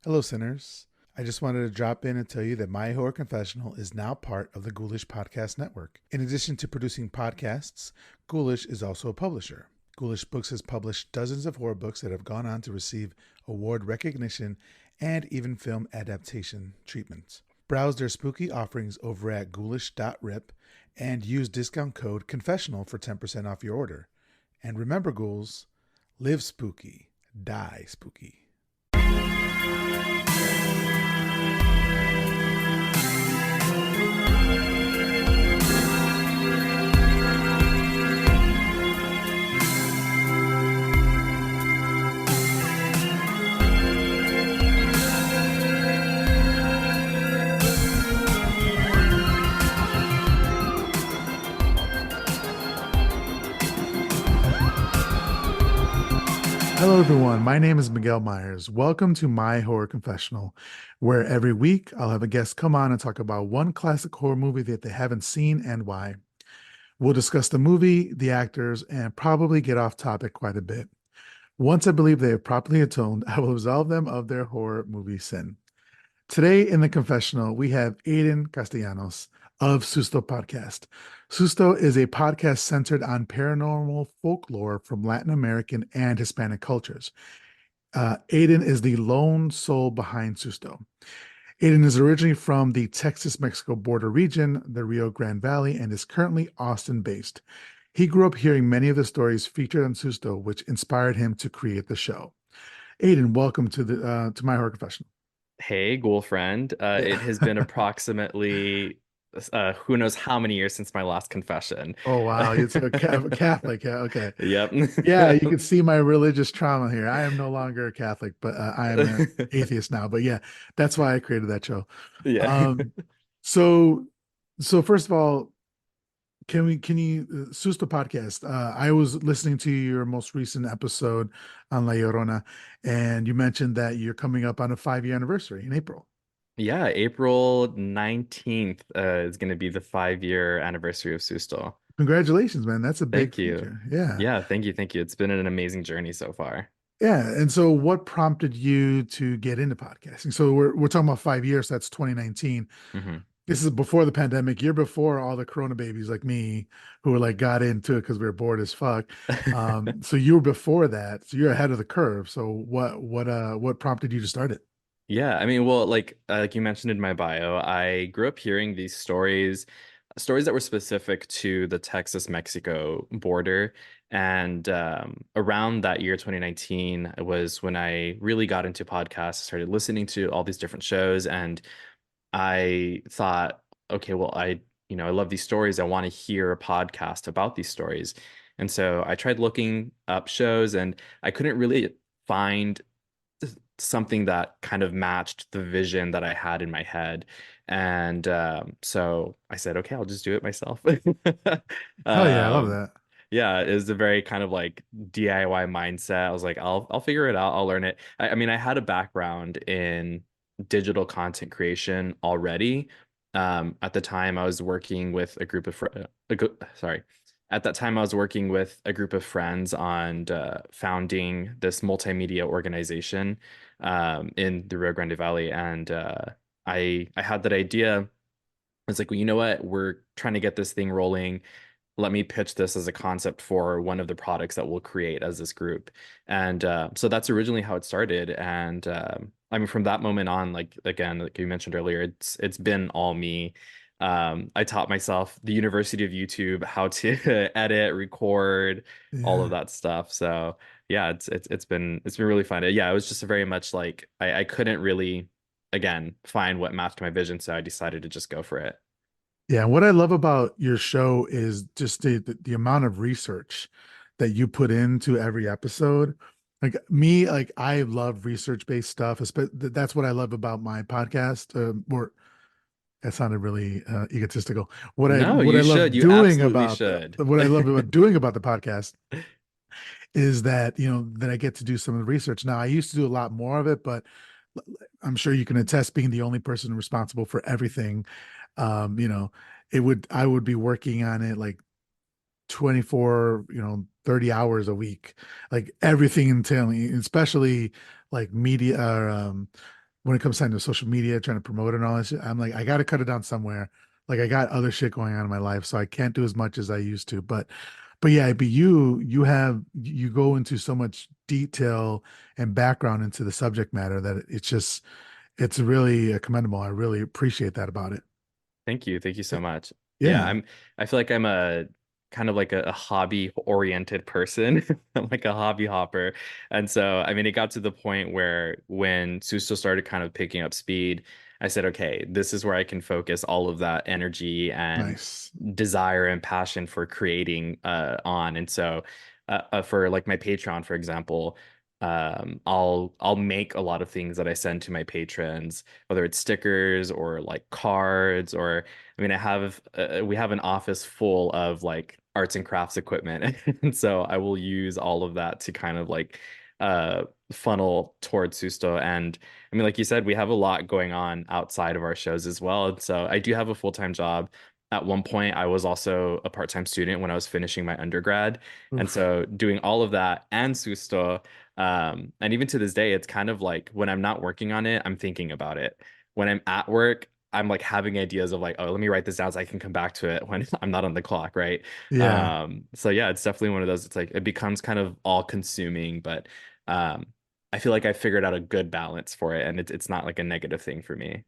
Hello, sinners. I just wanted to drop in and tell you that My Horror Confessional is now part of the Ghoulish Podcast Network. In addition to producing podcasts, Ghoulish is also a publisher. Ghoulish Books has published dozens of horror books that have gone on to receive award recognition and even film adaptation treatments. Browse their spooky offerings over at ghoulish.rip and use discount code CONFESSIONAL for 10% off your order. And remember, ghouls, live spooky, die spooky. Hello, everyone. My name is Miguel Myers. Welcome to My Horror Confessional, where every week I'll have a guest come on and talk about one classic horror movie that they haven't seen and why. We'll discuss the movie, the actors, and probably get off topic quite a bit. Once I believe they have properly atoned, I will absolve them of their horror movie sin. Today in the confessional, we have Ayden Castellanos of Susto Podcast. Susto is a podcast centered on paranormal folklore from Latin American and Hispanic cultures. Ayden is the lone soul behind Susto. Ayden is originally from the Texas-Mexico border region, the Rio Grande Valley, and is currently Austin-based. He grew up hearing many of the stories featured on Susto, which inspired him to create the show. Ayden, welcome to My Horror Confessional. Hey, ghoul friend. It has been approximately who knows how many years since my last confession. Oh wow, it's a Catholic. Yeah, okay. Yep. Yeah, you can see my religious trauma here. I am no longer a Catholic, but I am an atheist now. But yeah, that's why I created that show. Yeah. Um, so so first of all, can you Susto podcast? I was listening to your most recent episode on La Llorona, and you mentioned that you're coming up on a 5-year anniversary in April. Yeah, April 19th is going to be the 5-year anniversary of Susto. Congratulations, man. That's a big Thank you. feature. Yeah. Yeah, thank you. Thank you. It's been an amazing journey so far. Yeah. And so what prompted you to get into podcasting? So we're talking about 5 years, so that's 2019. hmm This is before the pandemic, year before all the Corona babies like me who were like got into it because we were bored as fuck. So you were before that. So you're ahead of the curve. So what prompted you to start it? Yeah, I mean, well, like you mentioned in my bio, I grew up hearing these stories that were specific to the Texas-Mexico border. And around that year, 2019, was when I really got into podcasts, started listening to all these different shows, and I thought, okay, well, I love these stories. I want to hear a podcast about these stories. And so I tried looking up shows, and I couldn't really find something that kind of matched the vision that I had in my head. And so I said, okay, I'll just do it myself. Hell yeah, I love Um, that. yeah, it was a very kind of like DIY mindset. I was like, I'll figure it out. I'll learn it. I mean, I had a background in digital content creation already. At the time, I was working with a group of sorry. At that time, I was working with a group of friends on founding this multimedia organization in the Rio Grande Valley, and I had that idea. I was like, well, you know what? We're trying to get this thing rolling. Let me pitch this as a concept for one of the products that we'll create as this group. And so that's originally how it started. And I mean, from that moment on, like again, like you mentioned earlier, it's been all me. I taught myself the University of YouTube how to edit, record, all of Yeah. that stuff. So yeah, it's been really fun. Yeah, it was just very much like I couldn't really again find what matched my vision, so I decided to just go for it. Yeah, and what I love about your show is just the amount of research that you put into every episode. Like me, like I love research-based stuff. That's what I love about my podcast. Or that sounded really egotistical. No, What I you love should. You doing absolutely about should. what I love about doing about the podcast is that that I get to do some of the research. Now I used to do a lot more of it, but I'm sure you can attest being the only person responsible for everything. You know, I would be working on it like 24, 30 hours a week, like everything entailing, especially like media, when it comes time to social media, trying to promote it and all that shit, I'm like, I got to cut it down somewhere. Like I got other shit going on in my life, so I can't do as much as I used to. But yeah, but you go into so much detail and background into the subject matter that it's really commendable. I really appreciate that about it. Thank you. Thank you so much. Yeah, Yeah, I feel like I'm a kind of like a hobby oriented person. I'm like a hobby hopper. And so, I mean, it got to the point where when Susto started kind of picking up speed, I said, okay, this is where I can focus all of that energy and nice. desire and passion for creating on. And so, for like my Patreon, for example, I'll make a lot of things that I send to my patrons, whether it's stickers or like cards, or I mean, we have an office full of like arts and crafts equipment, and so I will use all of that to kind of like funnel towards Susto. And I mean, like you said, we have a lot going on outside of our shows as well. And so I do have a full-time job. At one point, I was also a part-time student when I was finishing my undergrad. And Oof. so doing all of that and Susto, and even to this day, it's kind of like when I'm not working on it, I'm thinking about it. When I'm at work, I'm like having ideas of like, oh, let me write this down so I can come back to it when I'm not on the clock, right? Yeah. So yeah, it's definitely one of those. It's like it becomes kind of all consuming, but um, I feel like I figured out a good balance for it, and it's not like a negative thing for me.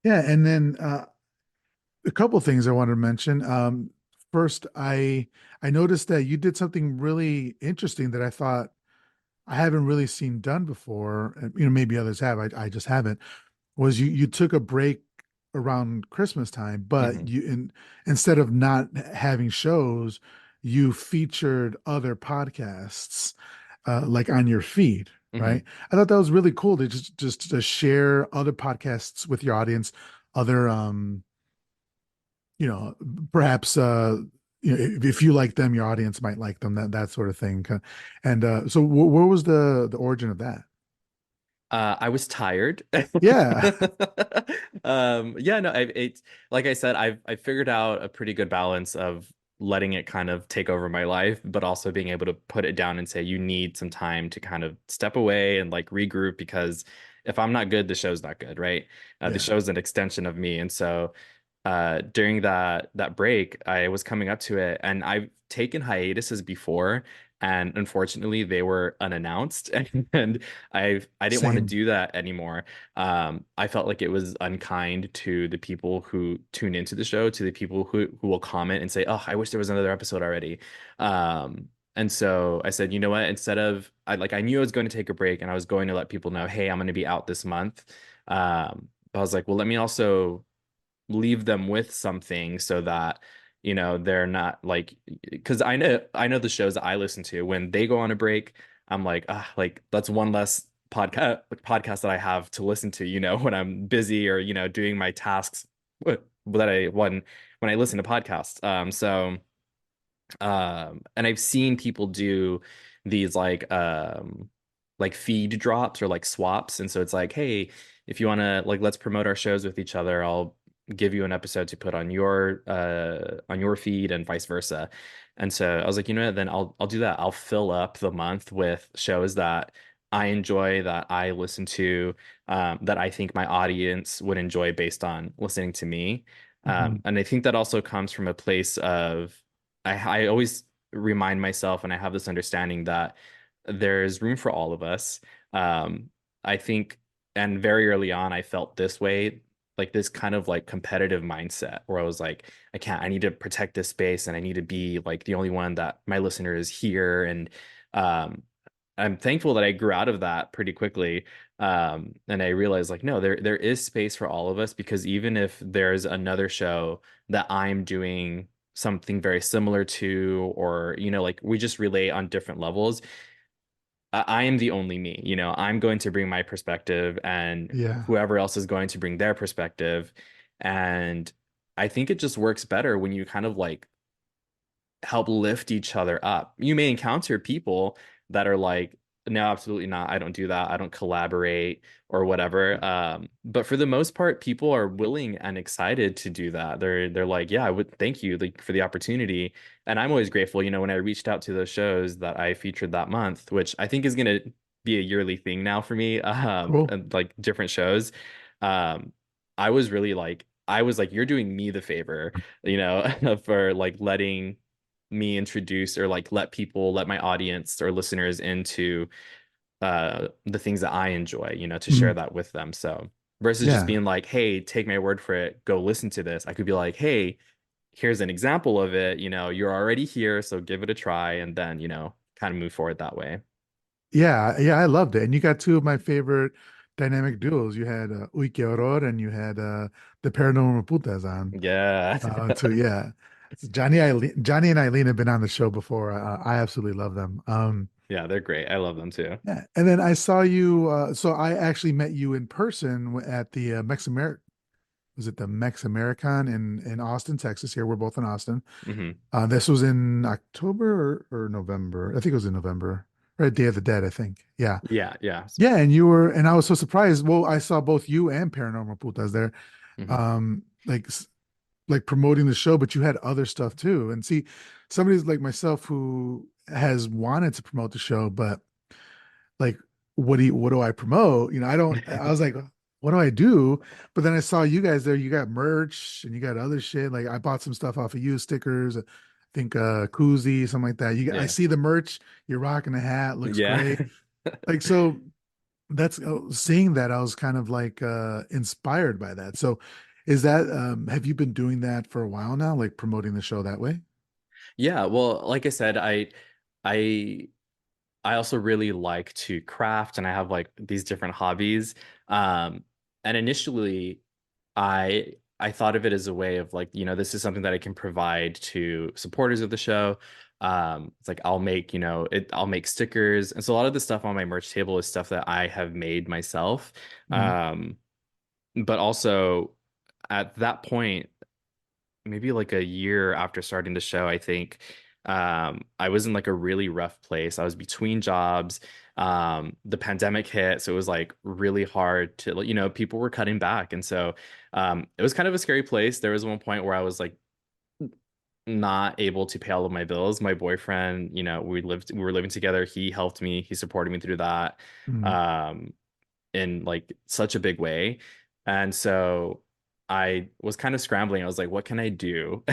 Yeah, and then a couple things I wanted to mention. First, I noticed that you did something really interesting that I thought I haven't really seen done before. And, maybe others have. I just haven't. Was you took a break around Christmas time, but Hmm. instead of not having shows, you featured other podcasts like on your feed, Hmm. right? I thought that was really cool to just to share other podcasts with your audience, other you know, perhaps if you like them, your audience might like them, that sort of thing. And so where was the origin of that? I was tired. Yeah. Yeah, no, it's like I said, I figured out a pretty good balance of letting it kind of take over my life, but also being able to put it down and say you need some time to kind of step away and like regroup because if I'm not good, the show's not good, right? The Yeah. show's an extension of me, and so during that break, I was coming up to it, and I've taken hiatuses before, and unfortunately, they were unannounced, and I didn't want to Same. do that anymore. I felt like it was unkind to the people who tune into the show, to the people who will comment and say, "Oh, I wish there was another episode already." And so I said, you know what? Instead of I knew I was going to take a break, and I was going to let people know, "Hey, I'm going to be out this month." But I was like, well, let me also leave them with something so that they're not like because I know the shows that I listen to when they go on a break I'm like like that's one less podcast that I have to listen to when I'm busy or doing my tasks that I when I listen to podcasts and I've seen people do these like feed drops or like swaps. And so it's like, hey, if you want to like let's promote our shows with each other, I'll give you an episode to put on your feed and vice versa. And so I was like, you know what, then I'll do that. I'll fill up the month with shows that I enjoy, that I listen to, that I think my audience would enjoy based on listening to me. Mhm. And I think that also comes from a place of I always remind myself and I have this understanding that there's room for all of us. I think, and very early on, I felt this way, like this kind of like competitive mindset where I was like, I need to protect this space and I need to be like the only one that my listener is here. And um, I'm thankful that I grew out of that pretty quickly. And I realized like, no, there is space for all of us because even if there's another show that I'm doing something very similar to, or, like we just relate on different levels, I am the only me, I'm going to bring my perspective and Yeah. whoever else is going to bring their perspective. And I think it just works better when you kind of like help lift each other up. You may encounter people that are like, no, absolutely not. I don't do that. I don't collaborate or whatever. But for the most part, people are willing and excited to do that. They're like, yeah, I would thank you like for the opportunity. And I'm always grateful, when I reached out to those shows that I featured that month, which I think is gonna be a yearly thing now for me, Cool. and like different shows. Um, I was like, you're doing me the favor, you know, for like letting me introduce or like let my audience or listeners into the things that I enjoy, you know, to share Mhm. that with them. So versus just Yeah. being like, hey, take my word for it, go listen to this. I could be like, hey, here's an example of it, you know, you're already here, so give it a try, and then, you know, kind of move forward that way. Yeah, yeah, I loved it. And you got two of my favorite dynamic duos. You had Uy Que Horror and you had the Paranormal Putas on. Yeah. So yeah, so Johnny and Eileen have been on the show before. I absolutely love them. Yeah, they're great. I love them too. Yeah, and then I saw you. So I actually met you in person at the Was it the Mex American in Austin, Texas? Here, we're both in Austin. Hmm. This was in October or November. I think it was in November, right? Day of the Dead, I think. Yeah. Yeah, yeah. Yeah, and I was so surprised. Well, I saw both you and Paranormal Putas there, Hmm. um, like like promoting the show, but you had other stuff too. And see, somebody's like myself who has wanted to promote the show, but like, what do I promote? You know, I was like, what do I do? But then I saw you guys there. You got merch and you got other shit. Like I bought some stuff off of you, stickers, I think koozie, something like that. I Yeah. see the merch. You're rocking a hat, looks Yeah. great. Like so that's seeing that I was kind of like inspired by that. So is that have you been doing that for a while now, like promoting the show that way? Yeah, well, like I said, I I also really like to craft and I have like these different hobbies. Um, and initially I thought of it as a way of like, you know, this is something that I can provide to supporters of the show. It's like I'll make stickers. And so a lot of the stuff on my merch table is stuff that I have made myself. Mm-hmm. Um, but also at that point, maybe like a year after starting the show, I think I was in like a really rough place. I was between jobs. The pandemic hit, so it was like really hard to, you know, people were cutting back. And so it was kind of a scary place. There was one point where I was like not able to pay all of my bills. My boyfriend, you know, we were living together. He helped me, he supported me through that. Mm-hmm. Um, in like such a big way. And so I was kind of scrambling. I was like, what can I do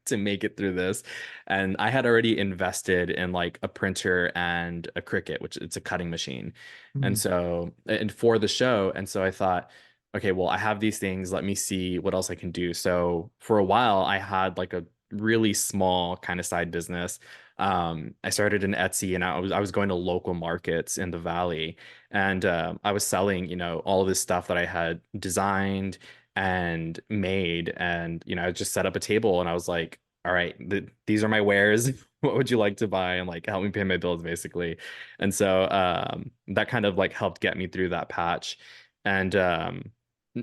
to make it through this? And I had already invested in like a printer and a Cricut, which it's a cutting machine. And Mm-hmm. so, and for the show. And so I thought, okay, well, I have these things. Let me see what else I can do. So for a while, I had like a really small kind of side business. I started an Etsy and I was going to local markets in the valley and I was selling, you know, all of this stuff that I had designed and made. And, you know, I just set up a table and I was like, all right, these are my wares. What would you like to buy? And like help me pay my bills, basically. And so that kind of like helped get me through that patch. And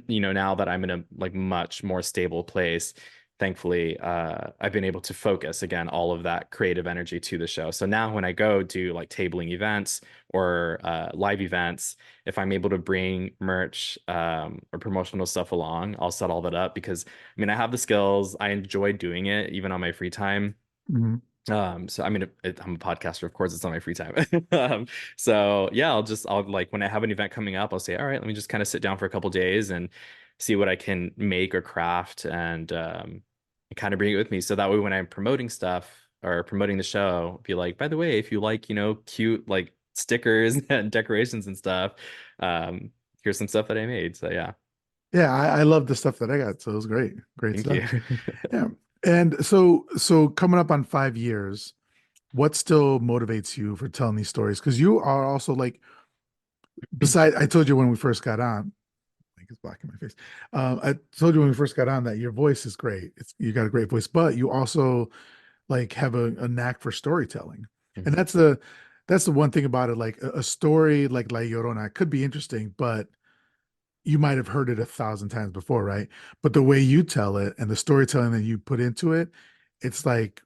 you know, now that I'm in a like much more stable place, thankfully, I've been able to focus again all of that creative energy to the show. So now when I go do like tabling events or live events, if I'm able to bring merch or promotional stuff along, I'll set all that up because I mean, I have the skills. I enjoy doing it even on my free time. Mm-hmm. So I mean, I'm a podcaster, of course, it's on my free time. So yeah, I'll like when I have an event coming up, I'll say, all right, let me just kind of sit down for a couple days and see what I can make or craft and kind of bring it with me. So that way, when I'm promoting stuff or promoting the show, be like, by the way, if you like, you know, cute like stickers and decorations and stuff, um, here's some stuff that I made. So yeah, Yeah, I love the stuff that I got. So it was great. Great thank stuff. you. Yeah. And so coming up on 5 years, what still motivates you for telling these stories? Because you are also like, beside, I told you when we first got on, like it's blocking my face. I told you when we first got on that your voice is great. You got a great voice, but you also like have a knack for storytelling. And Mhm. that's the one thing about it. Like a story like La Llorona could be interesting, but you might have heard it 1,000 times before, right? But the way you tell it and the storytelling that you put into it, it's like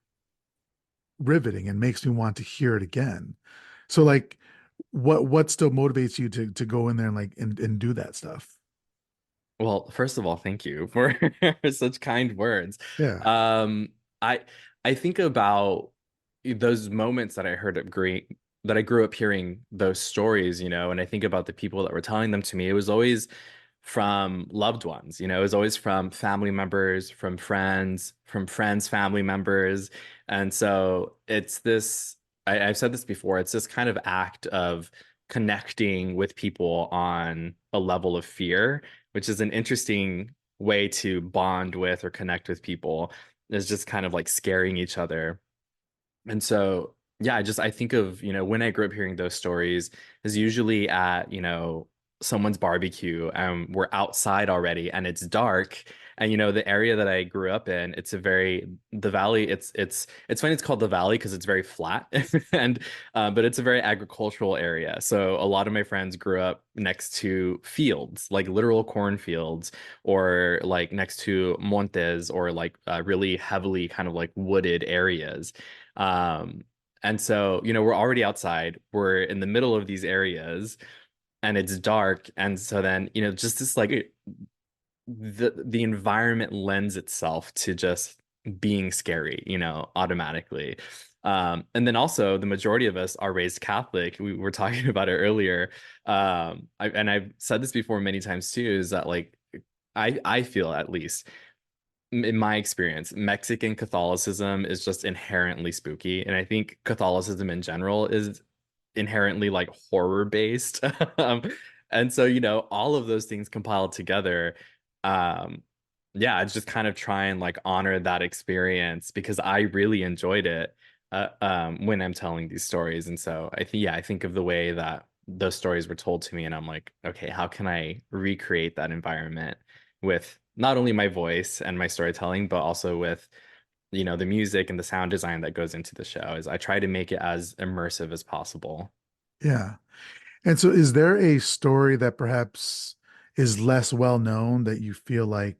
riveting and makes me want to hear it again. So like what still motivates you to go in there and like and do that stuff? Well, first of all, thank you for such kind words. Yeah. Um, I I think about those moments that I heard that I grew up hearing those stories, and I think about the people that were telling them to me, it was always from loved ones, it was always from family members, from friends, family members. And so it's this, I've said this before, it's this kind of act of connecting with people on a level of fear, which is an interesting way to bond with or connect with people, is just kind of like scaring each other. And so, yeah, I think of, when I grew up hearing those stories is usually at, someone's barbecue and we're outside already and it's dark. And the area that I grew up in, the valley, it's funny it's called the valley because it's very flat and but it's a very agricultural area. So a lot of my friends grew up next to fields, like literal cornfields, or like next to montes, or like really heavily kind of like wooded areas. Um, and so, we're already outside, we're in the middle of these areas and it's dark. And so then, just this like the environment lends itself to just being scary, automatically. And then also the majority of us are raised Catholic. We were talking about it earlier. And I've said this before many times too, is that like I feel, at least in my experience, Mexican Catholicism is just inherently spooky. And I think Catholicism in general is inherently like horror based. um, and so, all of those things compiled together. Um, yeah, it's just kind of try and like honor that experience because I really enjoyed it when I'm telling these stories. And so I think of the way that those stories were told to me, and I'm like, okay, how can I recreate that environment with not only my voice and my storytelling, but also with, the music and the sound design that goes into the show. Is I try to make it as immersive as possible. Yeah. And so is there a story that perhaps is less well known that you feel like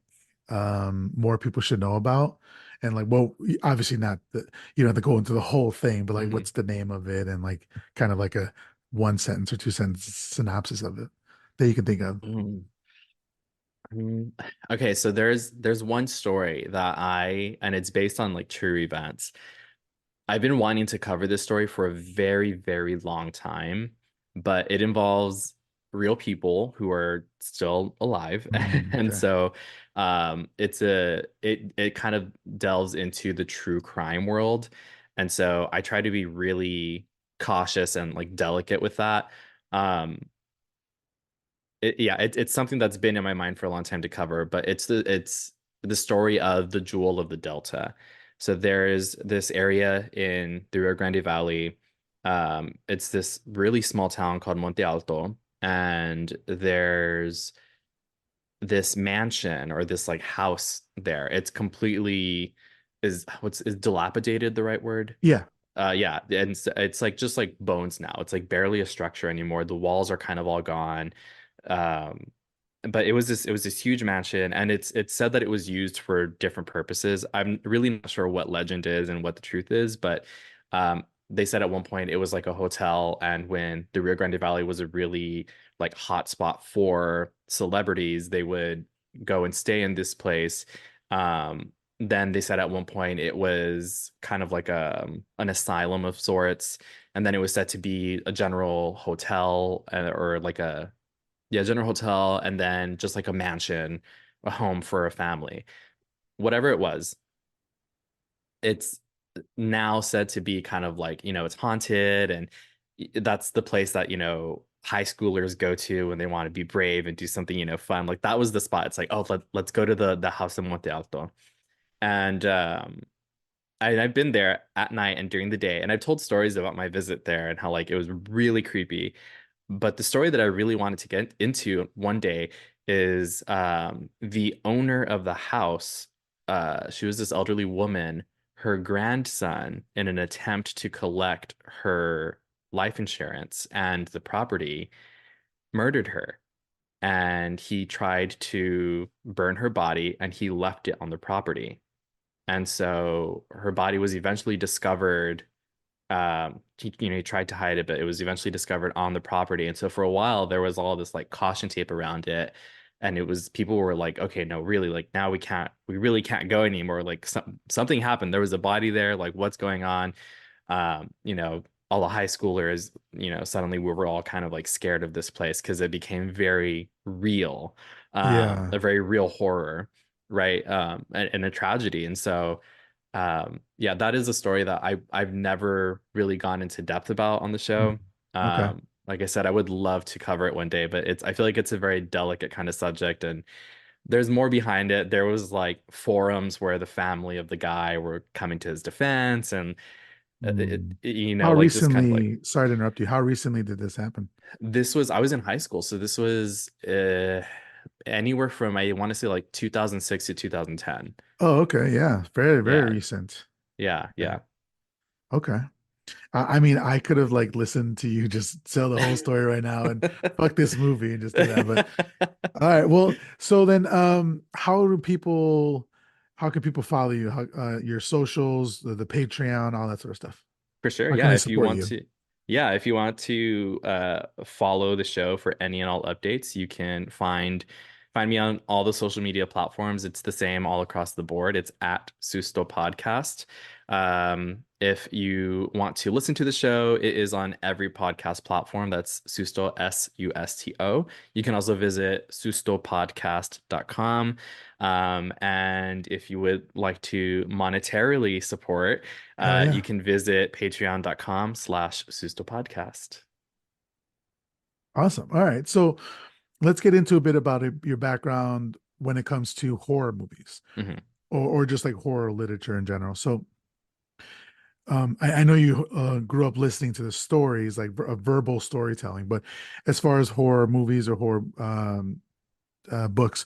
more people should know about? And like, well, obviously not the, to go into the whole thing, but like, Mhm. what's the name of it? And like, kind of like a one sentence or two sentence synopsis of it that you can think of. Mm. Mm. Okay, so there's one story that and it's based on like true events. I've been wanting to cover this story for a very, very long time, but it involves real people who are still alive. And Okay. so it kind of delves into the true crime world. And so I try to be really cautious and like delicate with that. Um, it's something that's been in my mind for a long time to cover, but it's the story of the Jewel of the Delta. So there's this area in the Rio Grande Valley. It's this really small town called Monte Alto, and there's this mansion or this like house there. It's completely is dilapidated the right word? Yeah. Yeah, and it's like just like bones now. It's like barely a structure anymore. The walls are kind of all gone. Um, but it was this huge mansion, and it's said that it was used for different purposes. I'm really not sure what legend is and what the truth is, but they said at one point it was like a hotel, and when the Rio Grande Valley was a really like hot spot for celebrities, they would go and stay in this place. Then they said at one point it was kind of like an asylum of sorts, and then it was said to be a general hotel, or like a yeah, general hotel, and then just like a mansion, a home for a family. Whatever it was, it's now said to be kind of like, it's haunted, and that's the place that, high schoolers go to when they want to be brave and do something, fun. Like that was the spot. It's like, oh, let's go to the house in Monte Alto. And I've been there at night and during the day, and I've told stories about my visit there and how like it was really creepy. But the story that I really wanted to get into one day is the owner of the house. She was this elderly woman. Her grandson, in an attempt to collect her life insurance and the property, murdered her. And he tried to burn her body and he left it on the property. And so her body was eventually discovered. He tried to hide it, but it was eventually discovered on the property. And so for a while there was all this like caution tape around it. And it was people were like, okay, no, really, like now we really can't go anymore. Like something happened. There was a body there, like what's going on? all the high schoolers, suddenly we were all kind of like scared of this place because it became very real, Yeah. a very real horror, right? And a tragedy. And so, yeah, that is a story that I've never really gone into depth about on the Mm. show. Okay. Like I said, I would love to cover it one day, but I feel like it's a very delicate kind of subject, and there's more behind it. There was like forums where the family of the guy were coming to his defense, and Mm. How like this kind of like recently, sorry to interrupt you, how recently did this happen? I was in high school, so this was anywhere from I want to say like 2006 to 2010. Oh, okay. Yeah. Very, very Yeah, recent. yeah, Yeah. yeah. Okay. I mean, I could have like listened to you just tell the whole story right now and fuck this movie and just do that. But all right. Well, so then, how can people follow you? Your socials, the Patreon, all that sort of stuff. For sure. How can Yeah. they support you? If you want to follow the show for any and all updates, you can find me on all the social media platforms. It's the same all across the board. It's at Susto Podcast. If you want to listen to the show, it is on every podcast platform. That's Susto, Susto. You can also visit sustopodcast.com. And if you would like to monetarily support, Hell you yeah. can visit patreon.com/Susto Podcast. Awesome. All right. So let's get into a bit about your background when it comes to horror movies Mhm. or just like horror literature in general. So I know you grew up listening to the stories, like verbal storytelling, but as far as horror movies or horror books,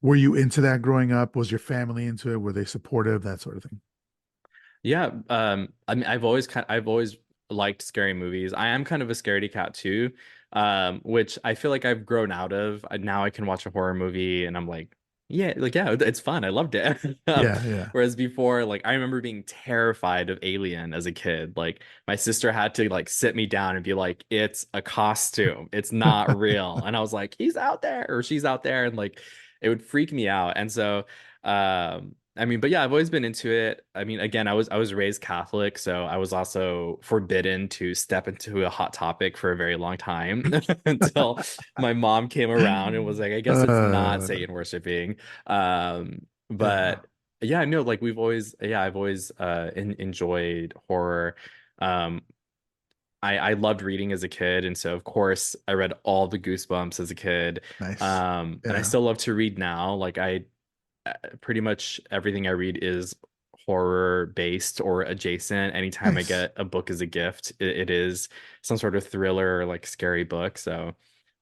were you into that growing up? Was your family into it? Were they supportive? That sort of thing. Yeah, I mean, I've always liked scary movies. I am kind of a scaredy cat too, which I feel like I've grown out of. Now I can watch a horror movie and I'm like, yeah, it's fun. I loved it. Yeah, yeah. Whereas before, like, I remember being terrified of Alien as a kid. Like, my sister had to like sit me down and be like, "It's a costume. It's not real." And I was like, "He's out there or she's out there," and like, it would freak me out. And so, I mean, but yeah, I've always been into it. I mean, again, I was raised Catholic, so I was also forbidden to step into a hot topic for a very long time until my mom came around and was like, I guess it's not Uh, Satan worshiping. yeah, But yeah, no, like I've always enjoyed horror. Um, I loved reading as a kid, and so of course I read all the Goosebumps as a kid. nice. And I Yeah, still love to read now. Like pretty much everything I read is horror based or adjacent. Anytime I nice. get a book as a gift, it is some sort of thriller or like scary book. So,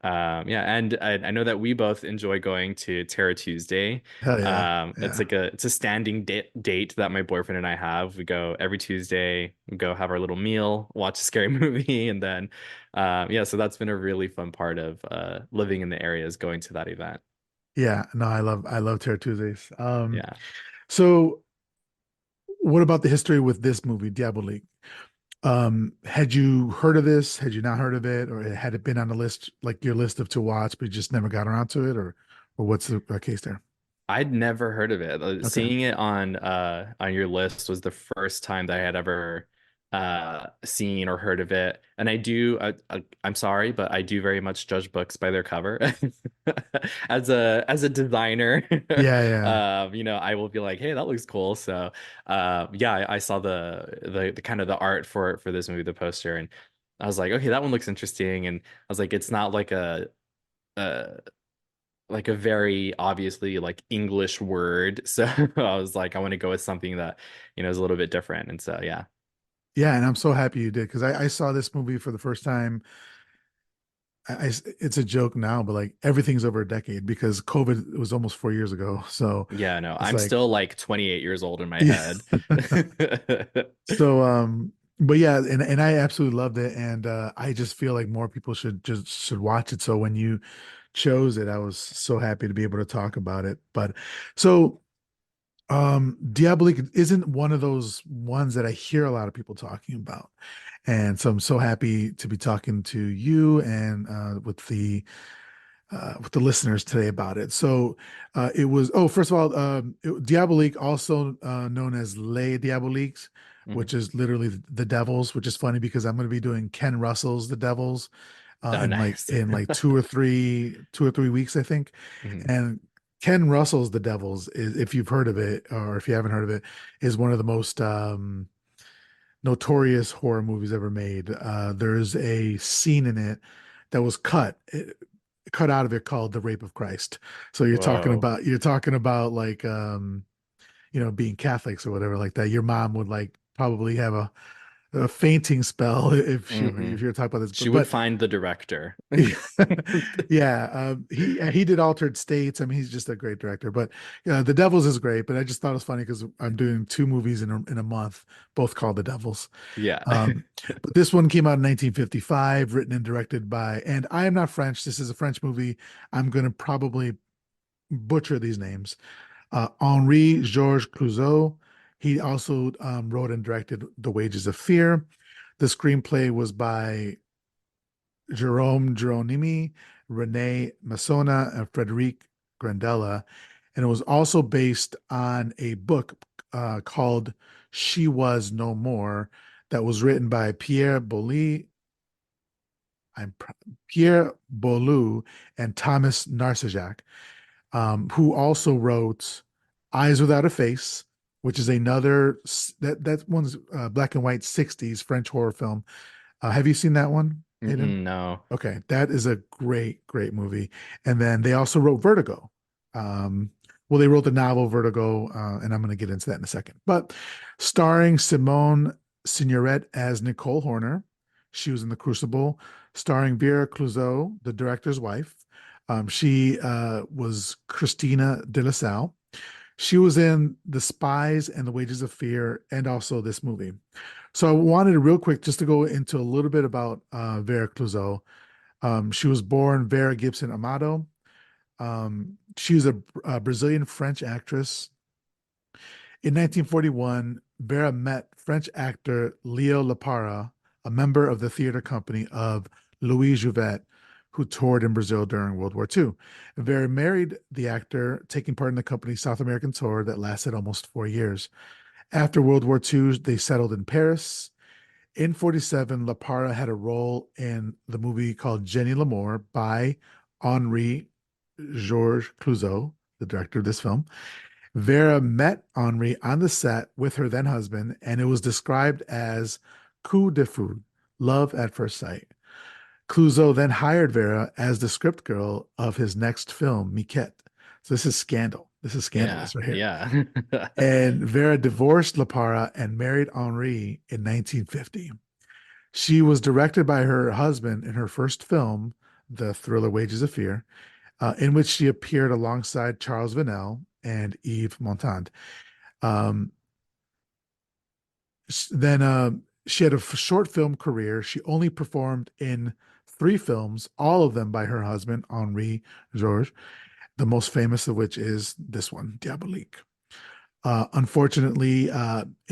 yeah, and I know that we both enjoy going to Terror Tuesday. Hell yeah, It's yeah, like it's a standing date that my boyfriend and I have. We go every Tuesday, we go have our little meal, watch a scary movie, and then, yeah, so that's been a really fun part of living in the area is going to that event. yeah. No, I love Terror Tuesdays. Yeah. So what about the history with this movie, Diabolique? Had you heard of this? Had you not heard of it, or had it been on the list, like your list of to watch, but you just never got around to it, or what's the case there? I'd never heard of it. Okay. Seeing it on your list was the first time that I had ever seen or heard of it. And I'm sorry, but I do very much judge books by their cover. As a designer, Yeah, yeah, I will be like, "Hey, that looks cool." So, yeah, I saw the kind of the art for this movie, the poster, and I was like, "Okay, that one looks interesting." And I was like, "It's not uh like a very obviously like English word." So I was like, I want to go with something that, is a little bit different. And so, yeah. yeah. And I'm so happy you did because I saw this movie for the first time. It's a joke now, but like everything's over a decade because COVID was almost 4 years ago. So Yeah, no, it's I'm like, still like 28 years old in my yeah. head. So, but yeah, and I absolutely loved it, and I just feel like more people should watch it. So when you chose it, I was so happy to be able to talk about it. But so, Diabolique isn't one of those ones that I hear a lot of people talking about, and so I'm so happy to be talking to you and with the listeners today about it. So it was, oh, first of all, Diabolique, also known as Les Diaboliques, Mhm. which is literally the Devils, which is funny because I'm going to be doing Ken Russell's The Devils Oh, nice. in like 2 or 3 weeks, I think. Mhm. And Ken Russell's The Devils is, if you've heard of it or if you haven't heard of it, is one of the most notorious horror movies ever made. There's a scene in it that was cut out of it called The Rape of Christ. So Whoa. you're talking about like being Catholics or whatever like that. Your mom would like probably have a fainting spell if Hmm. you're talking about this. She would But find the director. yeah, he did Altered States. I mean, he's just a great director. But The Devils is great. But I just thought it was funny because I'm doing two movies in a month, both called The Devils. Yeah. Um, but this one came out in 1955, written and directed by, and I am not French. This is a French movie. I'm going to probably butcher these names. Henri Georges Clouzot. He also wrote and directed The Wages of Fear. The screenplay was by Jerome Geronimi, Rene Masona, and Frederic Grandella. And it was also based on a book called She Was No More that was written by I'm Pierre Boulou and Thomas Narcejac, who also wrote Eyes Without a Face, which is another that one's black and white 60s French horror film. Have you seen that one, Aiden? Mm-mm, no. Okay, that is a great, great movie. And then they also wrote Vertigo. Um, well, they wrote the novel Vertigo, and I'm going to get into that in a second. But starring Simone Signoret as Nicole Horner, she was in The Crucible. Starring Vera Clouzot, the director's wife. She was Christina de la Salle. She was in The Spies and The Wages of Fear, and also this movie. So I wanted to real quick just to go into a little bit about Vera Clouzot. She was born Vera Gibson Amado. She was a Brazilian French actress. In 1941, Vera met French actor Leo Lapara, a member of the theater company of Louis Jouvet, who toured in Brazil during World War II. Vera married the actor, taking part in the company's South American tour that lasted almost 4 years. After World War II, they settled in Paris. In 47, Lapara had a role in the movie called Jenny Lamour by Henri Georges Clouzot, the director of this film. Vera met Henri on the set with her then husband, and it was described as coup de foudre, love at first sight. Clouzot then hired Vera as the script girl of his next film, Miquette. So this is scandal. This is Yeah. scandalous right here. Yeah. And Vera divorced Lapara and married Henri in 1950. She was directed by her husband in her first film, the thriller Wages of Fear, in which she appeared alongside Charles Vanel and Yves Montand. Um, then she had a short film career. She only performed in three films, all of them by her husband, Henri Georges, the most famous of which is this one, Diabolique. Unfortunately, in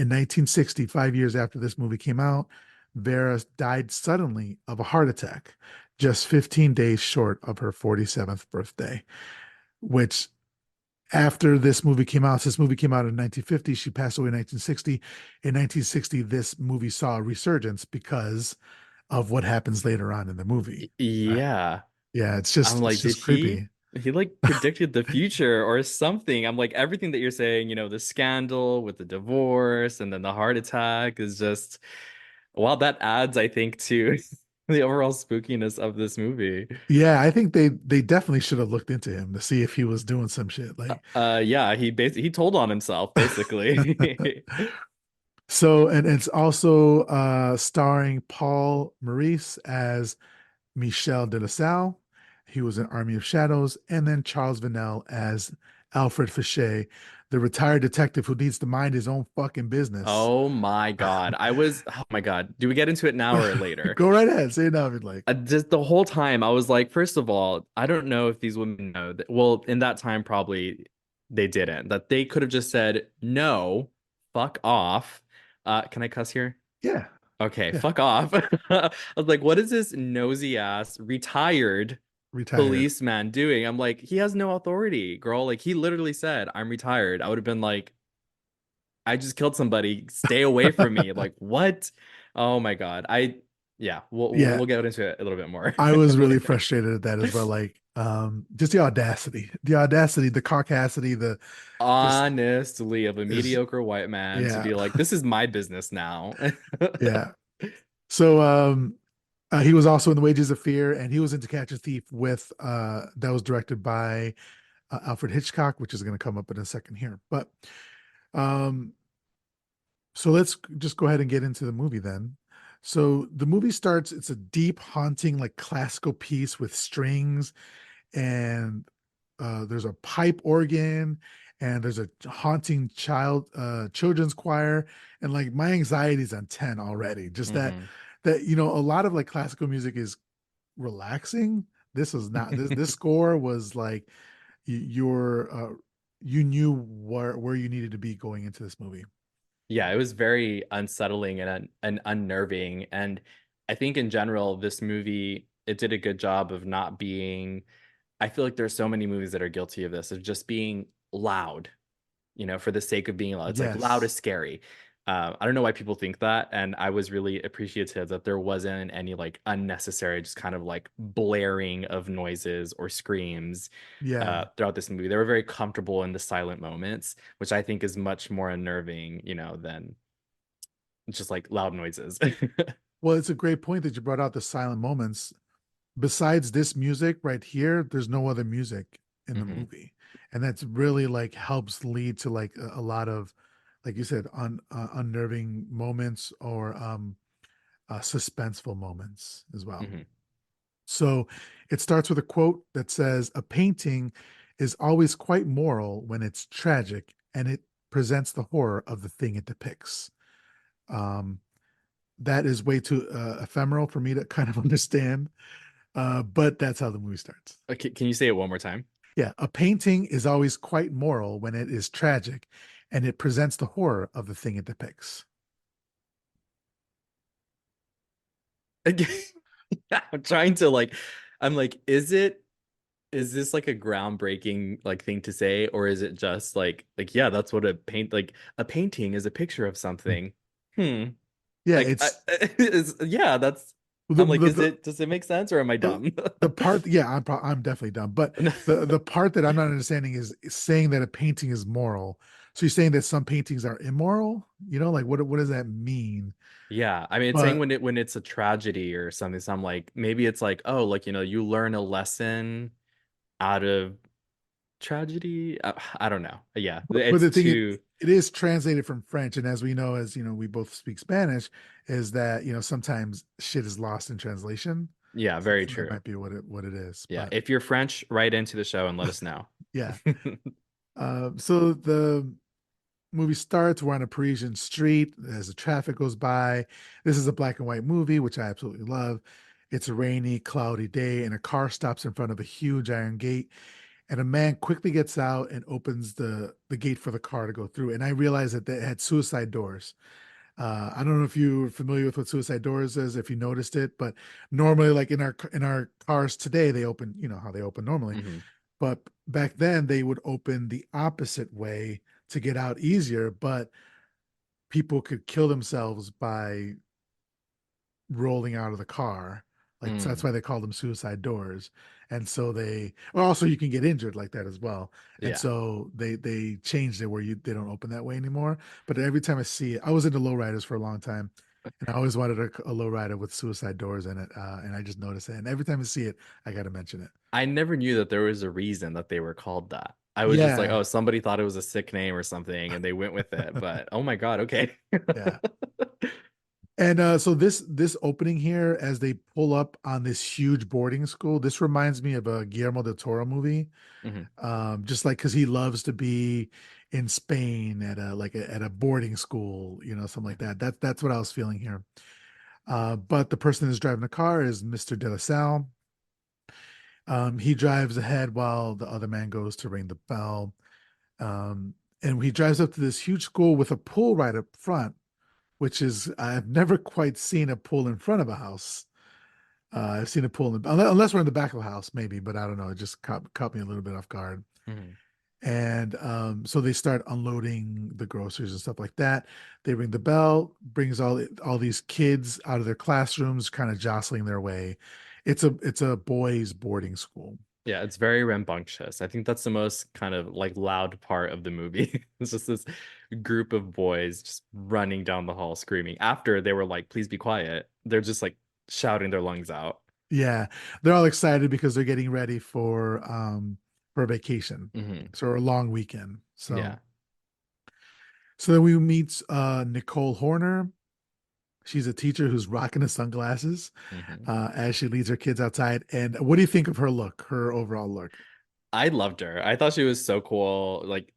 1960, 5 years after this movie came out, Vera died suddenly of a heart attack, just 15 days short of her 47th birthday, which after this movie came out in 1950, she passed away in 1960. In 1960, this movie saw a resurgence because of what happens later on in the movie. Right. Yeah. Yeah, I'm it's like, did just creepy. he like predicted the future or something? I'm like, everything that you're saying, the scandal with the divorce and then the heart attack is just, well, that adds, I think, to the overall spookiness of this movie. Yeah, I think they definitely should have looked into him to see if he was doing some shit. Like Yeah, he told on himself basically. so, and it's also starring Paul Maurice as Michel de la Salle. He was in Army of Shadows, and then Charles Vanel as Alfred Fichet, the retired detective who needs to mind his own fucking business. Oh my God. Oh my God. Do we get into it now or later? Go right ahead, say it now if you'd like. Just the whole time I was like, first of all, I don't know if these women know that. Well, in that time, probably they didn't. That they could have just said, no, fuck off. Can I cuss here? Yeah, Okay, yeah, fuck off. I was like, what is this nosy ass retired retired. policeman doing? I'm like, he has no authority, girl. Like he literally said, I'm retired. I would have been like, I just killed somebody. Stay away from me. Like, what? Oh my God. Yeah, Yeah, we'll get into it a little bit more. I was really frustrated at that as well. Like, just the audacity, the caucasity, the just Honestly, of a is, mediocre white man to yeah, be like, this is my business now. yeah. So, he was also in The Wages of Fear, and he was in To Catch a Thief with that was directed by Alfred Hitchcock, which is going to come up in a second here. But um, so let's just go ahead and get into the movie then. So the movie starts, it's a deep, haunting, like classical piece with strings, and there's a pipe organ, and there's a haunting children's choir, and like my anxiety is on 10 already. Just Hmm. that a lot of like classical music is relaxing. This was not this score was like you're you knew where you needed to be going into this movie. Yeah, it was very unsettling and unnerving. And I think in general, this movie, it did a good job of not being, I feel like there's so many movies that are guilty of this, of just being loud, for the sake of being loud. It's like loud is Yes. scary. I don't know why people think that. And I was really appreciative that there wasn't any like unnecessary, just kind of like blaring of noises or screams Yeah. throughout this movie. They were very comfortable in the silent moments, which I think is much more unnerving, than just like loud noises. Well, it's a great point that you brought out the silent moments. Besides this music right here, there's no other music in the Hmm. movie. And that's really like helps lead to like a lot of, like you said, unnerving moments or suspenseful moments as well. Hmm. So it starts with a quote that says, "A painting is always quite moral when it's tragic and it presents the horror of the thing it depicts." Um, that is way too ephemeral for me to kind of understand, but that's how the movie starts. Okay, can you say it one more time? Yeah, a painting is always quite moral when it is tragic and it presents the horror of the thing it depicts. I'm trying to like, I'm like, is this like a groundbreaking like thing to say, or is it just like yeah, that's what a painting is, a picture of something. Hmm. Yeah, Like it's yeah, that's the I'm like, the, the does it make sense or am I the dumb? the part, yeah, I'm definitely dumb, but the part that I'm not understanding is saying that a painting is moral. So you're saying that some paintings are immoral? Like what does that mean? Yeah, I mean, it's saying But when it's a tragedy or something. So I'm like, maybe it's like, oh, like you learn a lesson out of tragedy. I don't know. Yeah, but it's the thing too. it is translated from French, and as we know, as we both speak Spanish, is that sometimes shit is lost in translation. Yeah, So, very so that true. might be what it is. Yeah, But if you're French, write into the show and let us know. yeah. So the movie starts. We're on a Parisian street as the traffic goes by. This is a black and white movie, which I absolutely love. It's a rainy, cloudy day, and a car stops in front of a huge iron gate. And a man quickly gets out and opens the gate for the car to go through. And I realized that they had suicide doors. I don't know if you're familiar with what suicide doors is, if you noticed it, but normally, like in our cars today, they open, how they open normally. Hmm. But back then, they would open the opposite way to get out easier. But people could kill themselves by rolling out of the car. Like, so that's Mm, why they call them suicide doors. And so or also you can get injured like that as well. And yeah. so they changed it where they don't open that way anymore. But every time I see it, I was into lowriders for a long time, and I always wanted a lowrider with suicide doors in it. And I just noticed it. And every time I see it, I got to mention it. I never knew that there was a reason that they were called that. I was just like, Yeah. oh, somebody thought it was a sick name or something and they went with it. But oh my God, okay. Yeah. And so this opening here, as they pull up on this huge boarding school, this reminds me of a Guillermo del Toro movie. Hmm. Just like because he loves to be in Spain at a boarding school, something like that. That's what I was feeling here. But the person who's driving the car is Mr. De La Salle. He drives ahead while the other man goes to ring the bell. And he drives up to this huge school with a pool right up front, which is I've never quite seen a pool in front of a house. I've seen a pool unless we're in the back of a house, maybe, but I don't know. It just caught me a little bit off guard. Hmm. And so they start unloading the groceries and stuff like that. They ring the bell, brings all these kids out of their classrooms, kind of jostling their way. It's a boys' boarding school. Yeah, it's very rambunctious. I think that's the most kind of like loud part of the movie. It's just this group of boys just running down the hall screaming. After they were like, please be quiet, they're just like shouting their lungs out. Yeah, they're all excited because they're getting ready for vacation, Hmm. so a long weekend. So Yeah. so then we meet Nicole Horner. She's a teacher who's rocking the sunglasses Hmm. as she leads her kids outside. And what do you think of her look, her overall look? I loved her. I thought she was so cool. Like,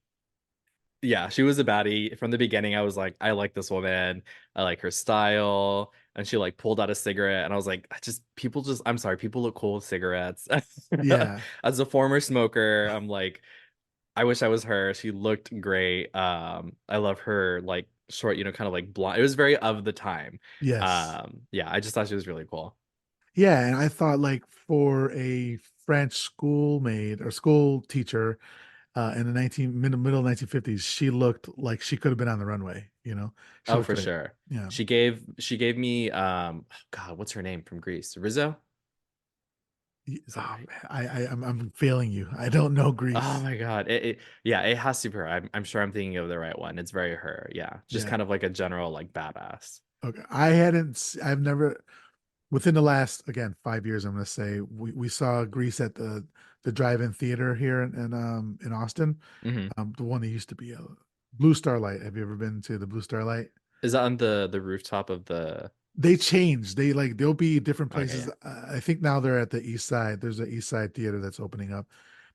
yeah, she was a baddie. From the beginning, I was like, I like this woman. I like her style. And she like pulled out a cigarette, and I was like, I'm sorry, people look cool with cigarettes. Yeah, As a former smoker, I'm like, I wish I was her. She looked great. I love her like short, kind of like blonde. It was very of the time. yes. Yeah, I just thought she was really cool. Yeah, and I thought like for a French schoolmaid or school teacher in the middle 1950s, she looked like she could have been on the runway, you know. She Oh, looked for great. sure. Yeah. She gave me God, what's her name from Greece? Rizzo? Is that Oh right? man, I'm failing you. I don't know Oh Greece. my God. Yeah, it has to be her. I'm sure I'm thinking of the right one. It's very her. Yeah. Just Yeah. kind of like a general like badass. Okay. I've never within the last again 5 years, I'm gonna say we saw Greece at the drive-in theater here in Austin. Hmm. The one that used to be a Blue Starlight. Have you ever been to the Blue Starlight? Is that on the rooftop of the They changed. There'll be different Okay, places. yeah. I think now they're at the East Side. There's a East Side theater that's opening up.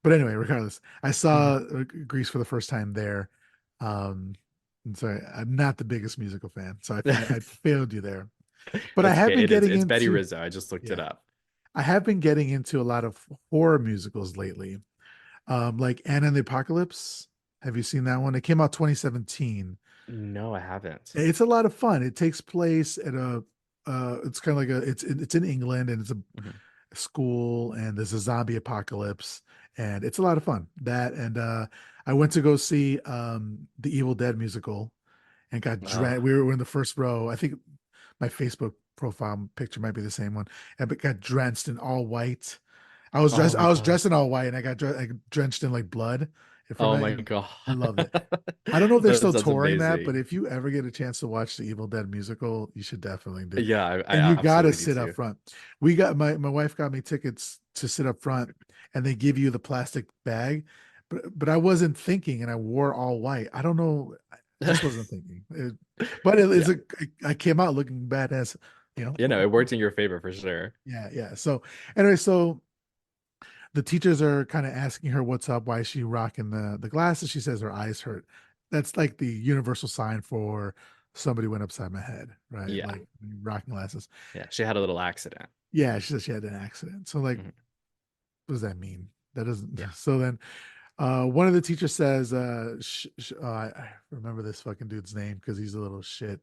But anyway, regardless, I saw Grease for the first time there. And so I'm not the biggest musical fan, so I failed you there. But I That's have okay. been It is. getting It's Betty into Rizzo. I just looked it yeah, up. I have been getting into a lot of horror musicals lately. Like Anna and the Apocalypse. Have you seen that one? It came out 2017. No, I haven't. It's a lot of fun. It takes place at it's kind of like it's in England and it's a Mhm. school and there's a zombie apocalypse and it's a lot of fun. That and I went to go see the Evil Dead musical and got Oh, drenched. We were in the first row. I think my Facebook profile picture might be the same one. And but got drenched in all white. oh my I was God. dressed in all white and I got drenched in like blood from Oh it. my And God. I loved it. I don't know if they're That still sounds touring that, but amazing. if you ever get a chance to watch the Evil Dead musical, you should definitely do. Yeah, I And you gotta absolutely need sit up to. front. We got my wife got me tickets to sit up front, and they give you the plastic bag, but I wasn't thinking, and I wore all white. I don't know, I just wasn't thinking. But Yeah. I came out looking badass, you know. It worked in your favor for sure. Yeah, yeah. So anyway, so the teachers are kind of asking her what's up, why is she rocking the glasses? She says her eyes hurt. That's like the universal sign for somebody went upside my head, right? Yeah. Like rocking glasses. Yeah. She had a little accident. Yeah, she said she had an accident. So like, Mhm. what does that mean? That doesn't. Yeah. So then, one of the teachers says, I remember this fucking dude's name because he's a little shit.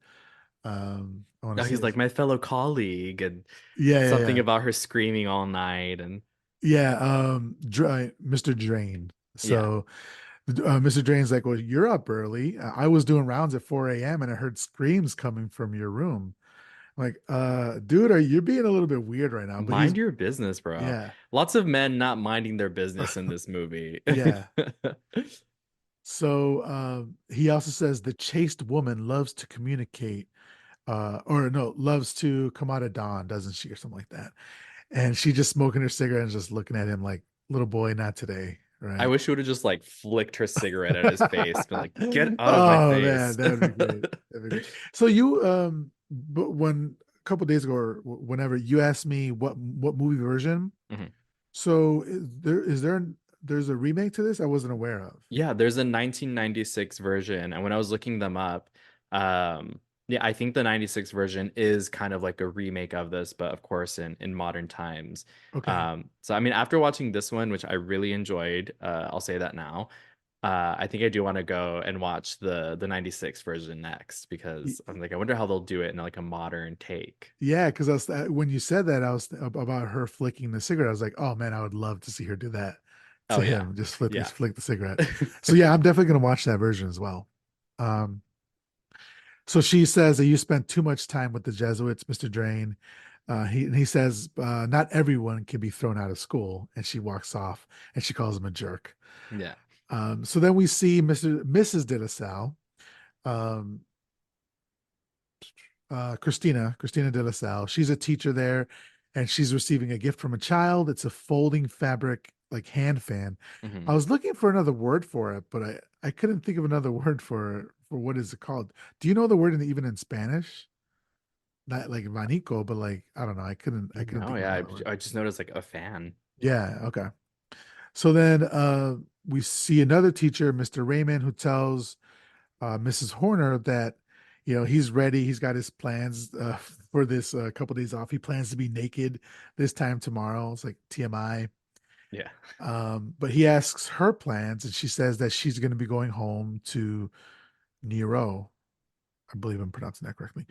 I want to Oh, say he's his. like my fellow colleague, and Yeah, yeah, something yeah, about her screaming all night, and yeah. Mr. Drain. yeah. So Mr. Drain's like, well, you're up early. I was doing rounds at 4 a.m. and I heard screams coming from your room. I'm like, dude, are you being a little bit weird right now? But he's, Mind your business, bro. yeah, Lots of men not minding their business in this movie. yeah. So he also says the chaste woman loves to communicate, or no, loves to come out at dawn, doesn't she, or something like that. And she just smoking her cigarette and just looking at him like, little boy, not today, I right? wish she would have just like flicked her cigarette at his face, been like, get out of my Oh man, face. that would be great. That'd be great. So you but when a couple days ago or whenever you asked me what movie version, Mhm. so there's a remake to this I wasn't aware of. Yeah, there's a 1996 version, and when I was looking them up, yeah, I think the 96 version is kind of like a remake of this, but of course in modern times. Okay. So I mean, after watching this one, which I really enjoyed, I'll say that now. I think I do want to go and watch the 96 version next Y- because I'm like, I wonder how they'll do it in like a modern take. Yeah, because I was when you said that I was about her flicking the cigarette. I was like, oh man, I would love to see her do that Oh to yeah. him, just Yeah. flick the cigarette. So yeah, I'm definitely gonna watch that version as well. Um, so she says that you spent too much time with the Jesuits, Mr. Drain. He says not everyone can be thrown out of school, and she walks off and she calls him a jerk. Yeah. So then we see Mrs. De La Salle, um, Christina De La Salle. She's a teacher there, and she's receiving a gift from a child. It's a folding fabric like hand fan. I Hmm. was looking for another word for it, but I couldn't think of another word for what is it called. Do you know the word even in Spanish? Not like Vanico, but like I don't know. I couldn't No, think of yeah. another word. I just noticed like a fan. Yeah, okay. So then we see another teacher, Mr. Raymond, who tells Mrs. Horner that he's ready. He's got his plans for this couple days off. He plans to be naked this time tomorrow. It's like TMI. Yeah. But he asks her plans, and she says that she's going to be going home to Nero. I believe I'm pronouncing that correctly.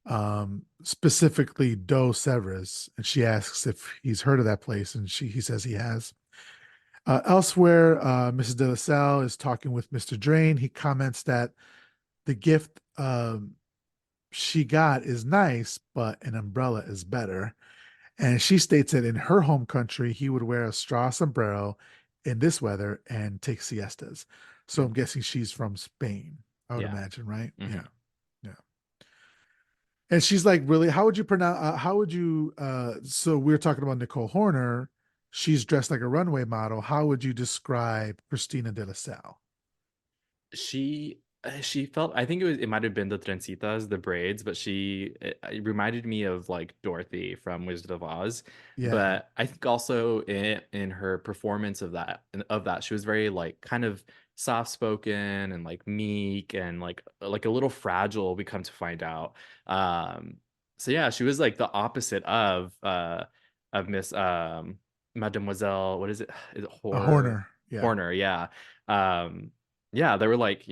Hmm. Specifically Dos Sevres, and she asks if he's heard of that place, and he says he has. Elsewhere, Mrs. De La Salle is talking with Mr. Drain. He comments that the gift she got is nice, but an umbrella is better. And she states that in her home country, he would wear a straw sombrero in this weather and take siestas. So I'm guessing she's from Spain, I would Yeah. imagine, right? Hmm. Yeah. Yeah. And she's like, really, how would you pronounce, so we're talking about Nicole Horner. She's dressed like a runway model. How would you describe Christina de la Salle? She felt, I think it might have been the trencitas, the braids, but it reminded me of like Dorothy from Wizard of Oz. Yeah. But I think also in her performance of that she was very like kind of soft spoken and like meek and like a little fragile, we come to find out. um so yeah, she was like the opposite of Miss Mademoiselle, what is it, A Horror Horner. Yeah. Horner, yeah. um yeah, they were like,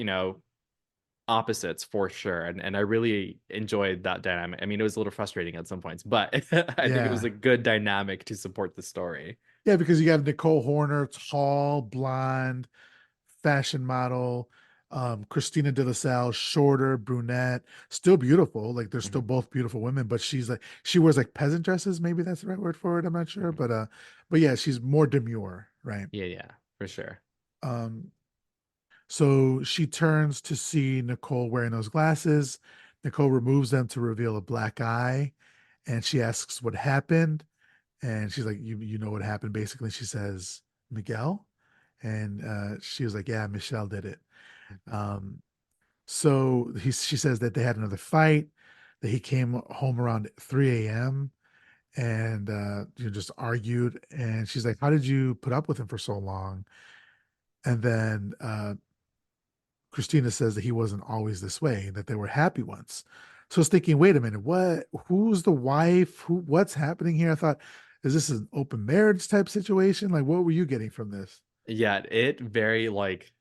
opposites for sure. And I really enjoyed that dynamic. I mean, it was a little frustrating at some points, but I think it was Yeah. a good dynamic to support the story. Yeah, because you have Nicole Horner, tall, blonde, fashion model. Christina de la Salle, shorter, brunette, still beautiful. Like they're still Hmm. both beautiful women, but she wears like peasant dresses. Maybe that's the right word for it. I'm not sure, Hmm. but yeah, she's more demure, right? Yeah, yeah, for sure. Um, so she turns to see Nicole wearing those glasses. Nicole removes them to reveal a black eye, and she asks what happened. And she's like, you know what happened, basically. She says, Miguel. And she was like, yeah, Michelle did it. Um, so she says that they had another fight, that he came home around 3 a.m. and just argued. And she's like, how did you put up with him for so long? And then Christina says that he wasn't always this way, that they were happy once. So I was thinking, wait a minute, who's the wife? What's happening here? I thought, is this an open marriage type situation? Like, what were you getting from this? Yeah, it very like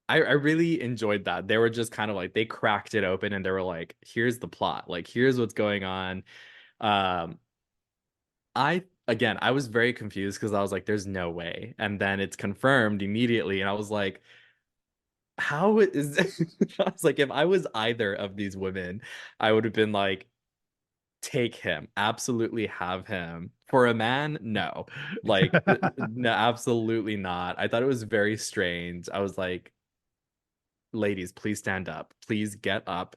I really enjoyed that. They were just kind of like they cracked it open and they were like, here's the plot, like here's what's going on. um I was very confused because I was like, there's no way. And then it's confirmed immediately. And I was like, how is I was like, if I was either of these women, I would have been like, take him, absolutely have him. For a man, no. Like, no, absolutely not. I thought it was very strange. I was like, ladies, please stand up. Please get up.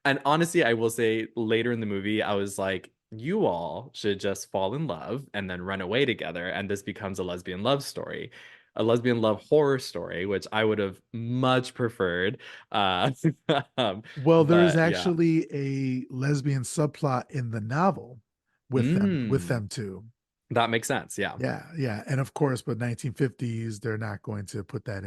And honestly, I will say later in the movie, I was like, you all should just fall in love and then run away together. And this becomes a lesbian love story, a lesbian love horror story, which I would have much preferred. Uh, Well, there is but yeah. actually a lesbian subplot in the novel with Mm, them too. that makes sense. Yeah. Yeah, yeah. And of course, but 1950s, they're not going to put that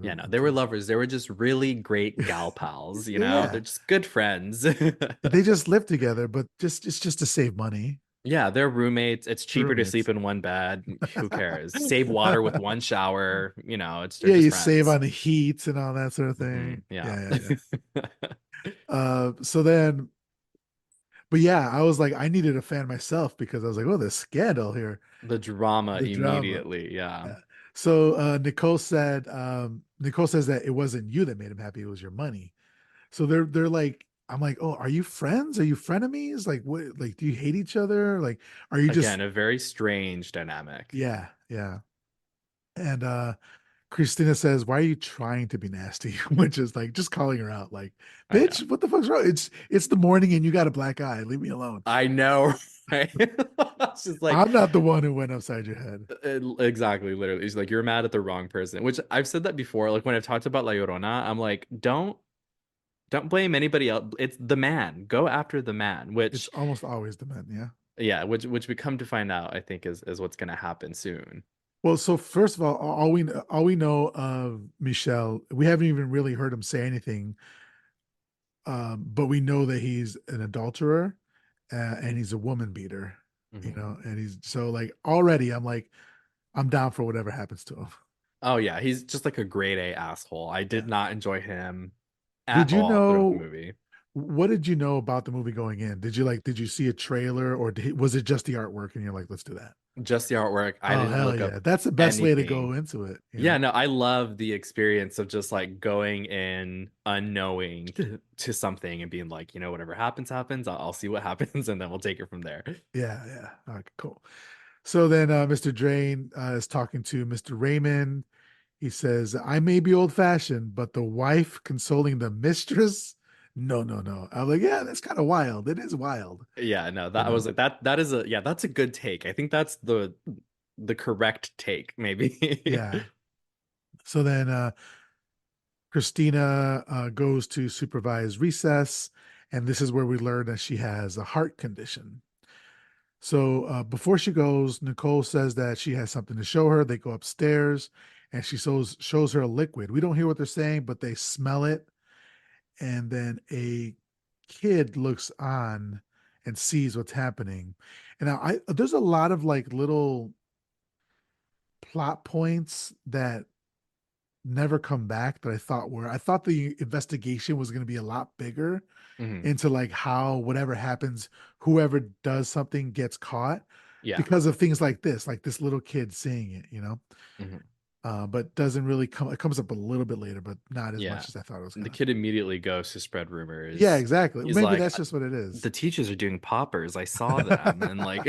Yeah, no, they into were this. lovers. They were just really great gal pals, you know? Yeah. They're just good friends. They just live together, but it's just to save money. Yeah, they're roommates. It's cheaper to sleep Roommates. in one bed. Who cares? Save water with one shower. They're Yeah, just you save friends. on the heat and all that sort of thing. Yeah. Yeah, yeah, yeah. So then, but yeah, I was like, I needed a fan myself because I was like, oh, there's scandal here, The drama the drama. immediately. Yeah. Yeah. So Nicole says that it wasn't you that made him happy, it was your money. So they're like, I'm like, oh, are you friends? Are you frenemies? Like what, like do you hate each other? Like are you Again, just a very strange dynamic. yeah, yeah. And Christina says, why are you trying to be nasty? Which is like just calling her out, like, I know. bitch, what the fuck's wrong? It's the morning and you got a black eye. Leave me alone. I know, right? It's just like I'm not the one who went upside your head. exactly, literally. It's like you're mad at the wrong person, which I've said that before. Like when I've talked about La Llorona, I'm like, don't blame anybody else. It's the man. Go after the man, It's which almost always the men, yeah. yeah, which we come to find out, I think is what's gonna happen soon. Well, so first of all we know of Michel, we haven't even really heard him say anything, but we know that he's an adulterer, and he's a woman beater, Mhm. and he's so like already I'm like I'm down for whatever happens to him. Oh yeah, he's just like a grade A asshole. I Yeah. did not enjoy him at Did you all throughout the know movie. what did you know about the movie going in? Did you see a trailer or was it just the artwork and you're like, let's do that? Just the artwork. I Oh didn't hell look yeah. up That's the best way to go anything. into it. Yeah, no, I love the experience of just like going in unknowing to something and being like, whatever happens, happens. I'll see what happens and then we'll take it from there. Yeah, yeah. Okay, cool. So then Mr. Drain is talking to Mr. Raymond. He says, I may be old fashioned, but the wife consoling the mistress? No, no, no. I'm like, yeah, that's kind of wild. It is wild, Yeah, no, you that I was know? like that is a yeah, that's a good take. I think that's the correct take, maybe. Yeah. So then Christina goes to supervise recess. And this is where we learn that she has a heart condition. So before she goes, Nicole says that she has something to show her. They go upstairs and she shows her a liquid. We don't hear what they're saying, but they smell it. And then a kid looks on and sees what's happening. And now there's a lot of like little plot points that never come back that I thought the investigation was going to be a lot bigger Mhm. into like how whatever happens, whoever does something gets caught Yeah. because of things like this little kid seeing it. Mhm. But doesn't really it comes up a little bit later, but not as Yeah. much as I thought it was The gonna. kid immediately goes to spread Yeah, rumors. exactly. He's Maybe like, that's just what it is. the teachers are doing poppers. I saw them. And like,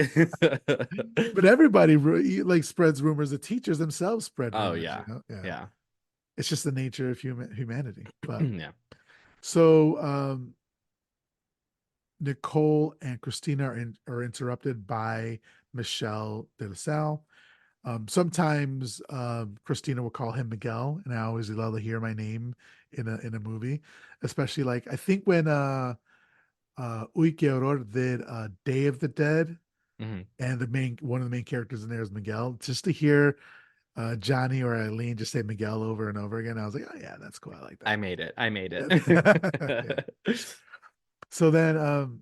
But everybody like spreads rumors. The teachers themselves spread oh, rumors, yeah. Yeah. Yeah. It's just the nature of humanity. But Yeah. so Nicole and Christina are interrupted by Michelle de la Salle. Sometimes Christina will call him Miguel, and I always love to hear my name in a movie, especially like I think when Uy Que Horror did Day of the Dead, Mhm. and the main one of the main characters in there is Miguel. Just to hear Johnny or Eileen just say Miguel over and over again, I was like, oh yeah, that's cool. I like I made it. I made that. Yeah. it. So then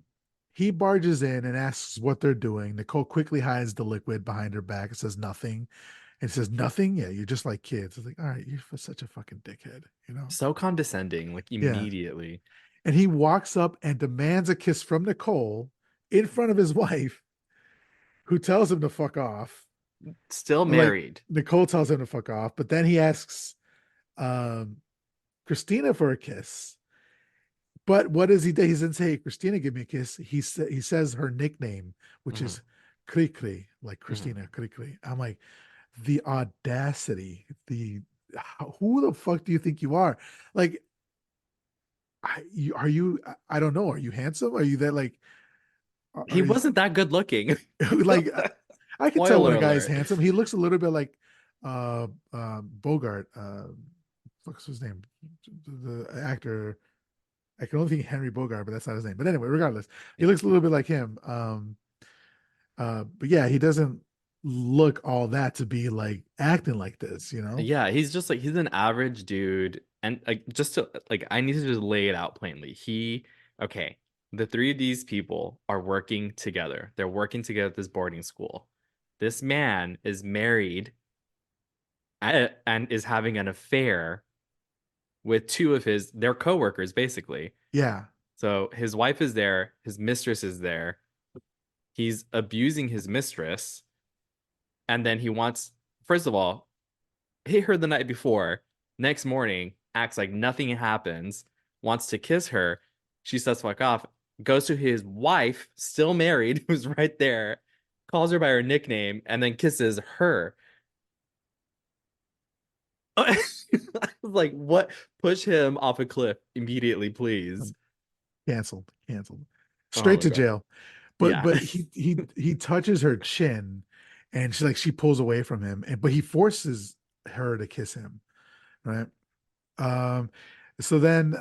he barges in and asks what they're doing. Nicole quickly hides the liquid behind her back and says nothing. And says nothing. Yeah, you're just like kids. It's like, all right, you're such a fucking dickhead. So condescending, like Yeah. immediately. And he walks up and demands a kiss from Nicole in front of his wife, who tells him to fuck off. Still Like married. Nicole tells him to fuck off, but then he asks um, Christina for a kiss. But what does he do? He doesn't say, Christina, give me a kiss. He says her nickname, which Mhm. is Cricri, like Mhm. Christina Cricri. I'm like, the audacity, who the fuck do you think you are? Like, are you, I don't know. Are you handsome? Are you that like, He are you wasn't that good looking. like, I can tell when Spoiler a guy is alert. handsome. He looks a little bit like Bogart. What's his name? The actor. I can only think Henry Bogart, but that's not his name. But anyway, regardless, he Yeah. looks a little bit like him. But yeah, he doesn't look all that to be like acting like this. Yeah, he's just like he's an average dude. And like just to like I need to just lay it out plainly. Okay, the three of these people are working together. They're working together at this boarding school. This man is married and is having an affair with two of their coworkers, basically. Yeah, So his wife is there, his mistress is there. He's abusing his mistress, and then he wants, first of all, hit her the night before. Next morning, acts like nothing happens, wants to kiss her. She says fuck off, goes to his wife, still married, who's right there, calls her by her nickname, and then kisses her. I was like, what? Push him off a cliff immediately, please. Canceled, canceled, Oh straight my to God. jail. But Yeah. he touches her chin, and she pulls away from him, and but he forces her to kiss him, right? Um, so then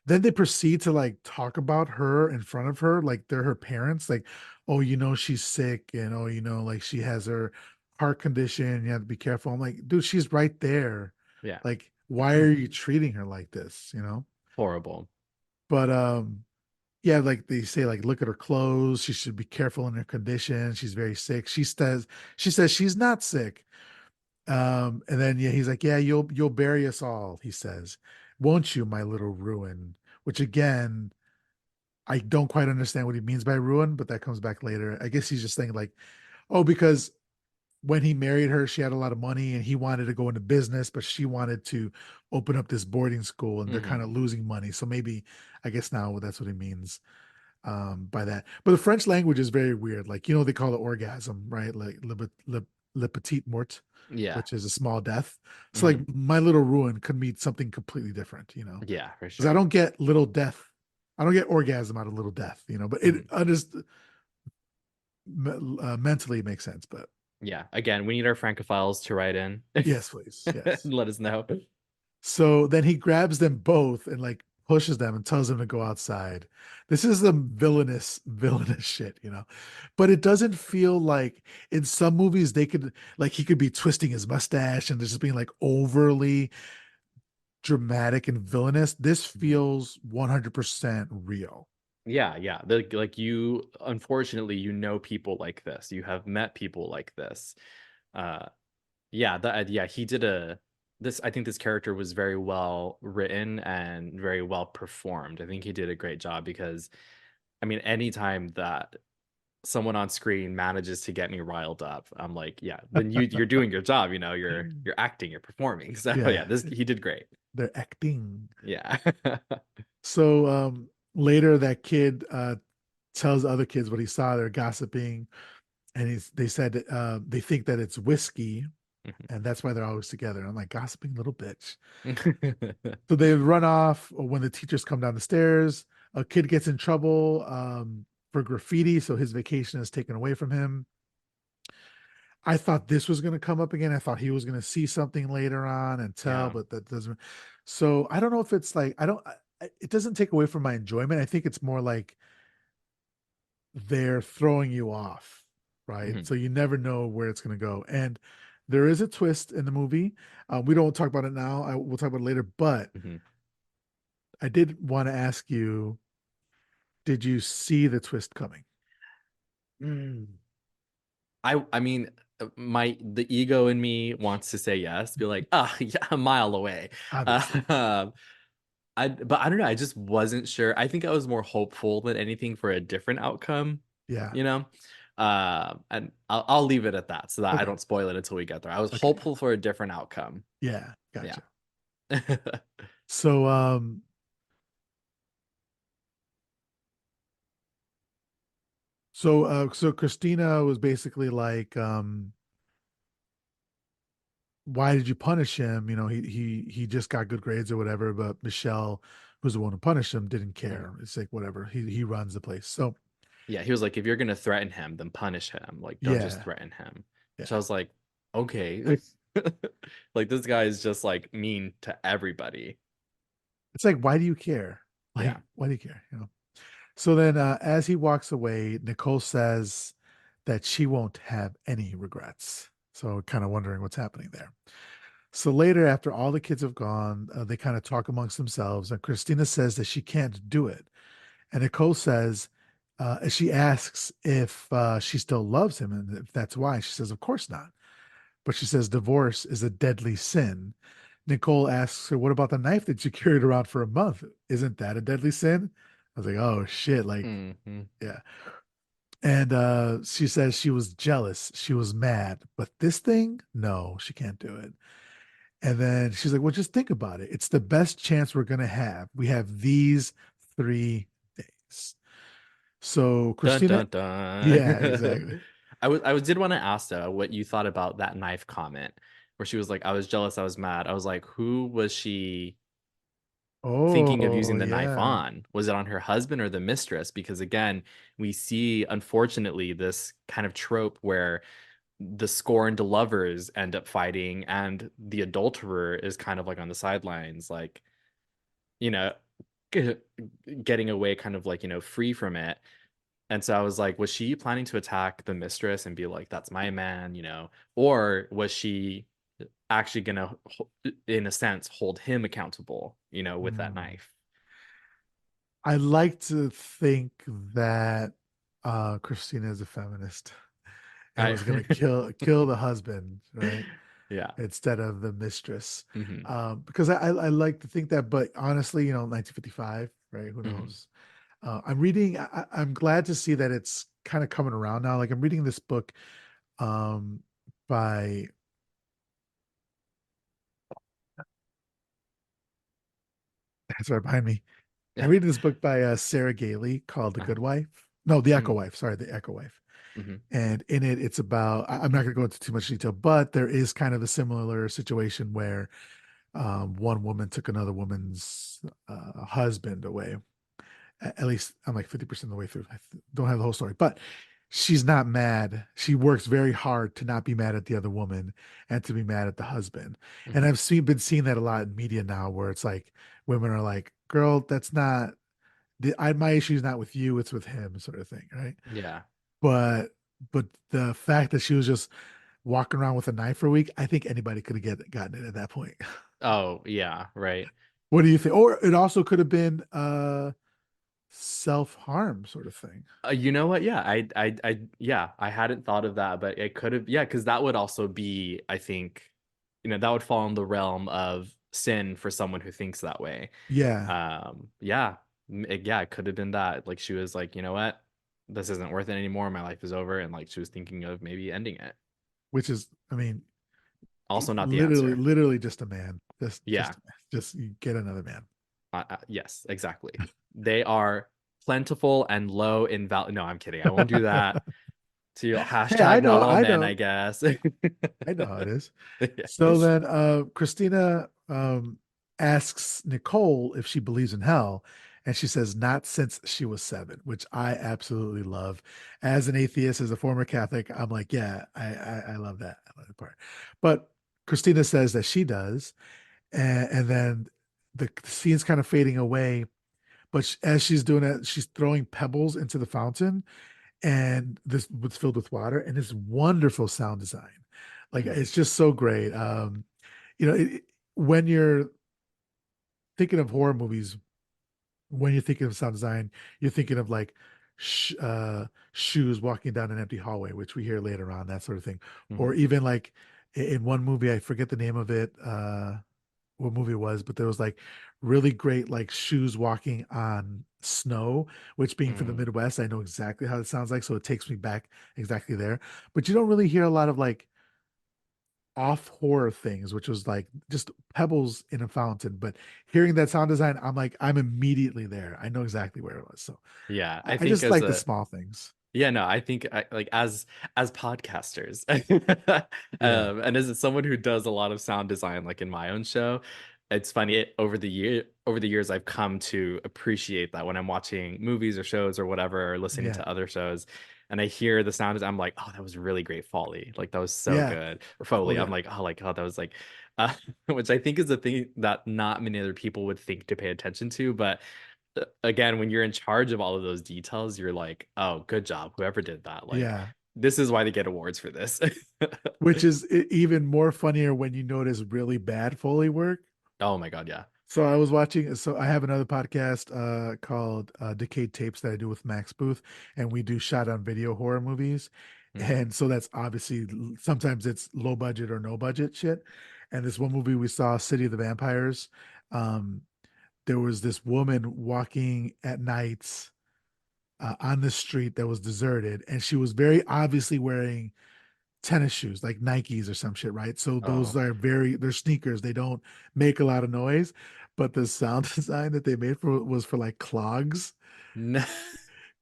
they proceed to like talk about her in front of her, like they're her parents, like, oh, she's sick, and oh, like she has her heart condition. You have to be careful. I'm like, dude, she's right there. Yeah. Like, why are you treating her like this? Horrible. But yeah, like they say, like, look at her clothes. She should be careful in her condition. She's very sick. She says she's not sick. And then yeah, he's like, yeah, you'll bury us all, he says. Won't you, my little ruin? Which again, I don't quite understand what he means by ruin, but that comes back later. I guess he's just saying like, oh, because when he married her, she had a lot of money and he wanted to go into business, but she wanted to open up this boarding school and they're kind Hmm. of losing money. So maybe I guess now that's what he means by that. But the French language is very weird. Like, they call it orgasm, right? Like le petit mort, Yeah. which is a small death. So like Hmm. my little ruin could mean something completely different. Yeah, for Because I sure. don't get little death. I don't get orgasm out of little death, but it Hmm. just mentally makes sense. But Yeah. Again, we need our Francophiles to write in yes, please. and Yes. let us know. So then he grabs them both and like pushes them and tells them to go outside. This is some villainous shit. But it doesn't feel like in some movies they could like he could be twisting his mustache and just being like overly dramatic and villainous. This Mhm. feels 100% real. Yeah, yeah. Like you, unfortunately, you know people like this. You have met people like this. Uh, yeah, yeah, he did a this I think this character was very well written and very well performed. I think he did a great job because I mean anytime that someone on screen manages to get me riled up, I'm like, yeah, then you're doing your job, you're acting, you're performing. So yeah, Yeah, this he did great. they're acting. Yeah. So later that kid tells other kids what he saw. They're gossiping, and they said they think that it's whiskey, and that's why they're always together. I'm like, gossiping little bitch. So they run off when the teachers come down the stairs. A kid gets in trouble for graffiti, so his vacation is taken away from him. I thought this was going to come up again. I thought he was going to see something later on and tell, Yeah. but that doesn't. So I don't know if it's like, I don't, it doesn't take away from my enjoyment. I think it's more like they're throwing you off, right? Mhm. So you never know where it's going to go. And there is a twist in the movie. We don't talk about it now. We'll talk about it later. But Mhm. I did want to ask you, did you see the twist coming? Mm. I mean, my the ego in me wants to say yes, be like, ah, yeah, a mile away. Obviously. Um, but I don't know. I just wasn't sure. I think I was more hopeful than anything for a different outcome, Yeah. you know? And I'll leave it at that so that I Okay. don't spoil it until we get there. I was Okay. hopeful for a different outcome. Yeah. Yeah. Gotcha. So, so Christina was basically like, why did you punish him? He just got good grades or whatever, but Michelle, who's the one who punished him, didn't Mhm. care. It's like whatever. He runs the place. So Yeah, he was like, if you're gonna threaten him, then punish him. Like, don't just yeah, threaten him. So I yeah. was like, okay. Like this guy is just like mean to everybody. It's like, why do you care? Like, Yeah. why do you care? So then as he walks away, Nicole says that she won't have any regrets. So kind of wondering what's happening there. So later, after all the kids have gone, they kind of talk amongst themselves, and Christina says that she can't do it. And Nicole says, she asks if she still loves him, and if that's why. She says, of course not. But she says divorce is a deadly sin. Nicole asks her, what about the knife that you carried around for a month? Isn't that a deadly sin? I was like, oh shit, like, Hmm. yeah. And she says she was jealous, she was mad, but this thing, no, she can't do it. And then she's like, well, just think about it. It's the best chance we're gonna have. We have these 3 days. So Dun Christina, dun yeah, dun. exactly. I did want to ask though what you thought about that knife comment where she was like, I was jealous, I was mad. I was like, who was she thinking of Oh, using the knife yeah. on? Was it on her husband or the mistress? Because again, we see unfortunately this kind of trope where the scorned lovers end up fighting and the adulterer is kind of like on the sidelines, like, you know, getting away kind of like, free from it. And so I was like, was she planning to attack the mistress and be like, that's my man, or was she actually gonna, in a sense, hold him accountable, with that Hmm. knife? I like to think that Christina is a feminist and I, was gonna kill the husband, right? yeah. Instead of the mistress. Hmm. Because I like to think that, but honestly, 1955, right? Who Hmm. knows? I'm reading, I'm glad to see that it's kind of coming around now. Like I'm reading this book um, by, it's right behind me. I'm Yeah. reading this book by Sarah Gailey called The Good Wife. No, The Echo Mm-hmm. Wife. Sorry, The Echo Wife. Hmm. And in it, it's about, I'm not going to go into too much detail, but there is kind of a similar situation where one woman took another woman's husband away. At least I'm like 50% of the way through. Don't have the whole story, but she's not mad. She works very hard to not be mad at the other woman and to be mad at the husband. And Hmm. I've been seeing that a lot in media now, where it's like women are like, "Girl, that's not my issue is not with you, it's with him," sort of thing, right? Yeah. But but the fact that she was just walking around with a knife for a week, I think anybody could have gotten it at that point. Oh, yeah. Right. What do you think? Or it also could have been self-harm sort of thing. You know what? Yeah, yeah, I hadn't thought of that, but it could have, yeah, because that would also be, I think, that would fall in the realm of sin for someone who thinks that way. Yeah, Yeah, yeah, it could have been that. Like she was like, you know what, this isn't worth it anymore. My life is over, and like she was thinking of maybe ending it. which is, I mean, Also, not the literally, answer. literally just a man. Just Yeah, a man. Just you get another man. yes, exactly. They are plentiful and low in value. No, I'm kidding. I won't do that. To Hey, hashtag not all I men, I know, guess. I know how it is. Yeah. So then Christina asks Nicole if she believes in hell, and she says not since she was 7, which I absolutely love. As an atheist, as a former Catholic, I'm like, yeah, I love that. I love that part. But Christina says that she does, and then the scene's kind of fading away. But as she's doing it, she's throwing pebbles into the fountain, and this was filled with water, and it's wonderful sound design. Like Mhm. it's just so great. When you're thinking of horror movies, when you're thinking of sound design, you're thinking of like shoes walking down an empty hallway, which we hear later on, that sort of thing. Or Mhm. even like in one movie, I forget the name of it, what movie it was, but there was like really great like shoes walking on snow, which being from the Mhm. Midwest, I know exactly how it sounds like. So it takes me back exactly there. But you don't really hear a lot of like off horror things, which was like just pebbles in a fountain. But hearing that sound design, I'm like, I'm immediately there. I know exactly where it was. So Yeah, I I think just as like the a small things. yeah, no, I think like as podcasters, Yeah. and as someone who does a lot of sound design, like in my own show, it's funny. Over the years, I've come to appreciate that when I'm watching movies or shows or whatever, or listening Yeah. to other shows, and I hear the sound, I'm like, oh, that was really great Foley. Like that was so Yeah. good. Or Oh Foley, I'm yeah. like, oh, like, oh, that was like, uh, which I think is the thing that not many other people would think to pay attention to, but again, when you're in charge of all of those details, you're like, oh, good job, whoever did that. Like, Yeah. this is why they get awards for this. Which is even more funnier when you notice really bad Foley work. Oh my God, yeah. So I was watching, so I have another podcast called Decayed Tapes that I do with Max Booth, and we do shot on video horror movies. Mhm. And so that's obviously sometimes it's low budget or no budget shit. And this one movie we saw, City of the Vampires, um, there was this woman walking at night on the street that was deserted, and she was very obviously wearing tennis shoes, like Nikes or some shit, right? So those Oh are they're sneakers. They don't make a lot of noise, but the sound design that they made for was for like clogs, no.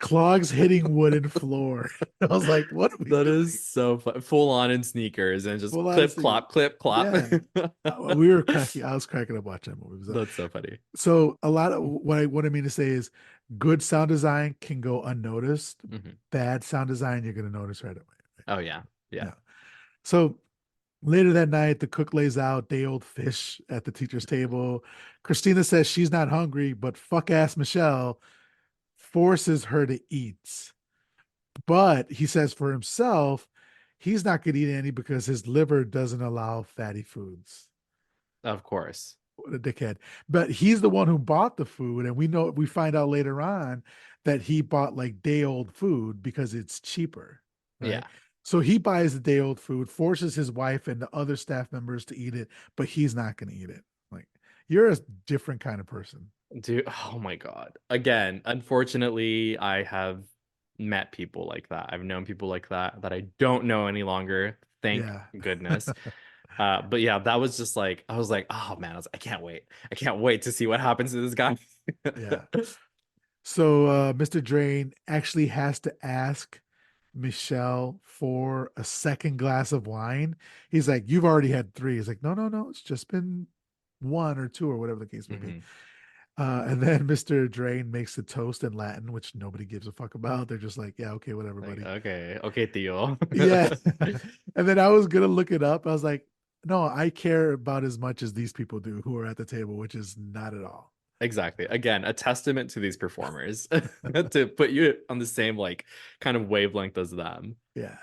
clogs hitting wooden floor. I was like, what are we That doing? is so fun. Full on in sneakers and just Well, clip honestly, clop clip clop. yeah. We were cracking. I was cracking up watching that movie. That's so funny. So a lot of what I mean to say is, good sound design can go unnoticed. Hmm. Bad sound design, you're gonna notice right away. Oh yeah. Yeah. Yeah. So later that night, the cook lays out day old fish at the teacher's table. Christina says she's not hungry, but fuck ass Michelle forces her to eat. But he says for himself, he's not going to eat any because his liver doesn't allow fatty foods. Of course. What a dickhead. But he's the one who bought the food. And we find out later on that he bought like day old food because it's cheaper. Right. Yeah. So he buys the day old food, forces his wife and the other staff members to eat it, but he's not going to eat it. Like, you're a different kind of person. Dude, oh my God. Again, unfortunately, I have met people like that. I've known people like that that I don't know any longer. Thank Yeah. goodness. But yeah, that was just like I was like, oh man, I can't wait. I can't wait to see what happens to this guy. Yeah. So Mr. Drain actually has to ask Michelle for a second glass of wine. He's like, "You've already had three." He's like, "No, no, no. It's just been one or two or whatever the case may be." Hmm. And then Mr. Drain makes a toast in Latin, which nobody gives a fuck about. They're just like, "Yeah, okay, whatever, Like, buddy." okay, okay, Theo. Yeah. And then I was gonna look it up. I was like, "No, I care about as much as these people do who are at the table, which is not at all." Exactly. Again, a testament to these performers to put you on the same like kind of wavelength as them. Yeah.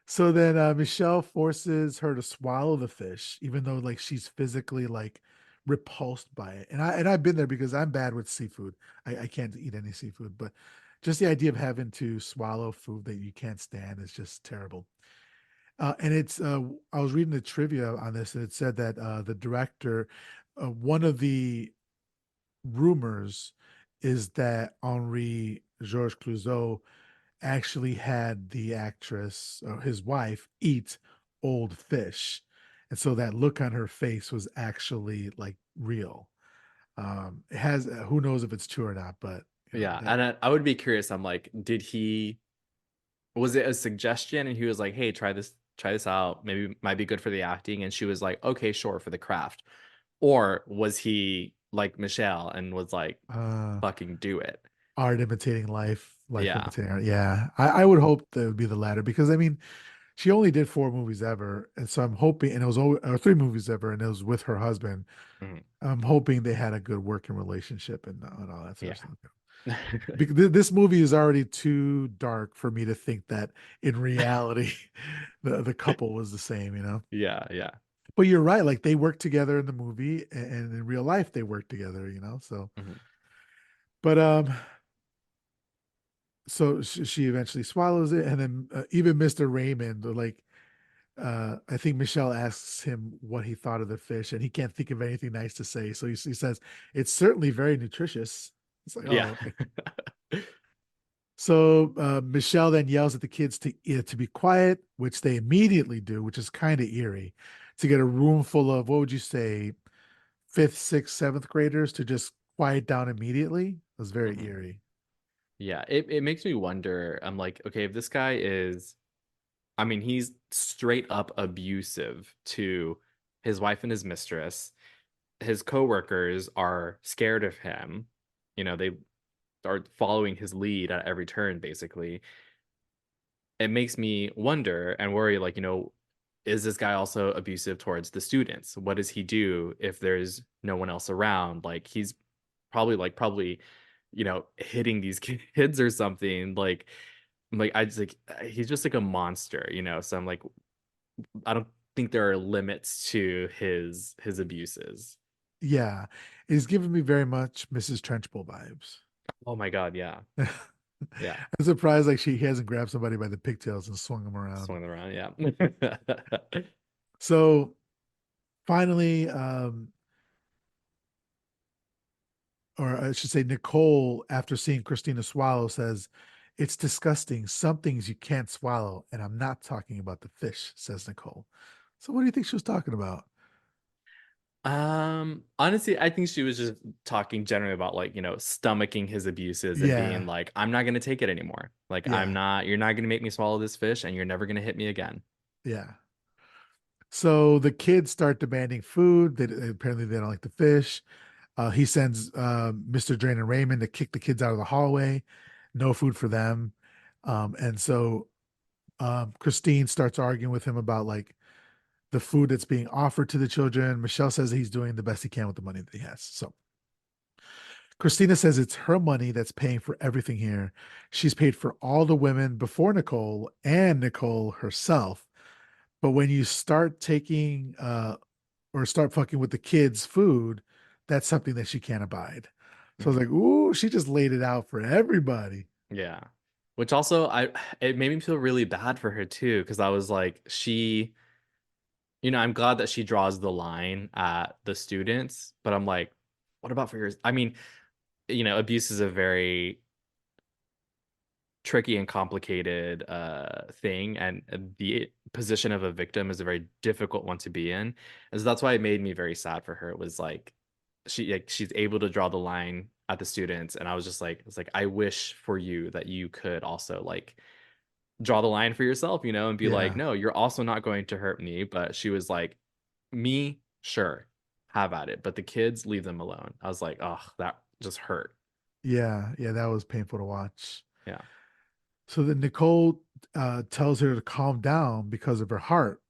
So then Michelle forces her to swallow the fish, even though like she's physically like repulsed by it. And I've been there because I'm bad with seafood. I can't eat any seafood, but just the idea of having to swallow food that you can't stand is just terrible. And I was reading the trivia on this, and it said that the director, one of the rumors is that Henri Georges Clouzot actually had the actress or his wife eat old fish. And so that look on her face was actually like real. It has, who knows if it's true or not, but Yeah, that, and I would be curious. I'm like, did he was it a suggestion and he was like, "Hey, try this out. Maybe it might be good for the acting." And she was like, "Okay, sure, for the craft." Or was he like Michelle and was like, uh, "Fucking do it." art imitating life, life Yeah. imitating art. Yeah. I would hope that it would be the latter because I mean, she only did four movies ever. And so I'm hoping, and it was or three movies ever, and it was with her husband. Mhm. I'm hoping they had a good working relationship and all that sort of Yeah. stuff. Because this movie is already too dark for me to think that in reality the couple was the same, you know. Yeah, yeah. But you're right, like they work together in the movie and in real life they work together, you know. So, Mhm. but so she eventually swallows it, and then even Mr. Raymond, like I think Michelle asks him what he thought of the fish, and he can't think of anything nice to say. So he says it's certainly very nutritious. It's like, Yeah. oh, okay. So Michelle then yells at the kids to be quiet, which they immediately do, which is kind of eerie. To get a room full of what would you say, fifth, sixth, seventh graders to just quiet down immediately. It was very Mhm. eerie. Yeah, it makes me wonder. I'm like, okay, if this guy is, I mean, he's straight up abusive to his wife and his mistress. His coworkers are scared of him. They are following his lead at every turn, basically. It makes me wonder and worry, like, is this guy also abusive towards the students? What does he do if there's no one else around? Like, he's probably, hitting these kids or something. Like, I'm like, I just like he's just like a monster. So I'm like, I don't think there are limits to his abuses. Yeah, it's giving me very much Mrs. Trenchbull vibes. Oh my God, yeah. Yeah. I'm surprised like she hasn't grabbed somebody by the pigtails and swung them around. Swing around, yeah. So finally, or I should say, Nicole, after seeing Christina swallow, says It's disgusting. Some things you can't swallow, and I'm not talking about the fish, says Nicole. So what do you think she was talking about? Honestly, I think she was just talking generally about like, stomaching his abuses and being Yeah, like, I'm not gonna take it anymore. Like, yeah, you're not gonna make me swallow this fish and you're never gonna hit me again. yeah. So the kids start demanding food. Apparently they don't like the fish. He sends Mr. Drain and Raymond to kick the kids out of the hallway. No food for them. And so Christine starts arguing with him about like the food that's being offered to the children. Michelle says he's doing the best he can with the money that he has. So Christina says it's her money that's paying for everything here. She's paid for all the women before Nicole and Nicole herself. But when you start taking or start fucking with the kids' food, that's something that she can't abide. So I was Mhm. like, ooh, she just laid it out for everybody. Yeah. Which also it made me feel really bad for her too, because I was like, I'm glad that she draws the line at the students, but I'm like, what about for yours? I mean, abuse is a very tricky and complicated thing, and the position of a victim is a very difficult one to be in, and so that's why it made me very sad for her. It was like she's able to draw the line at the students, and I was just like, it's like, I wish for you that you could also like draw the line for yourself, and be like, Yeah. no, you're also not going to hurt me. But she was like, me, sure, have at it, but the kids, leave them alone. I was like, oh, that just hurt. Yeah. Yeah. That was painful to watch. Yeah. So then Nicole tells her to calm down because of her heart.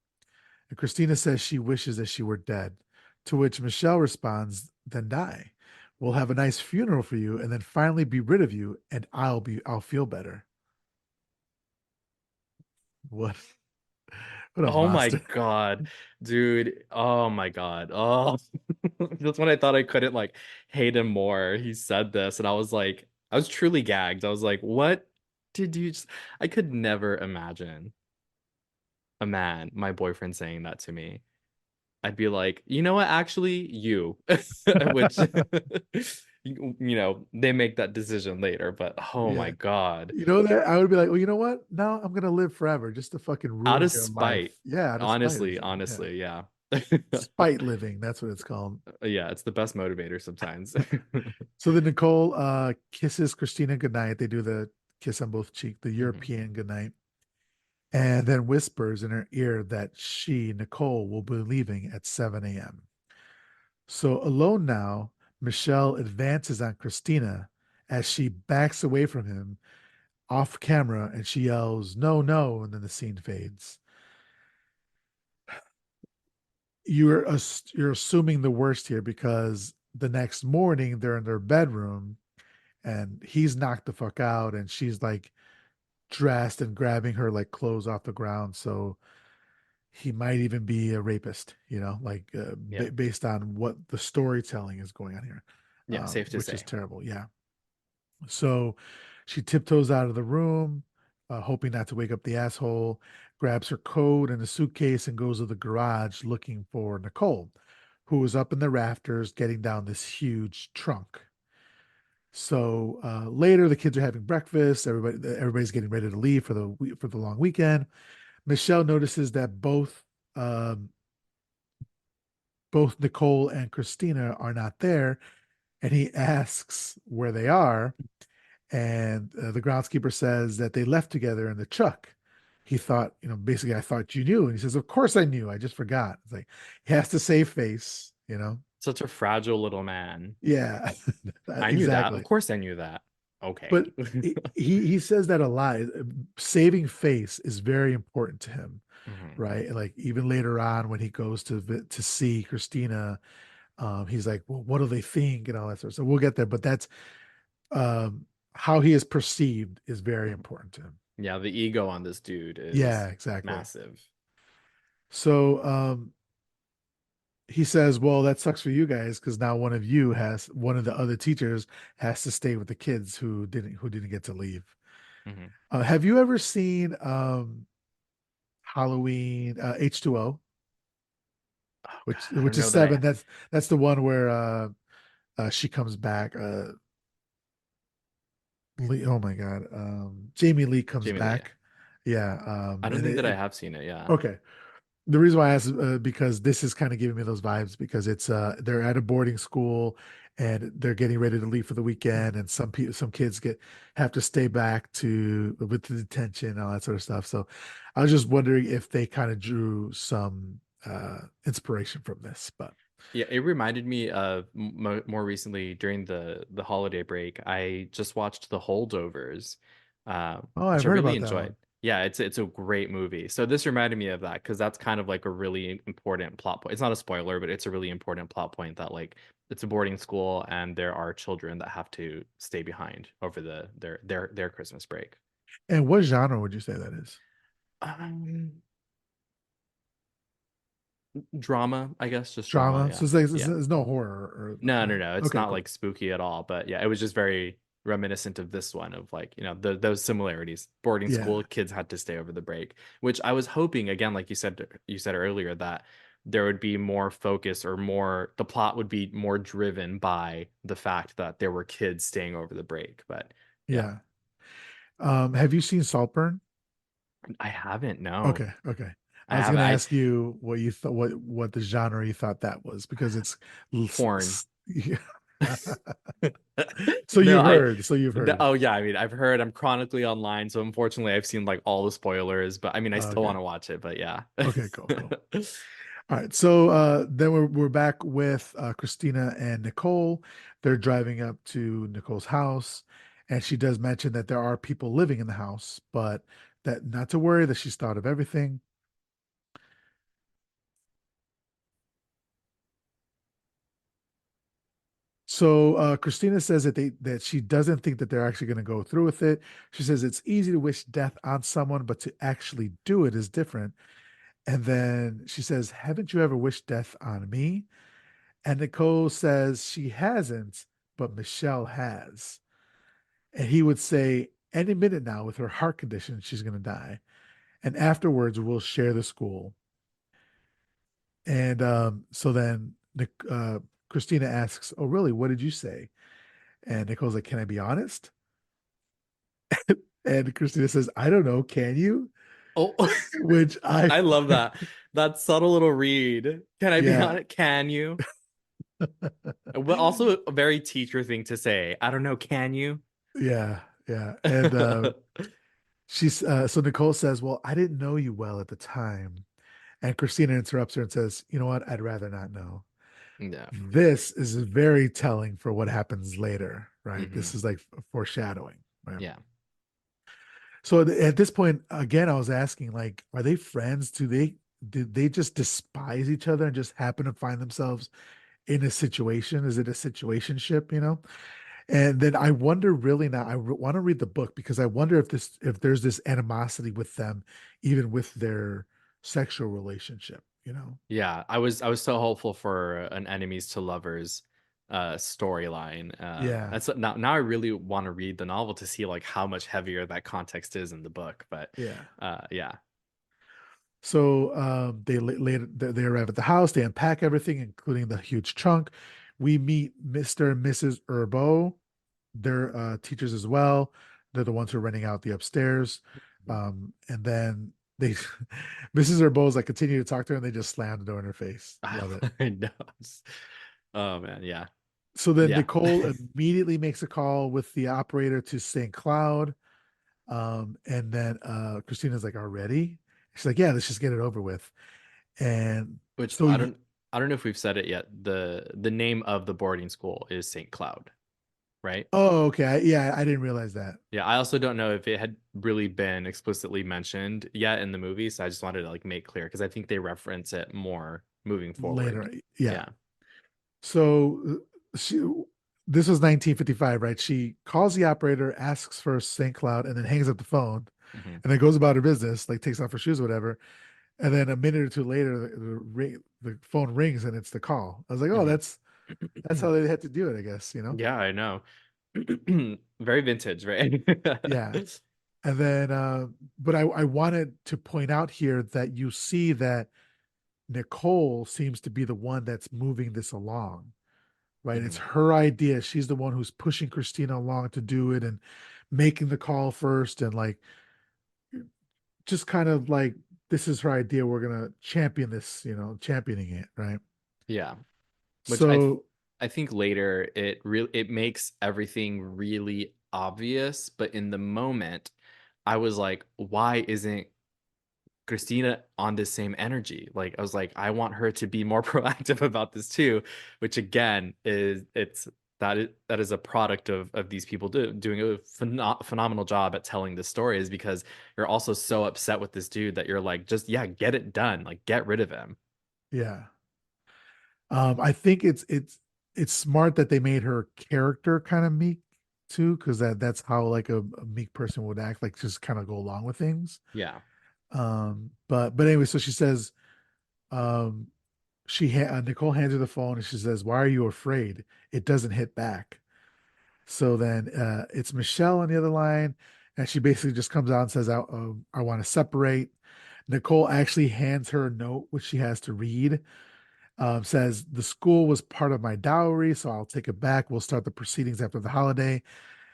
And Christina says she wishes that she were dead. To which Michelle responds, then die. We'll have a nice funeral for you and then finally be rid of you and I'll feel better. What what a Oh my monster. God, dude. Oh my God. Oh, that's when I thought I couldn't like hate him more. He said this, and I was truly gagged. I was like, what did you just, I could never imagine a man, my boyfriend, saying that to me. I'd be like, you know what, actually, you, which, they make that decision later, but oh my Yeah. God. You know that I would be like, well, you know what? Now I'm gonna live forever just to fucking Out ruin of your life. spite. Yeah, out of spite. Honestly, Yeah. honestly, yeah. Spite living, that's what it's called. Yeah, it's the best motivator sometimes. So then Nicole kisses Christina goodnight. They do the kiss on both cheek, the Mhm. European goodnight, and then whispers in her ear that she, Nicole, will be leaving at 7 a.m. So alone now, Michelle advances on Christina as she backs away from him off camera and she yells, no, no, and then the scene fades. You're assuming the worst here because the next morning they're in their bedroom and he's knocked the fuck out and she's like dressed and grabbing her like clothes off the ground. So he might even be a rapist, like Yeah. based on what the storytelling is going on here, Yeah, safe to which is say. terrible. Yeah. So she tiptoes out of the room, hoping not to wake up the asshole, grabs her coat and a suitcase and goes to the garage looking for Nicole, who is up in the rafters getting down this huge trunk. So later, the kids are having breakfast. Everybody's getting ready to leave for the long weekend. Michelle notices that um, both Nicole and Christina are not there, and he asks where they are. And the groundskeeper says that they left together in the truck. He thought, basically, I thought you knew. And he says, of course I knew. I just forgot. It's like he has to save face. Such a fragile little man. Yeah, I knew that. Of exactly. course I knew that. Okay. But he says that a lot. Saving face is very important to him, Mhm. right? Like even later on when he goes to see Christina, he's like, well, what do they think and all that sort of. So we'll get there, but that's um, how he is perceived is very Mhm. important to him. Yeah, the ego on this dude Yeah, is exactly. massive. So he says, well, that sucks for you guys because now one of the other teachers has to stay with the kids who didn't get to leave. Mhm. Have you ever seen Halloween H2O, Oh which God, I don't which is know that seven? I. That's the one where she comes back. Lee, oh my God. Jamie Lee comes Jamie Lee. Yeah. back. Yeah. I don't And think that I have seen it. Yeah. okay. The reason why I asked because this is kind of giving me those vibes because it's they're at a boarding school and they're getting ready to leave for the weekend and some kids get have to stay back to with the detention and all that sort of stuff. So I was just wondering if they kind of drew some inspiration from this, but Yeah, it reminded me of more recently during the holiday break. I just watched The Holdovers, oh, I've which I heard really about that enjoyed. one. Yeah, it's a great movie. So this reminded me of that because that's kind of like a really important plot point. It's not a spoiler, but it's a really important plot point that like it's a boarding school and there are children that have to stay behind over their Christmas break. And what genre would you say that is? Um, Drama, I guess, just drama. Drama. So Yeah, it's like yeah. there's no horror or No, no, no. It's okay, not cool. like spooky at all. But yeah, it was just very reminiscent of this one of like, those similarities. Boarding Yeah. school, kids had to stay over the break, which I was hoping, again, like you said earlier, that there would be more focus or more, the plot would be more driven by the fact that there were kids staying over the break. But yeah, Yeah. Have you seen Saltburn? I haven't, no. Okay, okay. I I was have gonna I ask you what you thought, what the genre you thought that was, because it's porn. yeah. So No, you've heard. So you've heard. oh yeah, I mean, I've heard, I'm chronically online, so unfortunately I've seen like all the spoilers, but I mean, I still Okay. want to watch it, but yeah. Okay. Cool. Cool. All right. So then we're back with Christina and Nicole. They're driving up to Nicole's house, and she does mention that there are people living in the house, but that not to worry that she's thought of everything. So Christina says that she doesn't think that they're actually going to go through with it. She says it's easy to wish death on someone, but to actually do it is different. And then she says, "Haven't you ever wished death on me?" And Nicole says she hasn't, but Michelle has. And he would say, "Any minute now, with her heart condition, she's going to die. And afterwards, we'll share the school." And so then Christina asks, "Oh, really? What did you say?" And Nicole's like, "Can I be honest?" And Christina says, "I don't know. Can you?" Oh, Which I, I love that. That subtle little read. Can I be yeah, on it? Can you? But also a very teacher thing to say. I don't know, can you? yeah, yeah. And so Nicole says, "Well, I didn't know you well at the time." And Christina interrupts her and says, "You know what? I'd rather not know." Yeah. This is very telling for what happens later, right? This Hmm. is like foreshadowing, right? Yeah. So at this point, again, I was asking, like, are they friends? Did they just despise each other and just happen to find themselves in a situation? Is it a situationship, you know? And then I wonder really now, want to read the book because I wonder if there's this animosity with them, even with their sexual relationship, you know? Yeah. I was so hopeful for an enemies to lovers storyline. Yeah, That's now I really want to read the novel to see like how much heavier that context is in the book. But yeah. yeah. So they arrive at the house, they unpack everything, including the huge trunk. We meet Mr. and Mrs. Urbo. They're teachers as well. They're the ones who are renting out the upstairs. And then they Mrs. Urbo's like continue to talk to her and they just slam the door in her face. Love it. I know. Oh man, yeah. So then Yeah. Nicole immediately makes a call with the operator to St. Cloud. And then Christina's like, already? She's like, yeah, let's just get it over with. And Which so, I don't know if we've said it yet. The name of the boarding school is St. Cloud, right? oh, okay. Yeah, I didn't realize that Yeah, I also don't know if it had really been explicitly mentioned yet in the movie, so I just wanted to like make clear because I think they reference it more moving forward. later. Yeah. Yeah. So this was 1955, right? She calls the operator, asks for St. Cloud, and then hangs up the phone, Hmm. and then goes about her business, like takes off her shoes or whatever. And then a minute or two later, the phone rings and it's the call. I was like, oh, Hmm. that's how they had to do it, I guess, you know? Yeah, I know. Very vintage, right? Yeah. And then, but I wanted to point out here that you see that Nicole seems to be the one that's moving this along, right? It's Hmm. her idea. She's the one who's pushing Christina along to do it and making the call first and like just kind of like this is her idea. We're gonna champion this, championing it, right? Yeah. Which So I think later it makes everything really obvious, but in the moment I was like, why isn't Christina on this same energy? Like I was like, I want her to be more proactive about this too, which again is it's that is a product of these people doing a phenomenal job at telling the story, is because you're also so upset with this dude that you're like, just yeah, get it done, like get rid of him. yeah, I think it's smart that they made her character kind of meek too, because that's how like a meek person would act, like just kind of go along with things. Yeah. But anyway, so she says, um, Nicole hands her the phone and she says, "Why are you afraid? It doesn't hit back." So then it's Michelle on the other line, and she basically just comes out and says, I want to separate." Nicole actually hands her a note, which she has to read. Says, "The school was part of my dowry, so I'll take it back. We'll start the proceedings after the holiday."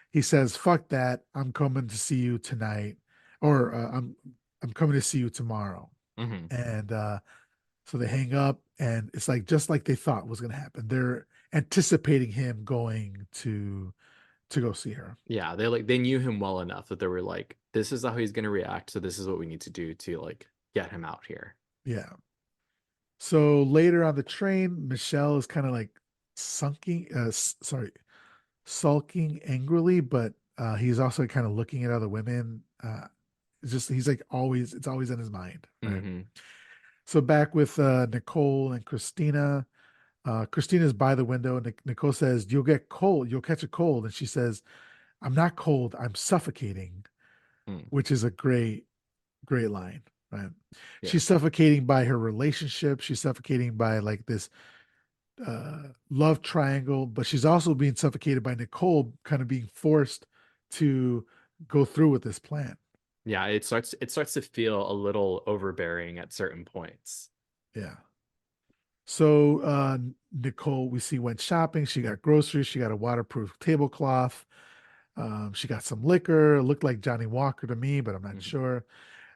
He says, "Fuck that. I'm coming to see you tonight, or I'm coming to see you tomorrow." Hmm. And so they hang up, and it's like just like they thought was going to happen. They're anticipating him going to go see her. Yeah, they knew him well enough that they were like, this is how he's gonna react, so this is what we need to do to like get him out here. Yeah. So later on the train, Michelle is kind of like sulking angrily, but he's also kind of looking at other women. It's just he's like always, it's always in his mind, right? Hmm. So back with Nicole and Christina. Christina's by the window. Nicole says, "You'll get cold. You'll catch a cold." And she says, "I'm not cold. I'm suffocating," Mm. which is a great line, right? Yeah. She's suffocating by her relationship. She's suffocating by like this love triangle, but she's also being suffocated by Nicole kind of being forced to go through with this plan. Yeah, it starts to feel a little overbearing at certain points. Yeah. So Nicole, we see, went shopping. She got groceries. She got a waterproof tablecloth. She got some liquor. It looked like Johnny Walker to me, but I'm not Hmm. sure.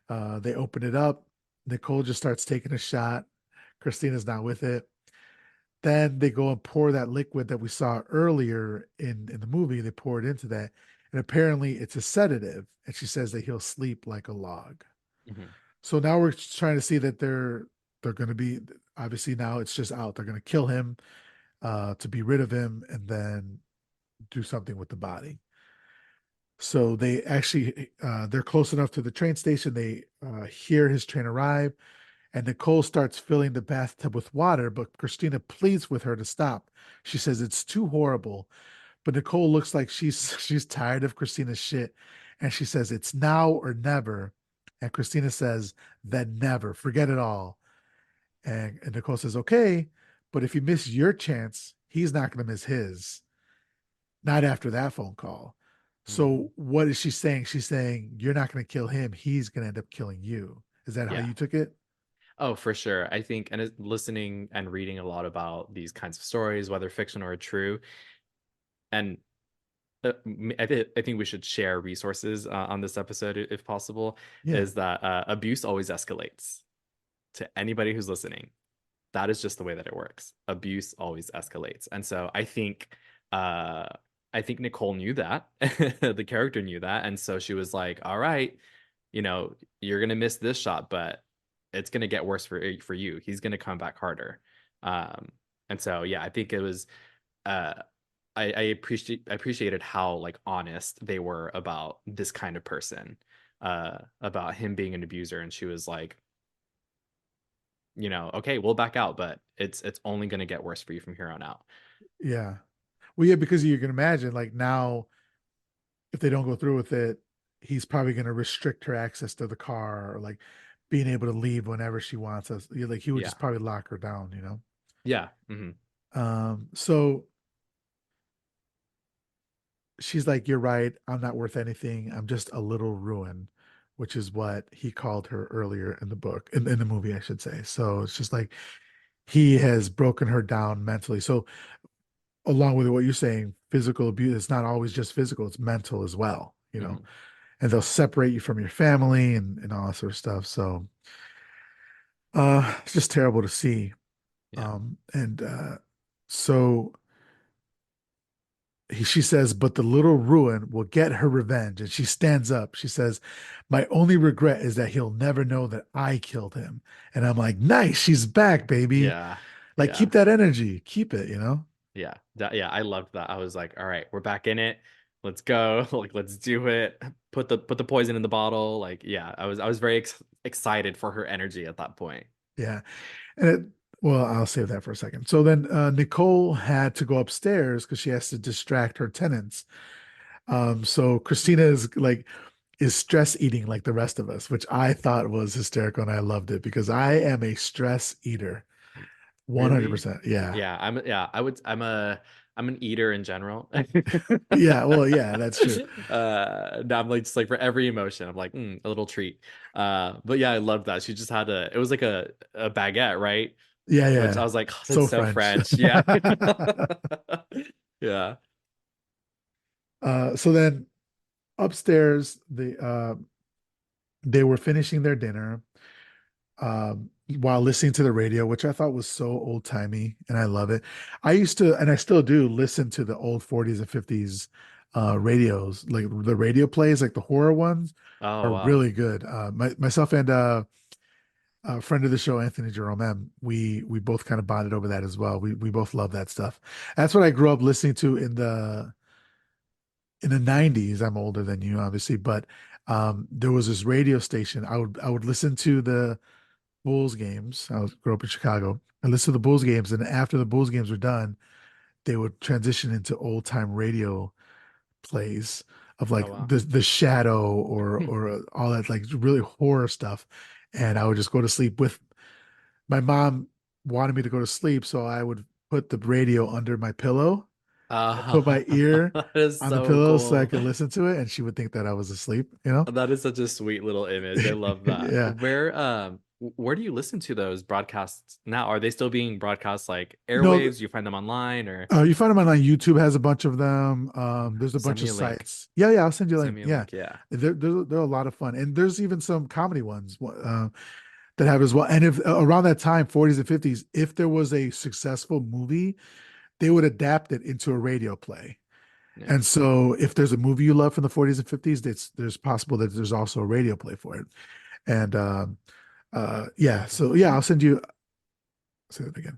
They open it up. Nicole just starts taking a shot. Christina's not with it. Then they go and pour that liquid that we saw earlier in the movie. They pour it into that. And apparently it's a sedative. And she says that he'll sleep like a log. Hmm. So now we're trying to see that they're going to be, obviously now it's just out. They're going to kill him to be rid of him and then do something with the body. So they actually they're close enough to the train station. They hear his train arrive, and Nicole starts filling the bathtub with water, but Christina pleads with her to stop. She says it's too horrible, but Nicole looks like she's tired of Christina's shit, and she says it's now or never. And Christina says, "Then never, forget it all." And Nicole says, "Okay, but if you miss your chance, he's not going to miss his. Not after that phone call." Hmm. So what is she saying? She's saying you're not going to kill him. He's going to end up killing you. Is that how Yeah. you took it? Oh, for sure. I think, and listening and reading a lot about these kinds of stories, whether fiction or true, and I think we should share resources on this episode if possible. Yeah. Is that abuse always escalates to anybody who's listening? That is just the way that it works. Abuse always escalates. And so uh I think Nicole knew that. The character knew that. And so she was like, all right, you're gonna miss this shot, but it's gonna get worse for you. He's gonna come back harder. Um, and so yeah, I think it was uh I appreciated how like honest they were about this kind of person, about him being an abuser. And she was like, okay, we'll back out, but it's only going to get worse for you from here on out. Yeah. Well, yeah, because you can imagine like now, if they don't go through with it, he's probably going to restrict her access to the car or like being able to leave whenever she wants us. Like he would Yeah. just probably lock her down, Yeah. Hmm. So she's like, "You're right. I'm not worth anything. I'm just a little ruined," which is what he called her earlier in the book, in the movie, I should say. So it's just like he has broken her down mentally. So along with what you're saying, physical abuse, it's not always just physical, it's mental as well, you know, Mhm. and they'll separate you from your family and all that sort of stuff. So it's just terrible to see. Yeah. And so she says, but the little ruin will get her revenge. And she stands up. She says, my only regret is that he'll never know that I killed him. And I'm like, nice, she's back, baby. Yeah. Like, Yeah. keep that energy, keep it, you know? Yeah. Yeah, I loved that. I was like, all right, we're back in it. Let's go. Like, let's do it. Put the poison in the bottle. Like, yeah, I was very excited for her energy at that point. Yeah. And well, I'll save that for a second. So then Nicole had to go upstairs because she has to distract her tenants. So Christina is stress eating like the rest of us, which I thought was hysterical and I loved it because I am a stress eater. Really? 100%. Yeah. Yeah, I'm an eater in general. Yeah. Well, yeah, that's true. No, I'm like just like for every emotion, I'm like, a little treat. But yeah, I love that. She just had it was like a baguette, right? Yeah. Which I Yeah. was like, oh, that's So so French. French. Yeah. Yeah. So then upstairs, they were finishing their dinner while listening to the radio, which I thought was so old timey, and I love it. I used to, and I still do, listen to the old 40s and 50s radios, like the radio plays, like the horror ones, Oh are wow. really good. Myself and a friend of the show, Anthony Jerome M, we both kind of bonded over that as well. We both love that stuff. That's what I grew up listening to in the 90s. I'm older than you, obviously, but there was this radio station. I would listen to the Bulls games. Grew up in Chicago. I listened to the Bulls games, and after the Bulls games were done, they would transition into old time radio plays of Oh like wow. the Shadow or all that like really horror stuff. And I would just go to sleep with my mom wanted me to go to sleep, so I would put the radio under my pillow and put my ear That is on the so pillow so I cool. could listen to it, and she would think that I was asleep, you know? That is such a sweet little image. I love that. Yeah. Where do you listen to those broadcasts now? Are they still being broadcast like No, airwaves? Do you find them online or you find them on YouTube has a bunch of them. There's a send bunch me of a link? sites. Yeah, yeah, I'll send you a link. Send me a Yeah, link. Yeah. they're a lot of fun, and there's even some comedy ones that have as well. And if around that time, 40s and 50s, if there was a successful movie, they would adapt it into a radio play. Yeah. And so, if there's a movie you love from the 40s and 50s, there's possible that there's also a radio play for it. And yeah, so yeah, I'll send you. Say that again.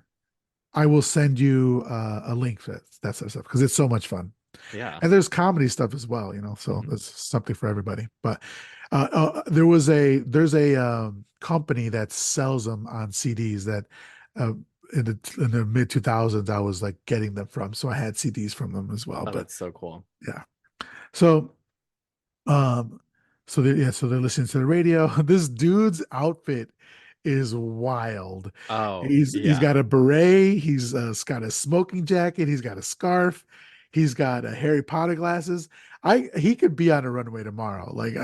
I will send you a link for that sort of stuff because it's so much fun. Yeah. And there's comedy stuff as well, you know, so Mhm. there's something for everybody. But there's a company that sells them on CDs that uh, in the mid 2000s I was like getting them from, so I had CDs from them as well. Oh, But that's so cool. yeah, so um, so they're listening to the radio. This dude's outfit is wild. Oh, He's yeah. got a beret. He's got a smoking jacket. He's got a scarf. He's got a Harry Potter glasses. He could be on a runway tomorrow. Like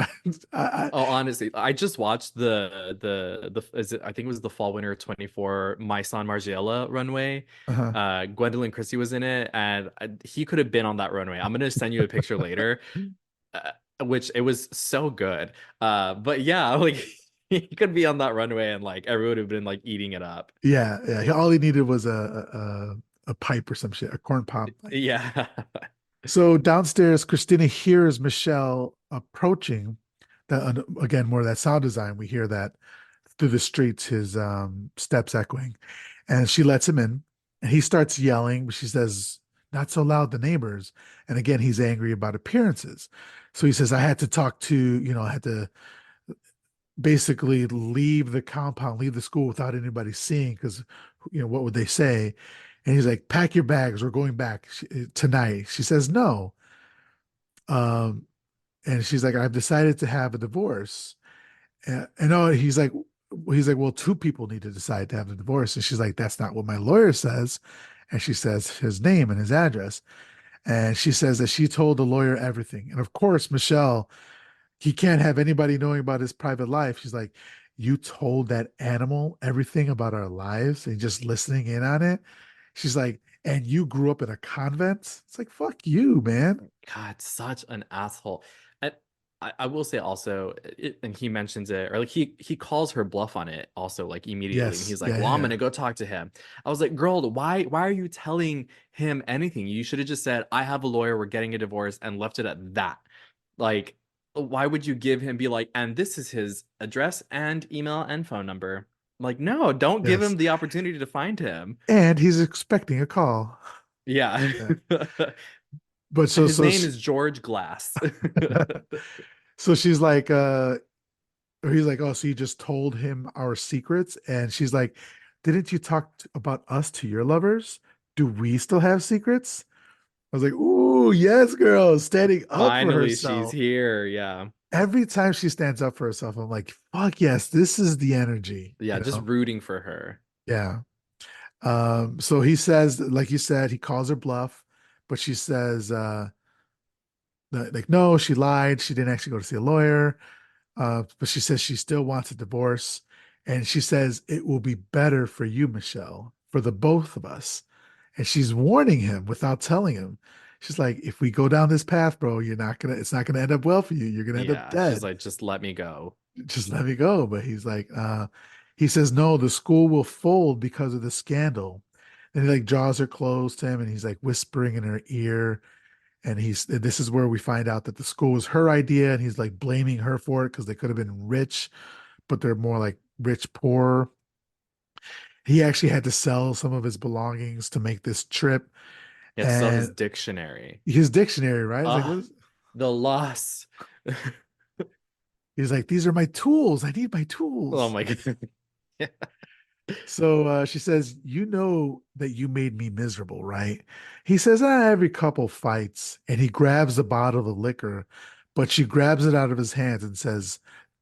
Oh, honestly, I just watched I think it was the Fall Winter 24 My Son Margiela runway. uh Gwendolyn Christie was in it, and he could have been on that runway. I'm gonna send you a picture later, which it was so good. But yeah, like he could be on that runway, and like everyone would have been like eating it up. yeah, yeah. All he needed was a pipe or some shit, a corn pop. Yeah. So downstairs, Christina hears Michelle approaching. Again, more of that sound design. We hear that through the streets, his steps echoing, and she lets him in. And he starts yelling, but she says, "Not so loud, the neighbors." And again, he's angry about appearances. So he says, "I had to talk to, I had to basically leave the compound, leave the school without anybody seeing, because, what would they say?" And he's like, "Pack your bags. We're going back tonight." She says, "No." Um, and she's like, "I've decided to have a divorce." And oh, he's like, "Well, two people need to decide to have a divorce." And she's like, "That's not what my lawyer says." And she says his name and his address. And she says that she told the lawyer everything. And of course, Michelle, he can't have anybody knowing about his private life. She's like, "You told that animal everything about our lives and just listening in on it." She's like, "And you grew up in a convent?" It's like, fuck you, man. God, such an asshole. I will say also, and he mentions it, or like he calls her bluff on it also, like immediately, and Yes. he's like, Yeah, "Well, yeah, I'm yeah. gonna go talk to him." I was like, "Girl, why are you telling him anything? You should have just said, 'I have a lawyer, we're getting a divorce,' and left it at that." Like, why would you give him be like, "And this is his address and email and phone number"? Like, no, don't give Yes. him the opportunity to find him. And he's expecting a call. Yeah. Yeah. But And so his so name she, is George Glass. so she's like, or he's like, oh, so you just told him our secrets? And she's like, didn't you talk about us to your lovers? Do we still have secrets? I was like, ooh, yes, girl, standing up for Finally, she's herself. here. Yeah. Every time she stands up for herself, I'm like, fuck yes, this is the energy, Yeah, you just know? rooting for her. Yeah. So he says, like you said, he calls her bluff, but she says, like, no, she lied. She didn't actually go to see a lawyer. But she says she still wants a divorce. And she says it will be better for you, Michelle, for the both of us. And she's warning him without telling him. She's like, if we go down this path, bro, it's not gonna end up well for you. You're gonna end up Yeah, she's dead. like, just let me go. Just let me go. But he's like, he says, no, the school will fold because of the scandal. And he like draws her close to him and he's like whispering in her ear. And this is where we find out that the school was her idea, and he's like blaming her for it because they could have been rich, but they're more like rich poor. He actually had to sell some of his belongings to make this trip, He had to sell his and dictionary. his dictionary, right? It's like, what Ah, is the loss. he's like, these are my tools. I need my Oh tools. my God. Yeah. So she says, you know that you made me miserable, right? He says, every couple fights. And he grabs the bottle of liquor, but she grabs it out of his hands and says,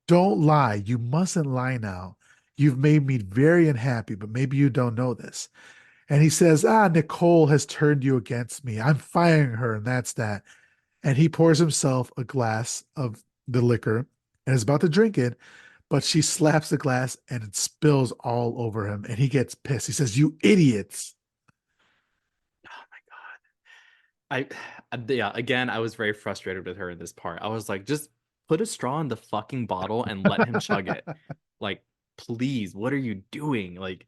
don't lie. You mustn't lie now. You've made me very unhappy, but maybe you don't know this. And he says, Nicole has turned you against me. I'm firing her, and that's that. And he pours himself a glass of the liquor and is about to drink it, but she slaps the glass and it spills all over him. And he gets pissed. He says, you idiots. Oh my God. Yeah, again, I was very frustrated with her in this part. I was like, just put a straw in the fucking bottle and let him chug it. Like, please, what are you doing? Like,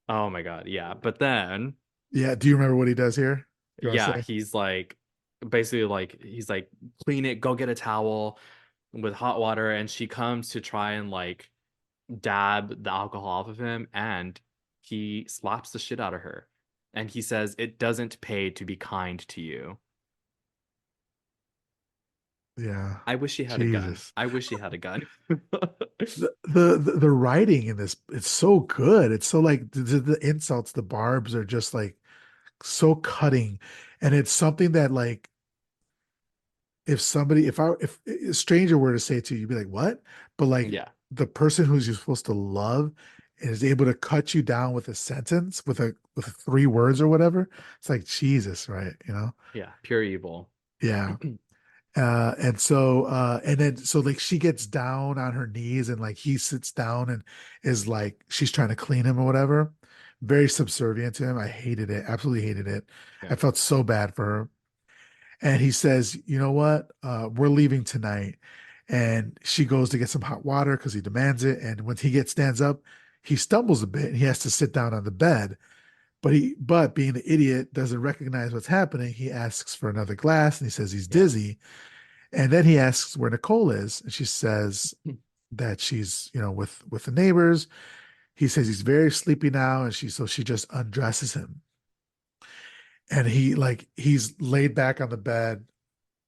oh my God. Yeah. But then Yeah. Do you remember what he does here? You want to yeah, say? he's like basically like he's like clean it, go get a towel with hot water, and she comes to try and like dab the alcohol off of him, and he slaps the shit out of her. And he says, "It doesn't pay to be kind to you." Yeah. I wish he had a gun. Jesus. I wish he had a gun. The writing in this, it's so good. It's so like the insults, the barbs are just like so cutting. And it's something that like if a stranger were to say it to you, you'd be like, what? But like Yeah, the person who's you're supposed to love is able to cut you down with a sentence with three words or whatever. It's like Jesus, right? You know? yeah, pure evil. Yeah. And then so like she gets down on her knees and like he sits down and is like she's trying to clean him or whatever. Very subservient to him. I hated it. Absolutely hated it. I Yeah, felt so bad for her. And he says, you know what? We're leaving tonight. And she goes to get some hot water because he demands it. And when stands up, he stumbles a bit and he has to sit down on the bed. But being the idiot, doesn't recognize what's happening. He asks for another glass and he says he's yeah. dizzy. And then he asks where Nicole is. And she says that she's, with the neighbors. He says he's very sleepy now. And she just undresses him. And he's laid back on the bed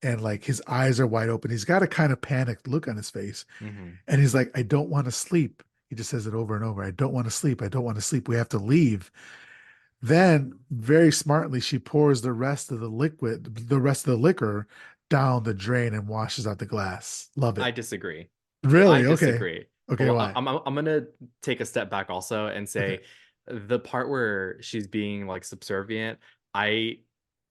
and like his eyes are wide open. He's got a kind of panicked look on his face. Hmm. And he's like, I don't want to sleep. He just says it over and over. I don't want to sleep. I don't want to sleep. We have to leave. Then, very smartly, she pours the rest of the liquor down the drain and washes out the glass. Love I it. disagree. I Really? Okay. disagree. Okay. Well, Why? I'm gonna take a step back also and Okay. say the part where she's being like subservient, I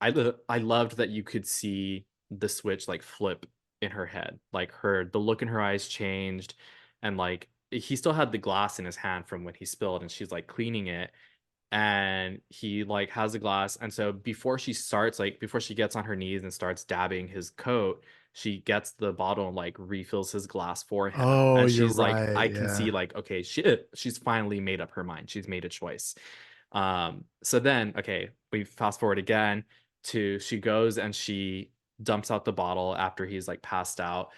I loved that you could see the switch like flip in her head. Like the look in her eyes changed, and like he still had the glass in his hand from when he spilled, and she's like cleaning it, and he like has a glass, and so before she gets on her knees and starts dabbing his coat, she gets the bottle and like refills his glass for him. Oh, And you're she's like, right. I can see Yeah. like, okay, she's finally made up her mind. She's made a choice. So then, okay, we fast forward again to she goes and she dumps out the bottle after he's like passed out.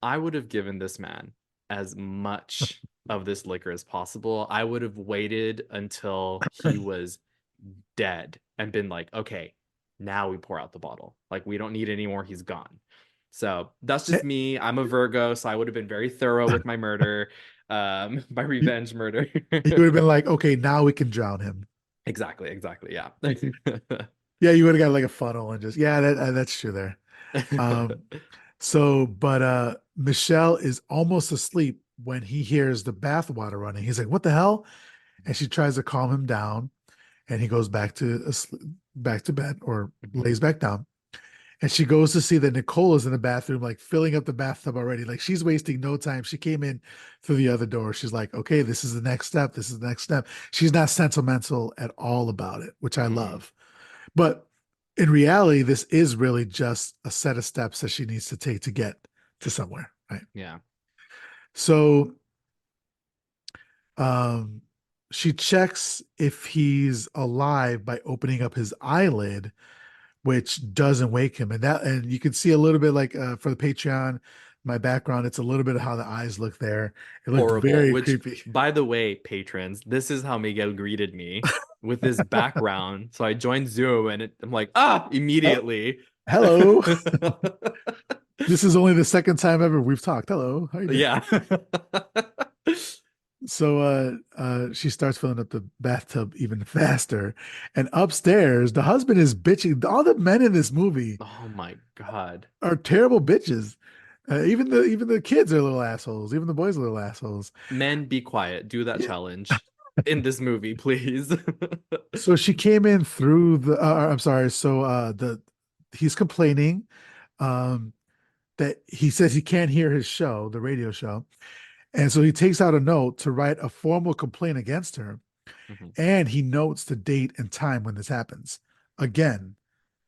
I would have given this man as much of this liquor as possible. I would have waited until he was dead and been like, okay, now we pour out the bottle. Like, we don't need any more. He's gone. So that's just me. I'm a Virgo, so I would have been very thorough with my murder, my You, revenge murder. you would have been like, okay, now we can drown him. Exactly, exactly. Yeah. Yeah, you would have got like a funnel and just, yeah, that's true there. Um, but Michelle is almost asleep when he hears the bathwater running. He's like, "What the hell?" And she tries to calm him down, and he goes back to bed or Mhm, lays back down. And she goes to see that Nicole is in the bathroom, like filling up the bathtub already. Like she's wasting no time. She came in through the other door. She's like, "Okay, this is the next step. This is the next step." She's not sentimental at all about it, which I mhm. love. But in reality, this is really just a set of steps that she needs to take to get to somewhere, right? Yeah. So um, she checks if he's alive by opening up his eyelid, which doesn't wake him. And you can see a little bit like for the Patreon, my background, it's a little bit of how the eyes look there. It looked Horrible. very Which, creepy. by the way, patrons, this is how Miguel greeted me with this background. So I joined Zoom and I'm like, ah, Oh, immediately. hello. This is only the second time ever we've talked. Hello. How you doing? Yeah. So she starts filling up the bathtub even faster. And upstairs, the husband is bitching. All the men in this movie Oh my God. are terrible bitches. Even the kids are little assholes. Even the boys are little assholes. Men, be quiet. Do that Yeah. challenge in this movie, please. So she came in through the I'm sorry. So the he's complaining um that he says he can't hear his show, the radio show. And so he takes out a note to write a formal complaint against her. Mhm. And he notes the date and time when this happens. Again,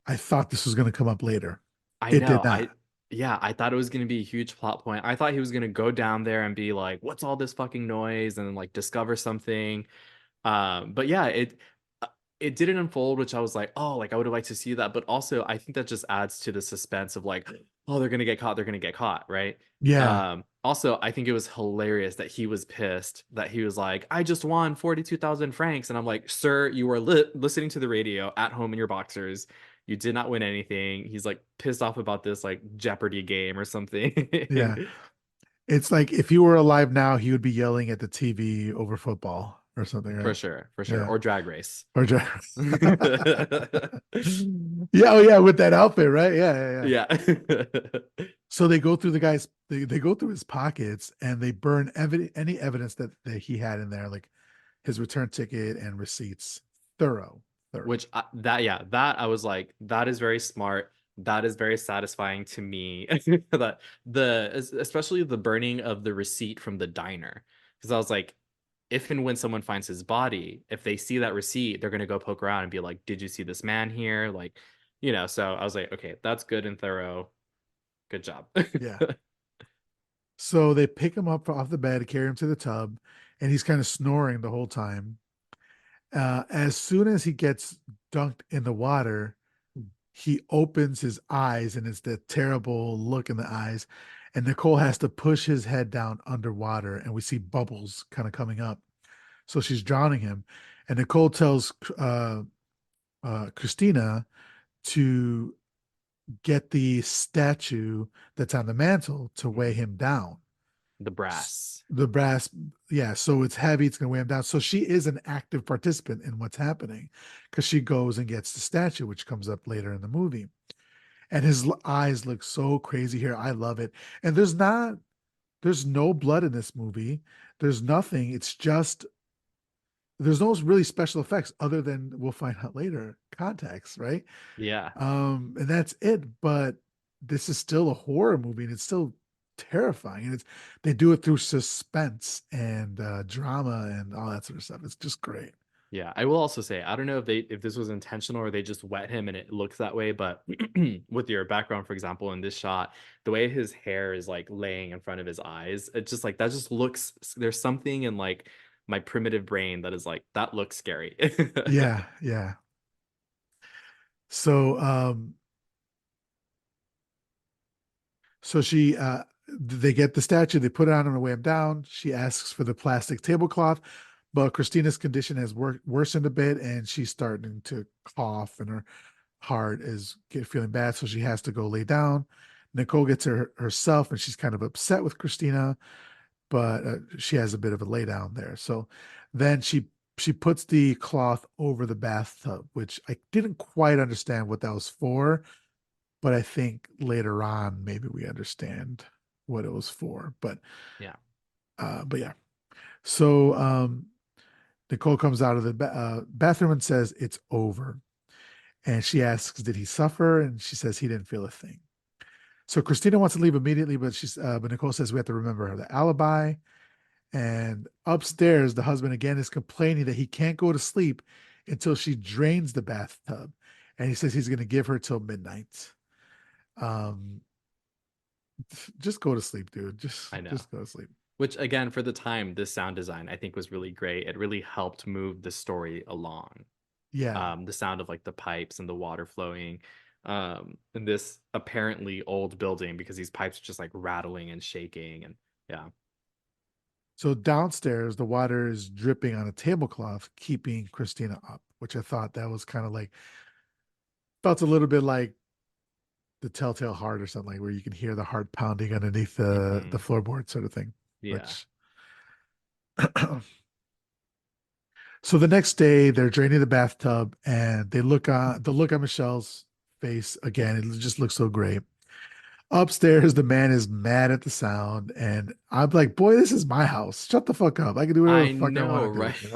I thought this was going to come up later. I It did know. not. Yeah, I thought it was gonna be a huge plot point. I thought he was gonna go down there and be like, "What's all this fucking noise?" and then like discover something. But yeah, uh, it didn't unfold, which I was like, oh, like I would have liked to see that. But also, I think that just adds to the suspense of like, oh, they're gonna get caught, they're gonna get caught, right? Yeah. Also, I think it was hilarious that he was pissed that he was like, I just won 42,000 francs, and I'm like, sir, you were listening to the radio at home in your boxers. You did not win anything. He's like pissed off about this like Jeopardy game or Yeah. something. It's like if you were alive now, he would be yelling at the TV over football or something, For right? sure, for sure. Yeah. Or Drag Race. Or yeah, oh yeah, with that outfit, right? Yeah, yeah, yeah. Yeah. So they go through his pockets and they burn any evidence that he had in there, like his return ticket and receipts. Thorough, thorough. Which that I was like, that is very smart. That is very satisfying to me. That especially the burning of the receipt from the diner. Because I was like, if and when someone finds his body, if they see that receipt, they're gonna go poke around and be like, did you see this man here? Like, so I was like, okay, that's good and thorough. Good job. Yeah. So they pick him up off the bed, carry him to the tub, and he's kind of snoring the whole time. As soon as he gets dunked in the water, he opens his eyes, and it's that terrible look in the eyes. And Nicole has to push his head down underwater, and we see bubbles kind of coming up. So she's drowning him. And Nicole tells Christina to get the statue that's on the mantle to weigh him down. The brass. The brass, yeah, so it's heavy, it's gonna weigh him down. So she is an active participant in what's happening because she goes and gets the statue, which comes up later in the movie. And his eyes look so crazy here. I love it. And there's no blood in this movie. There's nothing. It's just there's no really special effects other than we'll find out later context, right? Yeah. And that's it. But this is still a horror movie, and it's still terrifying. And it's they do it through suspense and drama and all that sort of stuff. It's just great. Yeah, I will also say I don't know if this was intentional or they just wet him and it looks that way, but with your background, for example, in this shot, the way his hair is like laying in front of his eyes, it just like that just looks there's something in like my primitive brain that is like that looks scary. Yeah, yeah. So so they get the statue, they put it on the way down. She asks for the plastic tablecloth, but Christina's condition has worsened a bit and she's starting to cough and her heart is feeling bad, so she has to go lay down. Nicole gets her herself and she's kind of upset with Christina, but she has a bit of a lay down there. So then she puts the cloth over the bathtub, which I didn't quite understand what that was for, but I think later on maybe we understand what it was for. Yeah. But yeah. So Nicole comes out of the bathroom and says it's over. And she asks, "Did he suffer?" And she says he didn't feel a thing. So Christina wants to leave immediately, but Nicole says we have to remember the alibi. And upstairs, the husband again is complaining that he can't go to sleep until she drains the bathtub, and he says he's going to give her till midnight. Um, just go to sleep, dude. Just I know. just go to sleep. Which again, for the time, this sound design I think was really great. It really helped move the story along. Yeah. The sound of like the pipes and the water flowing in this apparently old building because these pipes are just like rattling and shaking and yeah. So downstairs, the water is dripping on a tablecloth, keeping Christina up, which I thought that was kind of like felt a little bit like the Telltale Heart or something, like where you can hear the heart pounding underneath the Hmm. floorboard sort of thing. Yeah. Which so the next day they're draining the bathtub and the look on Michelle's face again, it just looks so great. Upstairs, the man is mad at the sound, and I'm like, boy, this is my house. Shut the fuck up. I can do whatever the I fuck I know, want to right? do, you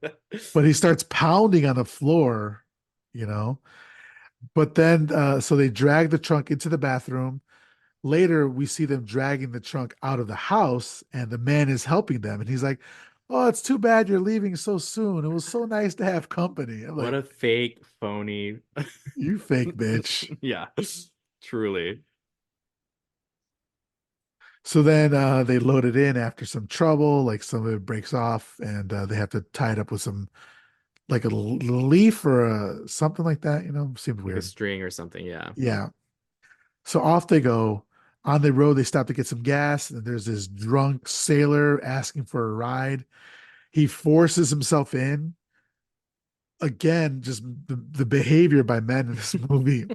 know? But he starts pounding on the floor, you know. But then so they drag the trunk into the bathroom. Later, we see them dragging the trunk out of the house, and the man is helping them. And he's like, "Oh, it's too bad you're leaving so soon. It was so nice to have company." I'm What like, a fake phony. "You fake bitch." Yeah. Truly. So then they load it in after some trouble, like some of it breaks off, and they have to tie it up with some like a leaf or something like that. You know, seems Like a weird. string or something, yeah. Yeah. So off they go. On the road, they stop to get some gas, and there's this drunk sailor asking for a ride. He forces himself in. Again, just the behavior by men in this movie.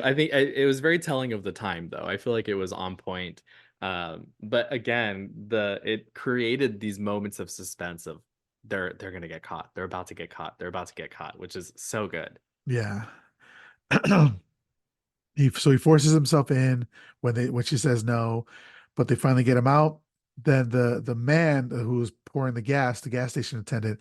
I think it was very telling of the time, though. I feel like it was on point. But again, the it created these moments of suspense of they're gonna get caught. They're about to get caught. They're about to get caught, which is so good. Yeah. He forces himself in when she says no, but they finally get him out. Then the man who's pouring the gas station attendant,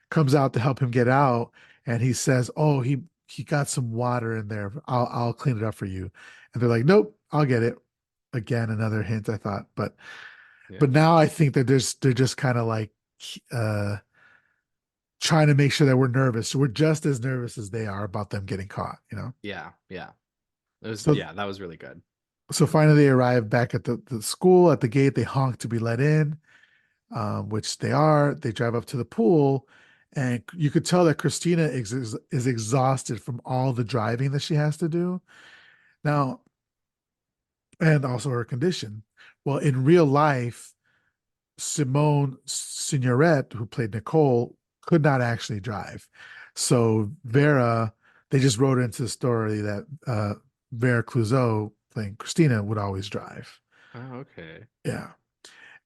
comes out to help him get out, and he says, "Oh, he got some water in there. I'll clean it up for you." And they're like, "Nope, I'll get it." Again, another hint I thought, Yeah. but now I think that they're just kind of like uh trying to make sure that we're nervous. So we're just as nervous as they are about them getting caught, you know? Yeah. Yeah. It was So yeah, that was really good. so finally they arrive back at the school at the gate. They honk to be let in, which they are. They drive up to the pool, and you could tell that Christina is exhausted from all the driving that she has to do now, and also her condition. Well, in real life, Simone Signoret, who played Nicole, could not actually drive. So Vera, they just wrote into the story that Vera Clouseau, playing Christina, would always drive. Oh, okay. Yeah.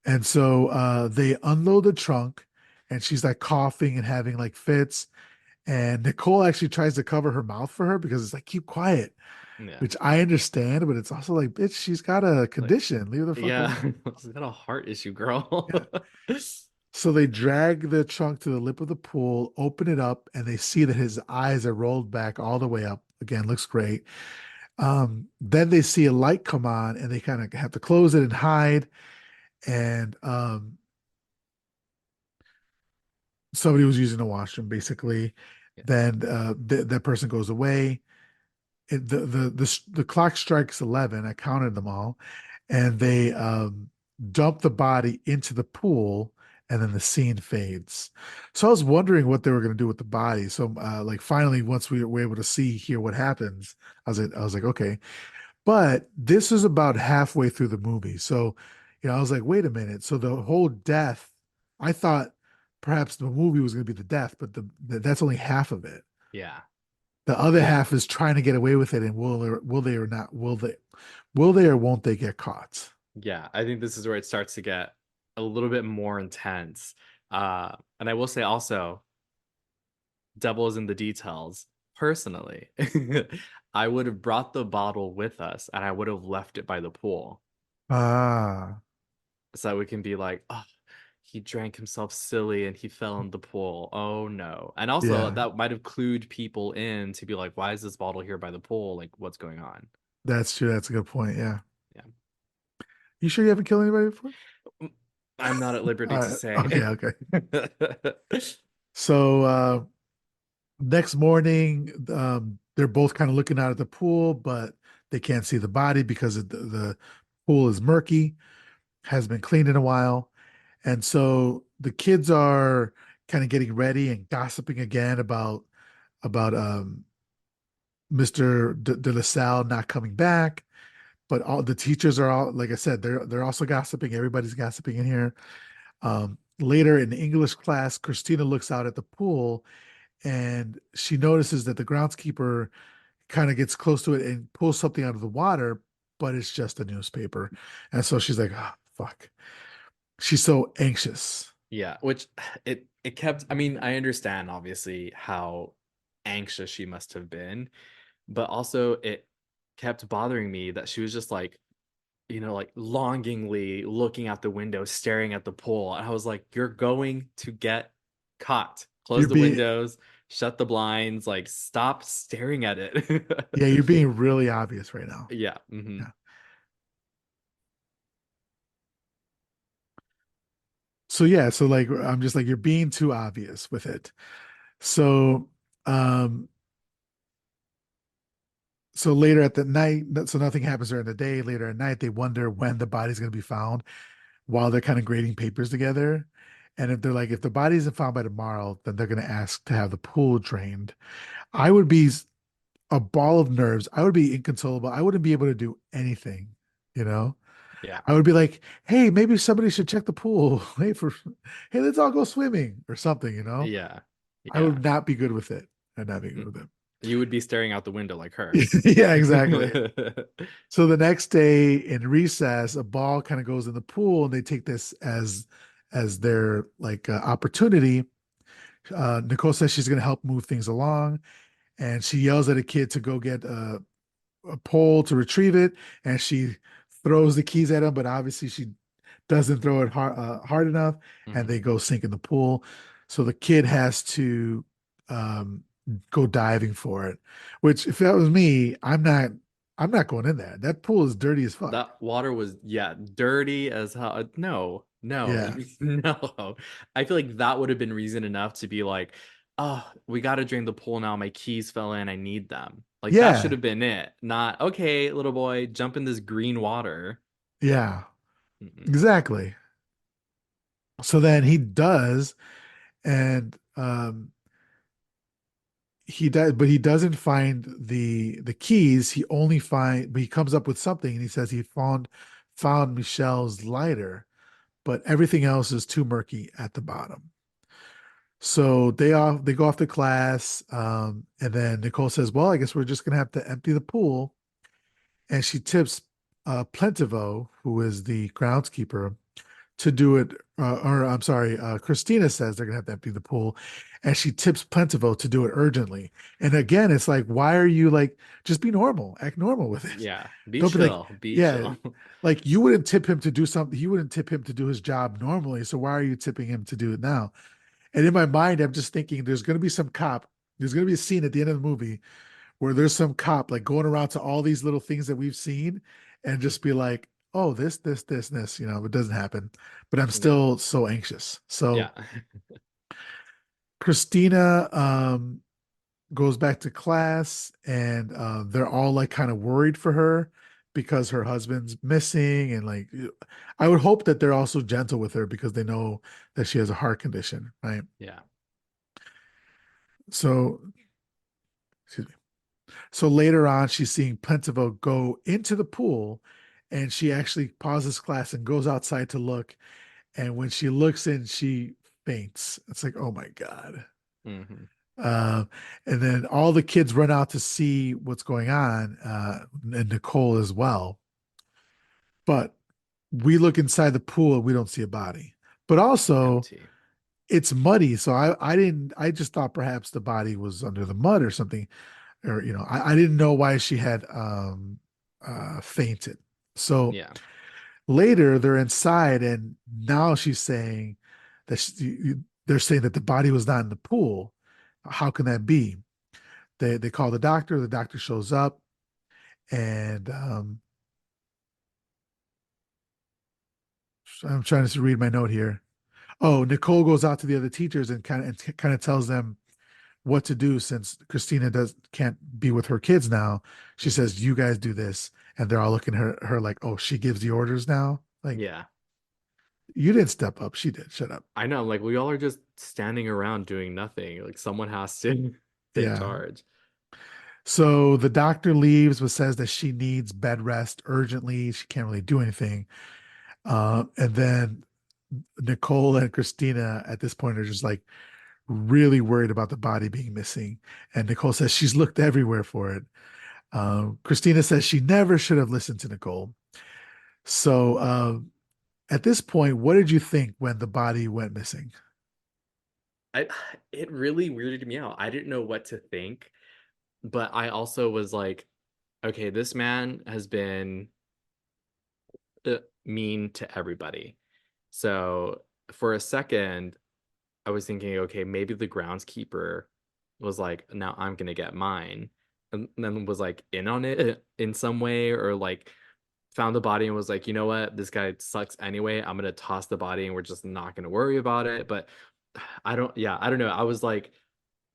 And so they unload the trunk, and she's like coughing and having like fits. And Nicole actually tries to cover her mouth for her because it's like, keep quiet, Yeah. which I understand, but it's also like, bitch, she's got a Like, condition. Leave her the fuck yeah, alone. she's got a heart issue, girl. Yeah. So they drag the trunk to the lip of the pool, open it up, and they see that his eyes are rolled back all the way up. Again, looks great. Then they see a light come on, and they kind of have to close it and hide. And somebody was using the washroom basically. Yeah. Then that person goes away. The clock strikes 11. I counted them all, and they dump the body into the pool, and then the scene fades. So I was wondering what they were going to do with the body. So like finally, once we were able to see here what happens, I was like, okay. But this is about halfway through the movie. So, I was like, wait a minute. So the whole death, I thought perhaps the movie was going to be the death, but that's only half of it. Yeah. The other Yeah. half is trying to get away with it, and will they or not? Will they or won't they get caught? Yeah. I think this is where it starts to get a little bit more intense. And I will say also, devil is in the details. Personally, I would have brought the bottle with us and I would have left it by the pool Ah, so that we can be like, oh, he drank himself silly and he fell in the pool. Oh no. And also, yeah, that might have clued people in to be like, why is this bottle here by the pool? Like, what's going on? that's true. That's a good point. Yeah. Yeah. You sure you haven't killed anybody before? Mm, I'm not at liberty to Okay, say. okay. So next morning, they're both kind of looking out at the pool, but they can't see the body because the pool is murky, hasn't been cleaned in a while. And so the kids are kind of getting ready and gossiping again about Mr. De La Salle not coming back. But all the teachers are all, like I said, they're also gossiping. Everybody's gossiping in here. Later in the English class, Christina looks out at the pool and she notices that the groundskeeper kind of gets close to it and pulls something out of the water, but it's just a newspaper. And so she's like, oh, fuck. She's so anxious. Yeah, which it kept, I mean, I understand obviously how anxious she must have been, but also it kept bothering me that she was just like, like longingly looking out the window, staring at the pool. And I was like, you're going to get caught. Close You're the being, windows, shut the blinds, like stop staring at it. yeah, you're being really obvious right now. Yeah. Hmm. Yeah. So yeah, so like I'm just like you're being too obvious with it. So um so later at the night, so nothing happens during the day. Later at night, they wonder when the body's going to be found while they're kind of grading papers together. And if they're like, if the body isn't found by tomorrow, then they're going to ask to have the pool drained. I would be a ball of nerves. I would be inconsolable. I wouldn't be able to do anything, you know? Yeah. I would be like, hey, maybe somebody should check the pool. Hey, let's all go swimming or something, you know? Yeah. I Yeah. would not be good with it. I'd not be good Mm. with You would be staring out the window like her. it. Yeah, exactly. So the next day in recess, a ball kind of goes in the pool, and they take this as their like opportunity. Nicole says she's going to help move things along, and she yells at a kid to go get a pole to retrieve it, and she throws the keys at him, but obviously she doesn't throw it hard enough, and Hmm. they go sink in the pool. So the kid has to um, go diving for it. Which, if that was me, I'm not going in there. That pool is dirty as fuck. That water was, yeah, dirty as hell. No, no, Yeah, no. I feel like that would have been reason enough to be like, oh, we got to drain the pool now. My keys fell in. I need them. Like that should yeah, have been it. Not, okay, little boy, jump in this green water. yeah, Mm-mm. exactly. So then he does, and he does, but he doesn't find the keys. But he comes up with something, and he says he found Michelle's lighter, but everything else is too murky at the bottom. So they go off to class, and then Nicole says, "Well, I guess we're just gonna have to empty the pool." And she tips Plentivo, who is the groundskeeper, to do it. Or I'm sorry, Christina says they're gonna have to empty the pool, and she tips Plentivo to do it urgently. And again, it's like, why are you like just be normal, act normal with it? Yeah, be Don't be like, chill, be yeah, chill. like you wouldn't tip him to do something. You wouldn't tip him to do his job normally. So why are you tipping him to do it now? And in my mind, I'm just thinking there's going to be some cop. There's going to be a scene at the end of the movie where there's some cop like going around to all these little things that we've seen and just be like, oh, this, it doesn't happen. But I'm Yeah, still so anxious. So yeah. Christina goes back to class, and they're all like kind of worried for her because her husband's missing. And like, I would hope that they're also gentle with her because they know that she has a heart condition, right? Yeah. So, excuse me. So later on, she's seeing Plentiful go into the pool, and she actually pauses class and goes outside to look. And when she looks in, she faints. It's like, oh my God. Hmm. Uh, and then all the kids run out to see what's going on, and Nicole as well. But we look inside the pool and we don't see a body. But also, Empty. it's muddy, so I just thought perhaps the body was under the mud or something, or I didn't know why she had fainted. So Yeah. later they're inside, and now she's saying that they're saying that the body was not in the pool. How can that be? They call the doctor. The doctor shows up, and I'm trying to read my note here. Oh, Nicole goes out to the other teachers and kind of tells them what to do since Christina does can't be with her kids now. She Hmm. says, "You guys do this," and they're all looking at her like, "Oh, she gives the orders now." Like, Yeah. you didn't step up. She did. Shut up. I know, like we all are just standing around doing nothing. Like someone has to take Yeah. charge. So the doctor leaves, but says that she needs bed rest urgently. She can't really do anything. And then Nicole and Christina at this point are just like really worried about the body being missing. And Nicole says she's looked everywhere for it. Christina says she never should have listened to Nicole. So at this point, what did you think when the body went missing? I it really weirded me out. I didn't know what to think, but I also was like, okay, this man has been mean to everybody. So for a second, I was thinking, okay, maybe the groundskeeper was like, now I'm gonna get mine, and then was like in on it in some way, or like found the body and was like, you know what, this guy sucks anyway. I'm gonna toss the body and we're just not gonna worry about it. But yeah, I don't know. I was like,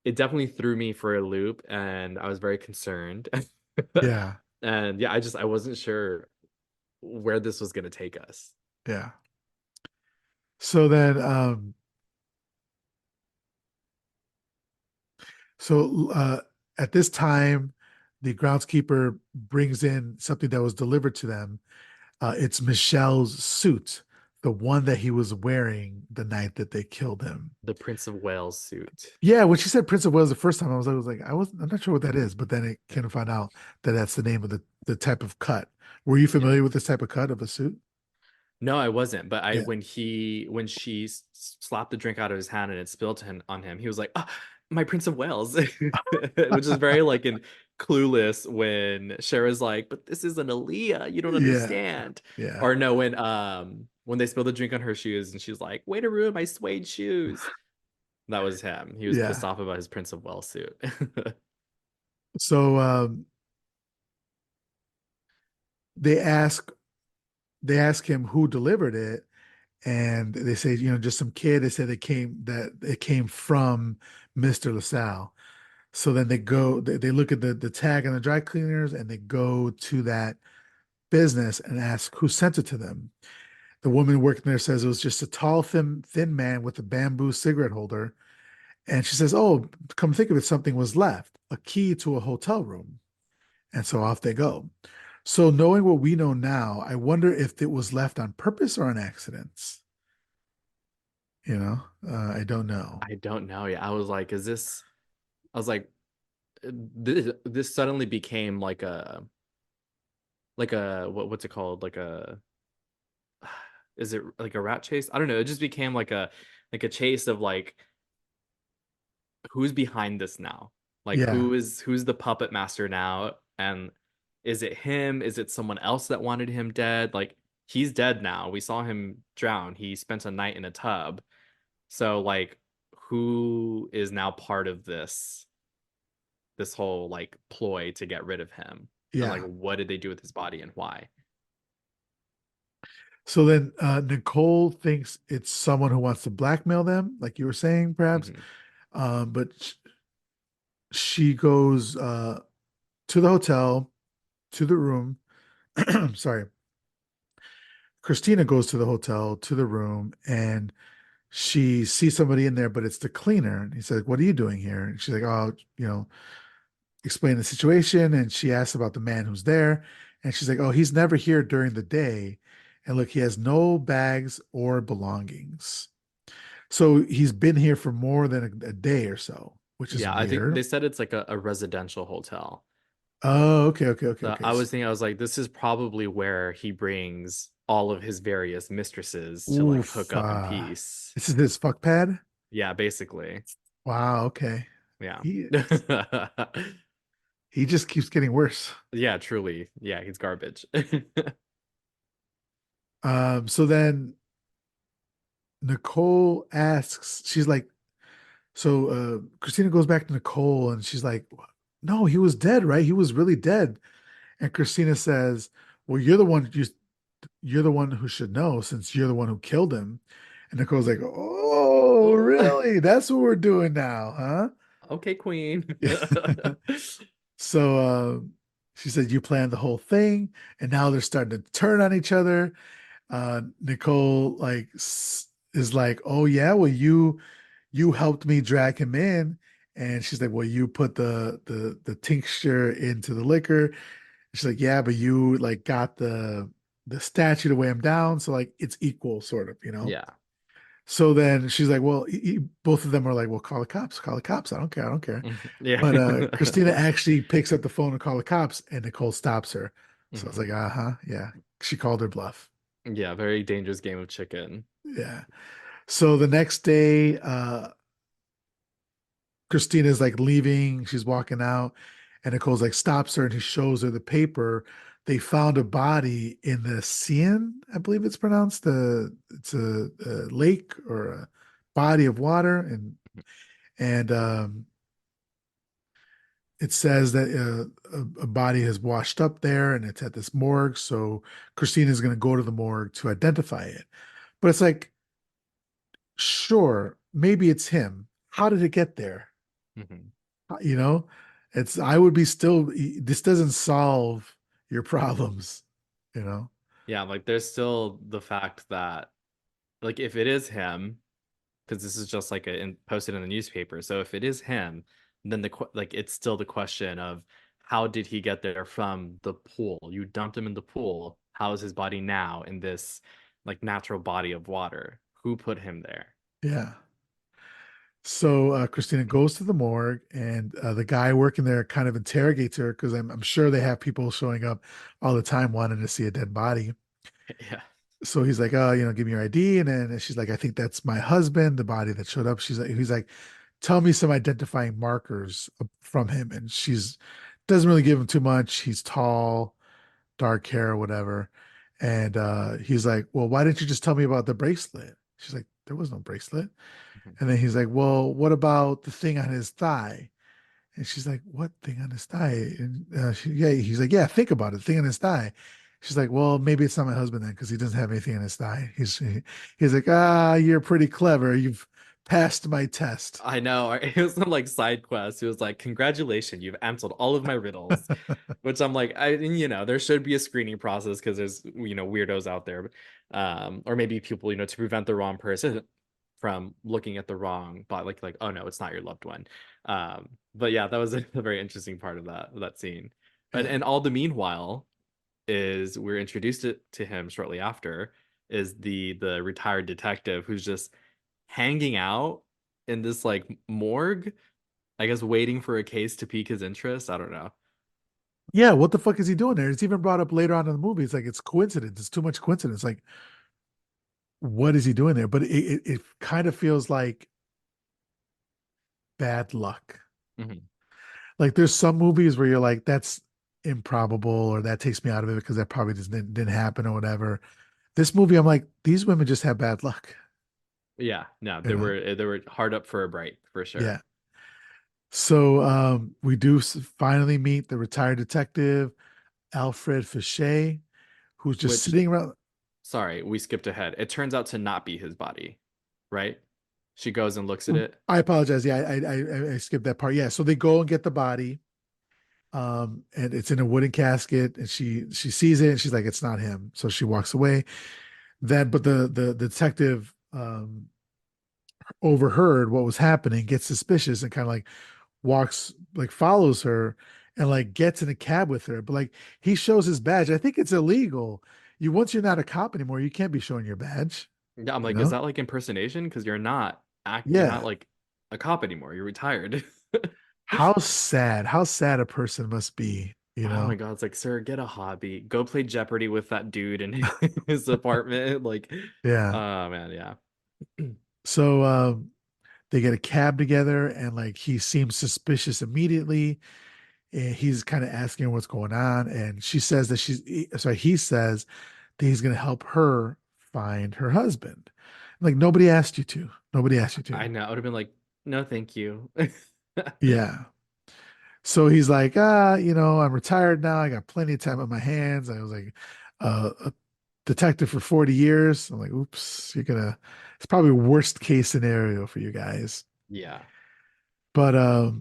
it definitely threw me for a loop, and I was very concerned. Yeah, And yeah, I wasn't sure where this was gonna take us. yeah. So then, at this time, the groundskeeper brings in something that was delivered to them. It's Michelle's suit, the one that he was wearing the night that they killed him. The Prince of Wales suit. Yeah, when she said Prince of Wales the first time, I'm not sure what that is, but then it kind of found out that that's the name of the type of cut. Were you Yeah. familiar with this type of cut of a suit? No, I wasn't. But I Yeah, when she slapped the drink out of his hand and it spilled to him on him, he was like, "Ah, my Prince of Wales," which is very like in Clueless when Cher's like, "But this isn't Aaliyah, you don't yeah, understand." yeah, Or no, when they spilled the drink on her shoes and she's like, "Way to ruin my suede shoes." That was him. He was pissed yeah. off about his Prince of Wales suit. So they ask they ask him who delivered it, and they say, just some kid. They said it came from Mr. LaSalle. So then they look at the tag on the dry cleaners, and they go to that business and ask who sent it to them. The woman working there says it was just a tall, thin man with a bamboo cigarette holder. And she says, "Oh, come think of it, something was left, a key to a hotel room." And so off they go. So knowing what we know now, I wonder if it was left on purpose or on accidents. I don't know. I don't know. Yeah, I was like, is this? I was like, this suddenly became like a what's it called? Like a is it like a rat chase? I don't know. It just became like a chase of like who's behind this now? Like Yeah, who's the puppet master now? And is it him? Is it someone else that wanted him dead? Like he's dead now. We saw him drown. He spent a night in a tub. So like who is now part of this whole like ploy to get rid of him? And like yeah. what did they do with his body and why? So then Nicole thinks it's someone who wants to blackmail them, like you were saying, perhaps. Hmm. But she goes to the hotel, to the room. Sorry. Christina goes to the hotel, to the room, and she sees somebody in there, but it's the cleaner. And he says, "What are you doing here?" And she's like, "Oh, explain the situation." And she asks about the man who's there. And she's like, "Oh, he's never here during the day. And look, he has no bags or belongings. So he's been here for more than a day or so, which is Yeah, I think weird." they said it's like a residential hotel. Oh, okay, okay, okay, So okay. I was thinking, I was like, this is probably where he brings all of his various mistresses to like Oof. hook up in peace. This is this fuck pad? Yeah, basically. Wow, okay. Yeah. He he just keeps getting worse. Yeah, truly. Yeah, he's garbage. So then Nicole asks, she's like, so Christina goes back to Nicole and she's like, "No, he was dead, right? He was really dead." And Christina says, "Well, you're the one who should know since you're the one who killed him." And Nicole's like, "Oh, really? That's what we're doing now, Okay, queen. huh?" So she said, "You planned the whole thing, and now they're starting to turn on each other." Nicole is like, "Oh yeah, well you helped me drag him in," and she's like, "Well, you put the tincture into the liquor." She's like, "Yeah, but you like got the statue to weigh him down, so like it's equal, sort of, you know." Yeah. So then she's like, "Well, both of them are like, well, call the cops, call the cops. I don't care, I don't care." Mhm. Yeah. But Christina actually picks up the phone and call the cops, and Nicole stops her. So I was Mhm. like, "Uh-huh, yeah." She called her bluff. Yeah, very dangerous game of chicken. Yeah. So the next day, Christina's like leaving, she's walking out, and Nicole's like stops her and he shows her the paper. They found a body in the Seine, I believe it's pronounced. It's a lake or a body of water, and it says that a body has washed up there and it's at this morgue. So Christina's going to go to the morgue to identify it. But it's like, sure, maybe it's him. How did it get there? Mhm. You know, I would be still, this doesn't solve your problems, you know? Yeah, like there's still the fact that like if it is him, because this is just like posted in the newspaper. So if it is him, then like it's still the question of how did he get there from the pool? You dumped him in the pool. How is his body now in this like natural body of water? Who put him there? Yeah. So Christina goes to the morgue, and the guy working there kind of interrogates her because I'm sure they have people showing up all the time wanting to see a dead body. Yeah. So he's like, "Oh, give me your ID." And then she's like, "I think that's my husband, the body that showed up." He's like, "Tell me some identifying markers from him." And she's doesn't really give him too much. He's tall, dark hair, or whatever. And he's like, "Well, why didn't you just tell me about the bracelet?" She's like, "There was no bracelet." Mhm. And then he's like, "Well, what about the thing on his thigh?" And she's like, "What thing on his thigh?" And yeah, he's like, "Yeah, think about it, thing on his thigh." She's like, "Well, maybe it's not my husband then, because he doesn't have anything on his thigh." He's like, "Ah, you're pretty clever. You've passed my test." I know. It was some like side quest. It was like, congratulations, you've answered all of my riddles. Which I'm like, there should be a screening process because there's, weirdos out there. Or maybe people, to prevent the wrong person from looking at the wrong, but like, oh no, it's not your loved one. But yeah, that was a very interesting part of that scene. And Yeah. and all the meanwhile is we're introduced to him shortly after is the retired detective who's just hanging out in this like morgue, I guess waiting for a case to pique his interest. I don't know. Yeah, what the fuck is he doing there? It's even brought up later on in the movie. It's like it's coincidence. It's too much coincidence. Like, what is he doing there? But it kind of feels like bad luck. Mhm. Like there's some movies where you're like, that's improbable, or that takes me out of it because that probably just didn't happen or whatever. This movie, I'm like, these women just have bad luck, Yeah, no, you they know? were they were hard up for a break for Yeah. sure. So we do finally meet the retired detective, Alfred Fichet, who's just Which, sitting around. sorry, we skipped ahead. It turns out to not be his body, right? She goes and looks at it. I apologize. Yeah, I skipped that part. Yeah, so they go and get the body, and it's in a wooden casket, and she sees it, and she's like, it's not him. So she walks away. Then, but the detective overheard what was happening, gets suspicious, and kind of like walks, like follows her, and like gets in a cab with her. But like he shows his badge. I think it's illegal. You once you're not a cop anymore, you can't be showing your badge. Yeah, I'm You like, is know? that like impersonation? Because you're not Yeah. like a cop anymore. You're retired. How sad. How sad a person must be. You Oh my know? God, it's like, sir, get a hobby. Go play Jeopardy with that dude in his apartment. Like, Yeah. oh man, yeah. So they get a cab together, and like he seems suspicious immediately. And he's kind of asking her what's going on. And she says that sorry, he says that he's going to help her find her husband. Like, nobody asked you to. Nobody asked you to. I know. I would have been like, no, thank you. Yeah. So he's like, I'm retired now. I got plenty of time on my hands. I was like a detective for 40 years. I'm like, oops, it's probably worst case scenario for you guys. Yeah. But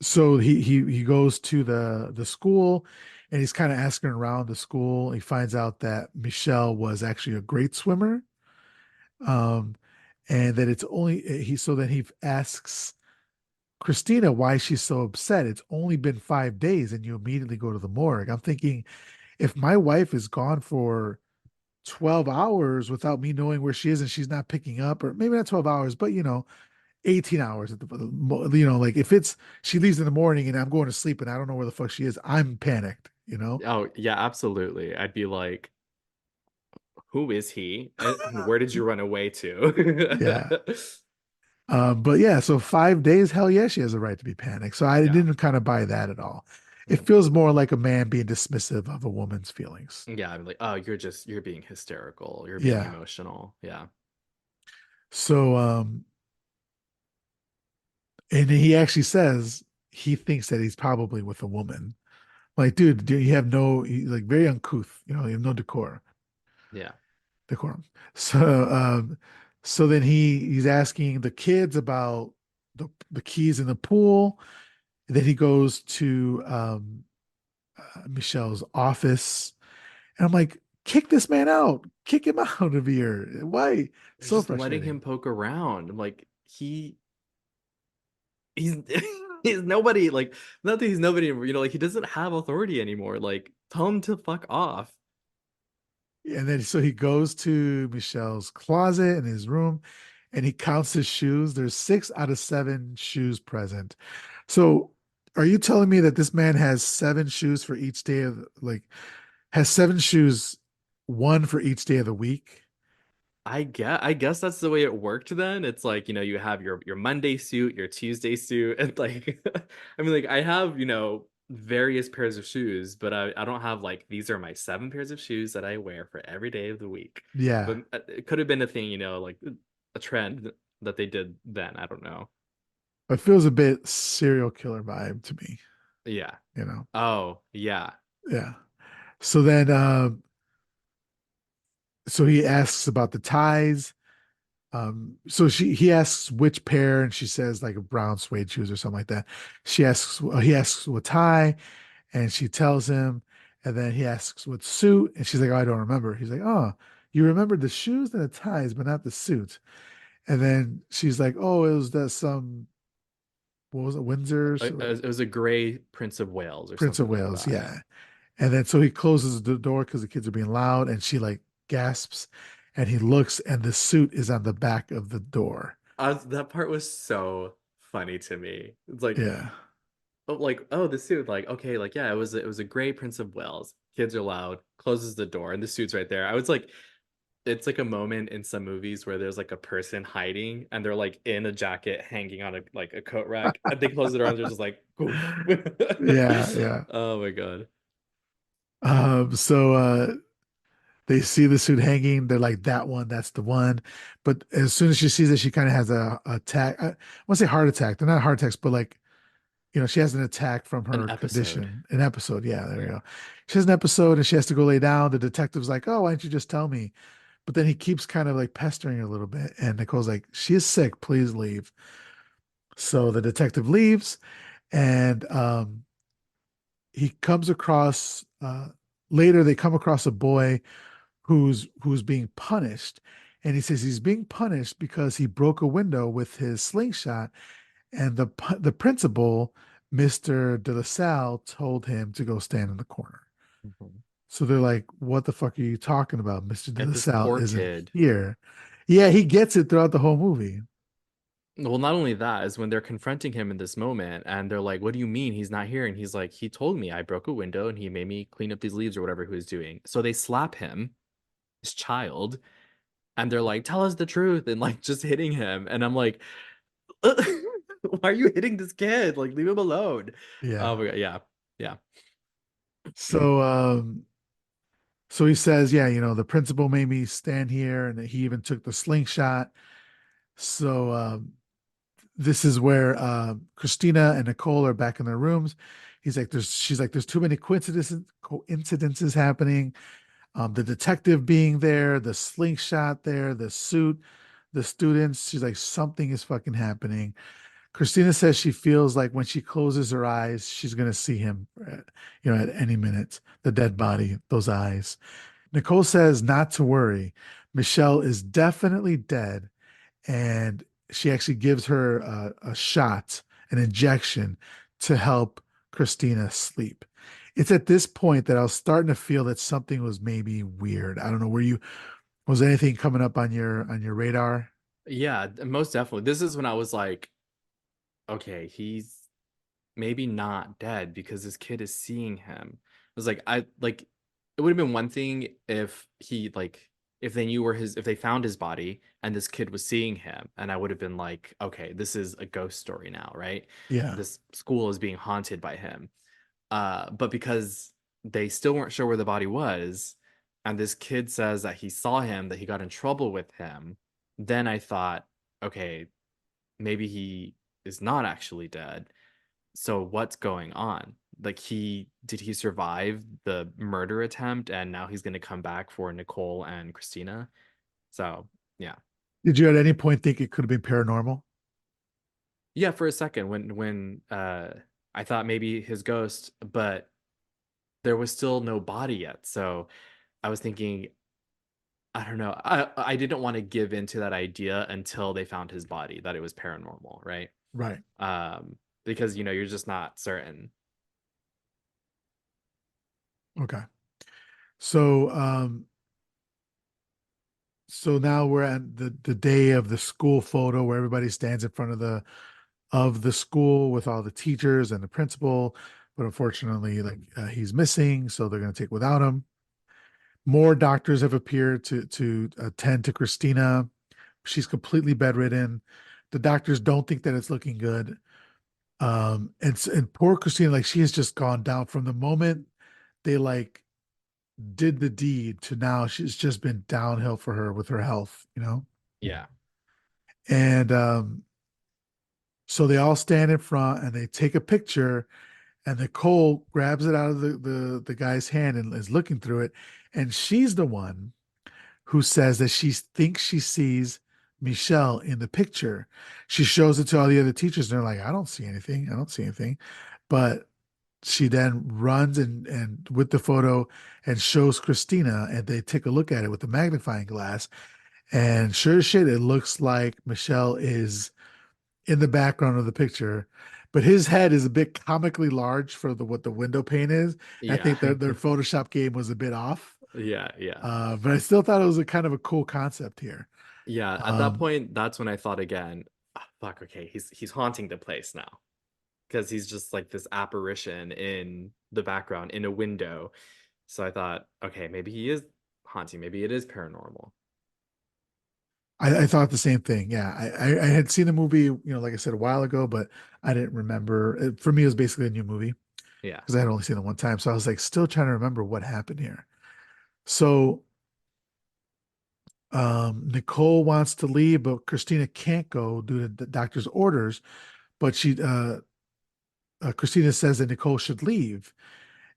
so he goes to the school, and he's kind of asking around the school. He finds out that Michelle was actually a great swimmer. Um, and that it's only he so then he asks Christina why she's so upset. It's only been 5 days, and you immediately go to the morgue. I'm thinking, if my wife is gone for 12 hours without me knowing where she is, and she's not picking up, or maybe not 12 hours, but 18 hours at like if it's she leaves in the morning and I'm going to sleep and I don't know where the fuck she is, I'm panicked. Oh, yeah, absolutely. I'd be like, who is he? And where did you run away Yeah. to? But yeah, so 5 days, hell yeah, she has a right to be panicked. So I Yeah. didn't kind of buy that at all. It Mhm. feels more like a man being dismissive of a woman's feelings. Yeah, I'm like, oh, you're being hysterical. You're being Yeah. emotional. Yeah. So and he actually says he thinks that he's probably with a woman. Like, dude, you have like very uncouth, you have no Yeah. decorum. So then he's asking the kids about the keys in the pool. And then he goes to Michelle's office, and I'm like, kick this man out, kick him out of here. Why? They're So just letting him frustrating. poke around. I'm like, he's he's nobody, like, not that he's nobody, like he doesn't have authority anymore. Like, tell him to fuck off. And then so he goes to Michelle's closet in his room, and he counts his shoes. There's 6 out of 7 shoes present. So are you telling me that this man has 7 shoes for each day of like has 7 shoes, one for each day of the week? I guess that's the way it worked then. It's like, you have your Monday suit, your Tuesday suit, and like I mean, like, I have, various pairs of shoes, but I don't have like, these are my 7 pairs of shoes that I wear for every day of the week. Yeah. But it could have been a thing, like a trend that they did then. I don't know. It feels a bit serial killer vibe to me, Yeah. you know? Oh, yeah. Yeah. So then, so he asks about the ties. So he asks which pair, and she says like brown suede shoes or something like that. He asks what tie, and she tells him, and then he asks what suit, and she's like, oh, I don't remember. He's like, oh, you remembered the shoes and the ties, but not the suit. And then she's like, oh, it was what was it, Windsor, It was a gray Prince of Wales or Prince of something like Wales, that. yeah. And then so he closes the door because the kids are being loud, and she like gasps, and he looks, and the suit is on the back of the door. That part was so funny to me. It's like, Yeah. oh, the suit, like, okay, like, yeah, it was a gray Prince of Wales. Kids are loud, closes the door, and the suit's right there. I was like, it's like a moment in some movies where there's like a person hiding and they're like in a jacket hanging on a coat rack, and they close the door and they're just like, poof. Yeah, yeah. Oh my God. So they see the suit hanging. They're like, that one, that's the one. But as soon as she sees it, she kind of has a attack. I want to say heart attack. They're not heart attacks, but like, she has an attack from An her episode. condition. An episode. Yeah, there we Yeah. go. She has an episode, and she has to go lay down. The detective's like, oh, why don't you just tell me? But then he keeps kind of like pestering her a little bit. And Nicole's like, she is sick, please leave. So the detective leaves, and he comes across later they come across a boy who's being punished. And he says he's being punished because he broke a window with his slingshot, and the principal, Mr. De La Salle, told him to go stand in the corner. Mhm. So they're like, what the fuck are you talking about? Mr. De And La this Salle poor isn't kid. here. Yeah, he gets it throughout the whole movie. Well, not only that is when they're confronting him in this moment and they're like, "What do you mean he's not here?" And he's like, "He told me I broke a window and he made me clean up these leaves or whatever he was doing." So they slap him, his child, and they're like, "Tell us the truth," and like just hitting him. And I'm like, "Why are you hitting this kid? Like, leave him alone." Oh Yeah. my God, yeah, yeah, So so he says, yeah, the principal made me stand here, and he even took the slingshot. So this is where Christina and Nicole are back in their rooms. She's like, there's too many coincidences happening. The detective being there, the slingshot there, the suit, the students. She's like, something is fucking happening. Christina says she feels like when she closes her eyes, she's gonna see him, at any minute. The dead body, those eyes. Nicole says not to worry. Michelle is definitely dead, and she actually gives her a shot, an injection to help Christina sleep. It's at this point that I was starting to feel that something was maybe weird. I don't know. Was anything coming up on your radar? yeah. Most definitely. This is when I was like, "Okay, he's maybe not dead because this kid is seeing him." I was like, I like it would have been one thing if he like if they knew where his if they found his body and this kid was seeing him, and I would have been like, okay, this is a ghost story now, right? Yeah. This school is being haunted by him. But because they still weren't sure where the body was, and this kid says that he saw him, that he got in trouble with him, then I thought, okay, maybe he is not actually dead. So what's going on? Like he survive the murder attempt and now he's going to come back for Nicole and Christina? So, yeah. Did you at any point think it could have been paranormal? Yeah, for a second when I thought maybe his ghost, but there was still no body yet. So, I was thinking I don't know. I didn't want to give into that idea until they found his body that it was paranormal, right? Right. Because you're just not certain. Okay. So so now we're at the day of the school photo where everybody stands in front of the school with all the teachers and the principal, but unfortunately, like he's missing, so they're going to take without him. More doctors have appeared to attend to Christina. She's completely bedridden. The doctors don't think that it's looking good. And poor Christina, like she has just gone down from the moment they like did the deed to now. She's just been downhill for her with her health. Yeah. And so they all stand in front and they take a picture, and Nicole grabs it out of the guy's hand and is looking through it, and she's the one who says that she thinks she sees Michelle in the picture. She shows it to all the other teachers, and they're like, I don't see anything. I don't see anything. But she then runs and with the photo and shows Christina, and they take a look at it with the magnifying glass. And sure as shit, it looks like Michelle is in the background of the picture, but his head is a bit comically large for what the window pane is. I Yeah. think their Photoshop game was a bit off, Yeah, yeah. but I still thought it was a kind of a cool concept here. Yeah, at that Um, point, that's when I thought again, "Ah, fuck, okay, he's haunting the place now." Because he's just like this apparition in the background in a window. So I thought, okay, maybe he is haunting, maybe it is paranormal. I thought the same thing. Yeah, I had seen the movie, like I said, a while ago, but I didn't remember. For me, it was basically a new movie Yeah. because I had only seen it one time, so I was like still trying to remember what happened here. So Nicole wants to leave, but Christina can't go due to the doctor's orders. But Christina says that Nicole should leave.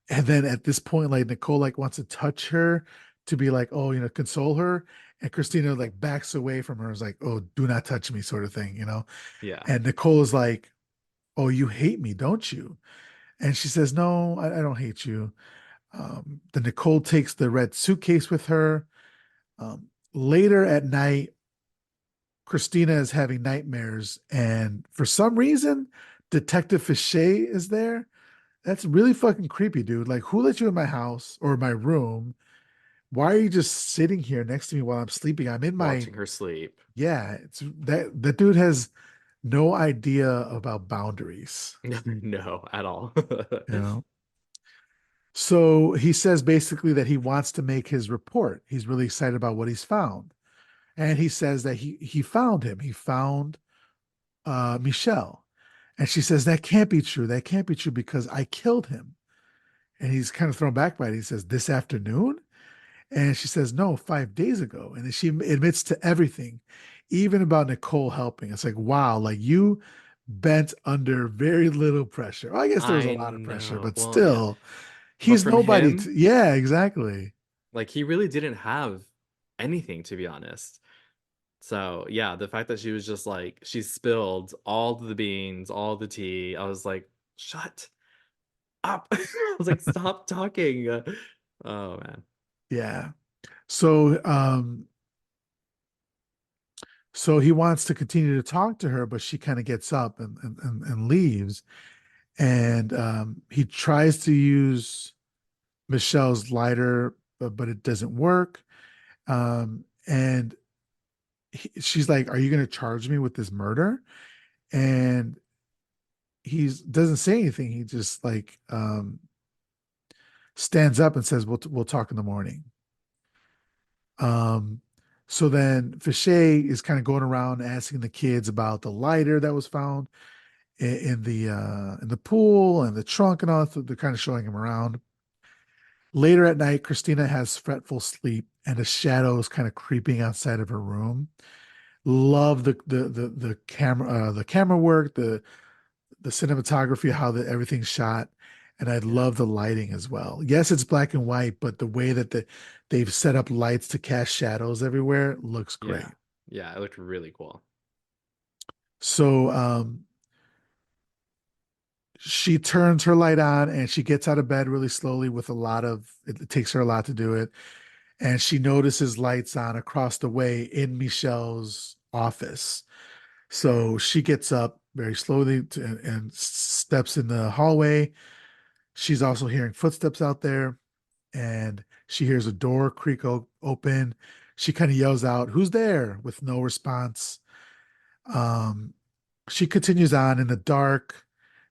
And then at this point, like Nicole like wants to touch her, to be like, oh, console her. And Christina like backs away from her, is like, oh, do not touch me, sort of thing. Yeah. And Nicole is like, oh, you hate me, don't you? And she says, no, I don't hate you. Then Nicole takes the red suitcase with her. Later at night, Christina is having nightmares, and for some reason, Detective Fichet is there. That's really fucking creepy, dude. Like, who let you in my house or my room? Why are you just sitting here next to me while I'm sleeping? I'm in my Watching her sleep. yeah. It's that dude has no idea about boundaries. No, at all. You know. So he says basically that he wants to make his report. He's really excited about what he's found, and he says that he found him. He found Michelle, and she says that can't be true. That can't be true because I killed him. And he's kind of thrown back by it. He says, this afternoon? And she says, no, 5 days ago. And then she admits to everything, even about Nicole helping. It's like, wow, like you bent under very little pressure. Well, I guess there was a I lot of pressure, know. but Well, yeah. still, But he's from nobody. him, Yeah, exactly. like he really didn't have anything, to be honest. So yeah, the fact that she was just like she spilled all the beans, all the tea. I was like, shut up. I was like, stop talking. Oh man. Yeah. So, so he wants to continue to talk to her, but she kind of gets up and leaves. And he tries to use Michelle's lighter, but it doesn't work. And she's like, "Are you going to charge me with this murder?" And he doesn't say anything. He just like stands up and says, "We'll talk in the morning." Um, so then Fichet is kind of going around asking the kids about the lighter that was found in the pool and the trunk and all that. They're kind of showing him around. Later at night, Christina has fretful sleep and a shadow is kind of creeping outside of her room. Love the camera work, the cinematography, how everything's shot, and I Yeah. love the lighting as well. Yes, it's black and white, but the way that they've set up lights to cast shadows everywhere looks Yeah. great. Yeah. It looked really cool. So she turns her light on and she gets out of bed really slowly with a lot of it takes her a lot to do it. And she notices lights on across the way in Michelle's office. So she gets up very slowly and steps in the hallway. She's also hearing footsteps out there, and she hears a door creak open. She kind of yells out, "Who's there?" with no response. Um, she continues on in the dark.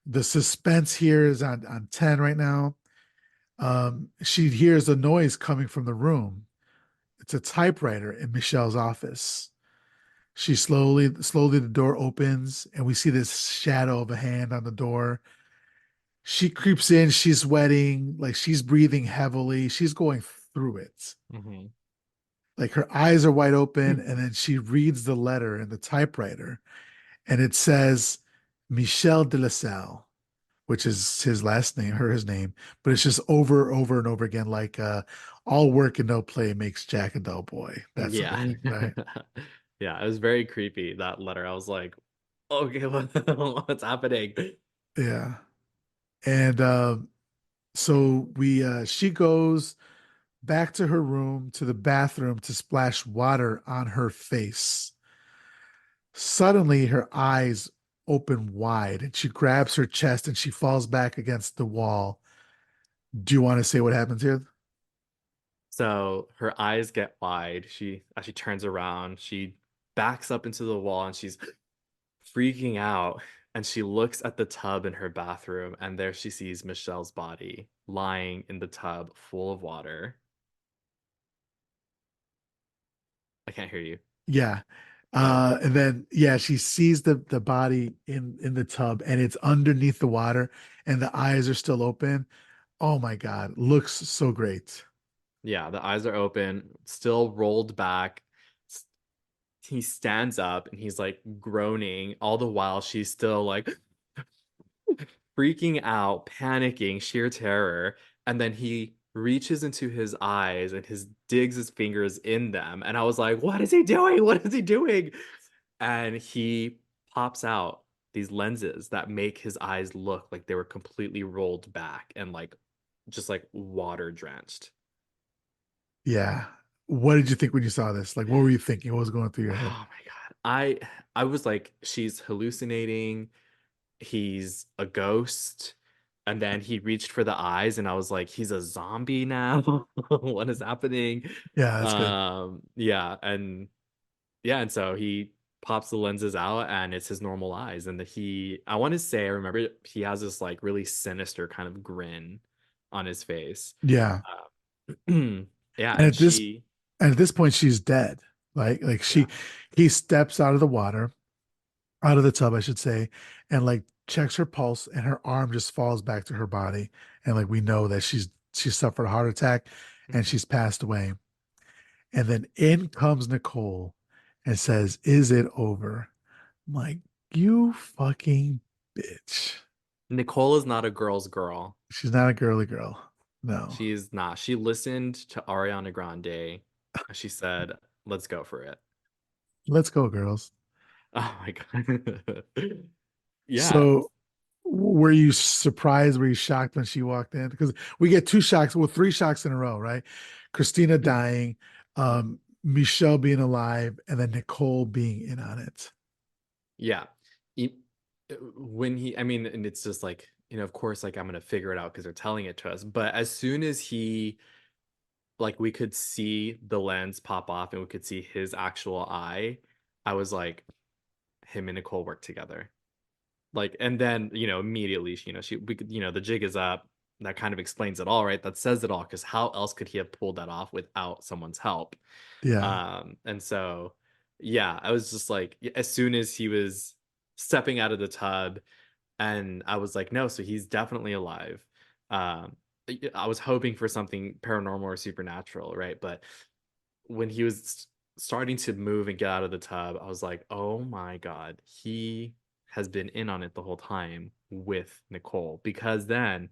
The suspense here is on 10 right now. She hears a noise coming from the room. It's a typewriter in Michelle's office. She slowly, the door opens, and we see this shadow of a hand on the door. She creeps in, she's sweating, like she's breathing heavily. She's going through it. Hmm. Like her eyes are wide open, and then she reads the letter in the typewriter, and it says Michel de la Salle, which is his last name, his name, but it's just over and over again, like all work and no play makes Jack a dull boy, that sort of Yeah. thing, right? Yeah. It was very creepy, that letter. I was like, okay, what's happening? Yeah. And so we she goes back to her room to the bathroom to splash water on her face. Suddenly her eyes open wide and she grabs her chest and she falls back against the wall. Do you want to say what happens here? So her eyes get wide. As she turns around, she backs up into the wall and she's freaking out. And she looks at the tub in her bathroom, and there she sees Michelle's body lying in the tub full of water. I can't hear you. Yeah. Oh, And then yeah, she sees the body in the tub and it's underneath the water and the eyes are still open. Oh my God, looks so great. yeah, the eyes are open, still rolled back. S- He stands up and he's like groaning, all the while she's still like freaking out, panicking, sheer terror. And then he reaches into his eyes and his digs his fingers in them. And I was like, what is he doing? What is he doing? And he pops out these lenses that make his eyes look like they were completely rolled back and like just like water drenched. Yeah. What did you think when you saw this? Like, what were you thinking? What was going through your head? Oh my God. I was like, she's hallucinating. He's a ghost. And then he reached for the eyes, and I was like, he's a zombie now. What is happening? Yeah, that's good. Yeah, and so he pops the lenses out, and it's his normal eyes. And I want to say, I remember he has this like really sinister kind of grin on his face. Yeah. Yeah, And and at this she, and at this point she's dead. Like yeah. he steps out of the water, out of the tub, I should say, and like checks her pulse and her arm just falls back to her body. And like we know that she suffered a heart attack and Mhm. she's passed away. And then in comes Nicole and says, "Is it over?" I'm like, you fucking bitch. Nicole is not a girl's girl. She's not a girly girl. No. She is not. She listened to Ariana Grande, and she said, "Let's go for it." Let's go, girls. Oh my God. Yeah. So were you surprised? Were you shocked when she walked in? Because we get two shocks, well, three shocks in a row, right? Christina dying, Michelle being alive, and then Nicole being in on it. Yeah. He, when he, I mean, and it's just like, of course, like I'm gonna figure it out because they're telling it to us. But as soon as like, we could see the lens pop off and we could see his actual eye, I was like, him and Nicole work together. Like, and then, immediately, we could, the jig is up. That kind of explains it all, right? That says it all. Because how else could he have pulled that off without someone's help? Yeah. And so, yeah, I was just like, as soon as he was stepping out of the tub, and I was like, no, so he's definitely alive. I was hoping for something paranormal or supernatural, right? But when he was starting to move and get out of the tub, I was like, oh my God, he has been in on it the whole time with Nicole. Because then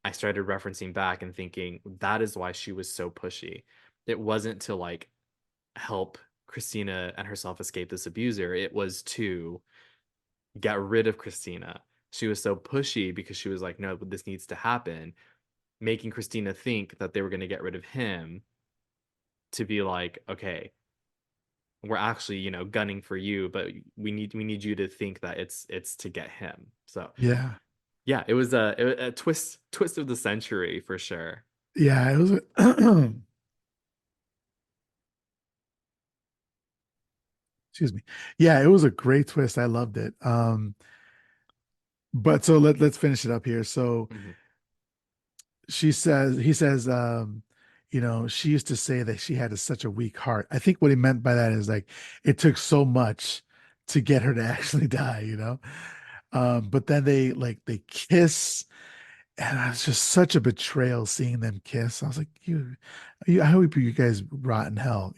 I started referencing back and thinking that is why she was so pushy. It wasn't to like help Christina and herself escape this abuser, it was to get rid of Christina. She was so pushy because she was like, no, this needs to happen, making Christina think that they were going to get rid of him to be like, okay, we're actually, gunning for you, but we need you to think that it's to get him. So Yeah. yeah, it was a twist of the century for sure. Yeah. It was excuse me. Yeah, it was a great twist. I loved it. But so let's finish it up here. So Mhm. he says, she used to say that she had such a weak heart. I think what he meant by that is like it took so much to get her to actually die. But then they kiss, and it was just such a betrayal seeing them kiss. I was like, I hope you guys rot in hell.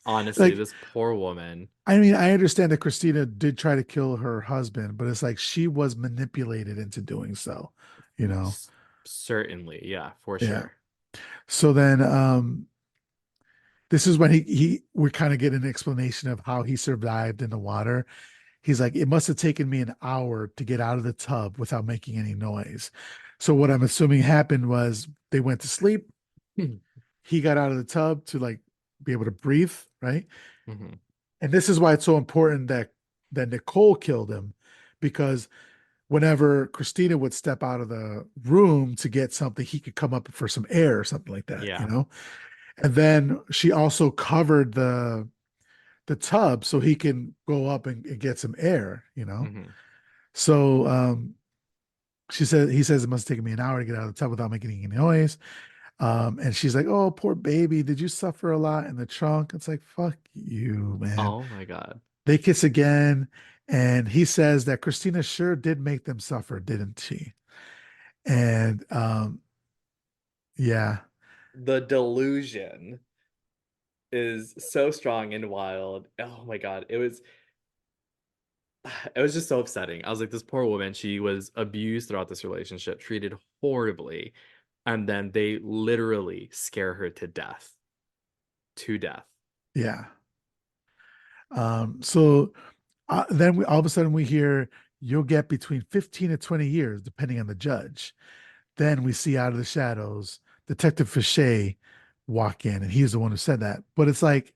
Honestly, Like, this poor woman. I mean, I understand that Christina did try to kill her husband, but it's like she was manipulated into doing so, you know? S- Certainly, yeah, for Yeah. sure. So then this is when we kind of get an explanation of how he survived in the water. He's like, it must have taken me an hour to get out of the tub without making any noise. So what I'm assuming happened was they went to sleep. He got out of the tub to like be able to breathe, right? Mhm. And this is why it's so important that Nicole killed him, because whenever Christina would step out of the room to get something, he could come up for some air or something like that, you Yeah. know? And then she also covered the tub so he can go up and get some air. Mhm. So he says it must have taken me an hour to get out of the tub without making any noise. And she's like, "Oh, poor baby, did you suffer a lot in the trunk?" It's like, fuck you, man. Oh my God. They kiss again, and he says that Christina sure did make them suffer, didn't she? And yeah, The delusion is so strong and wild. Oh my God. It was just so upsetting. I was like, this poor woman, she was abused throughout this relationship, treated horribly. and then they literally scare her to death. To death. Yeah. So then all of a sudden we hear you'll get between 15 and 20 years, depending on the judge. Then we see out of the shadows Detective Fichet walk in, and he's the one who said that. But it's like,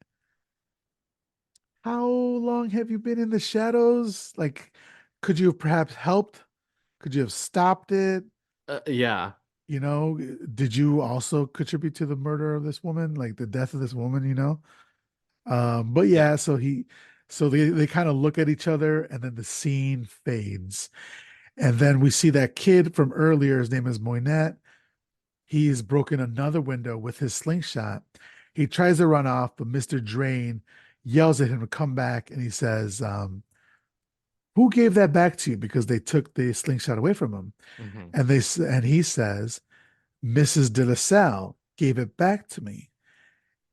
how long have you been in the shadows? Like, could you have perhaps helped? Could you have stopped it? Yeah. You know, did you also contribute to the murder of this woman, like the death of this woman, you know? But Yeah. yeah, so they kind of look at each other and then the scene fades. And then we see that kid from earlier, his name is Moynette. He's broken another window with his slingshot. He tries to run off, but Mr. Drain yells at him to come back and he says, who gave that back to you? Because they took the slingshot away from him. Hmm. And he says, Mrs. de la Salle gave it back to me.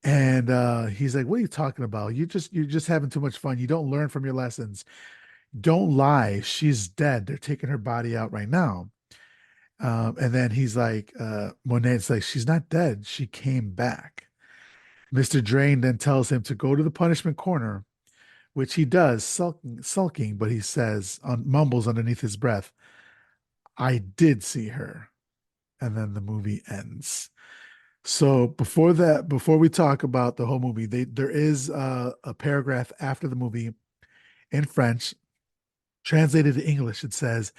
And he's like, what are you talking about? You're just having too much fun. You don't learn from your lessons. Don't lie. She's dead. They're taking her body out right now. And then he's like, Monet's like, she's not dead. She came back. Mr. Drain then tells him to go to the punishment corner, which he does, sulking, but he says, mumbles underneath his breath, I did see her. And then the movie ends. So before that, before we talk about the whole movie, there is a paragraph after the movie in French, translated to English. It says,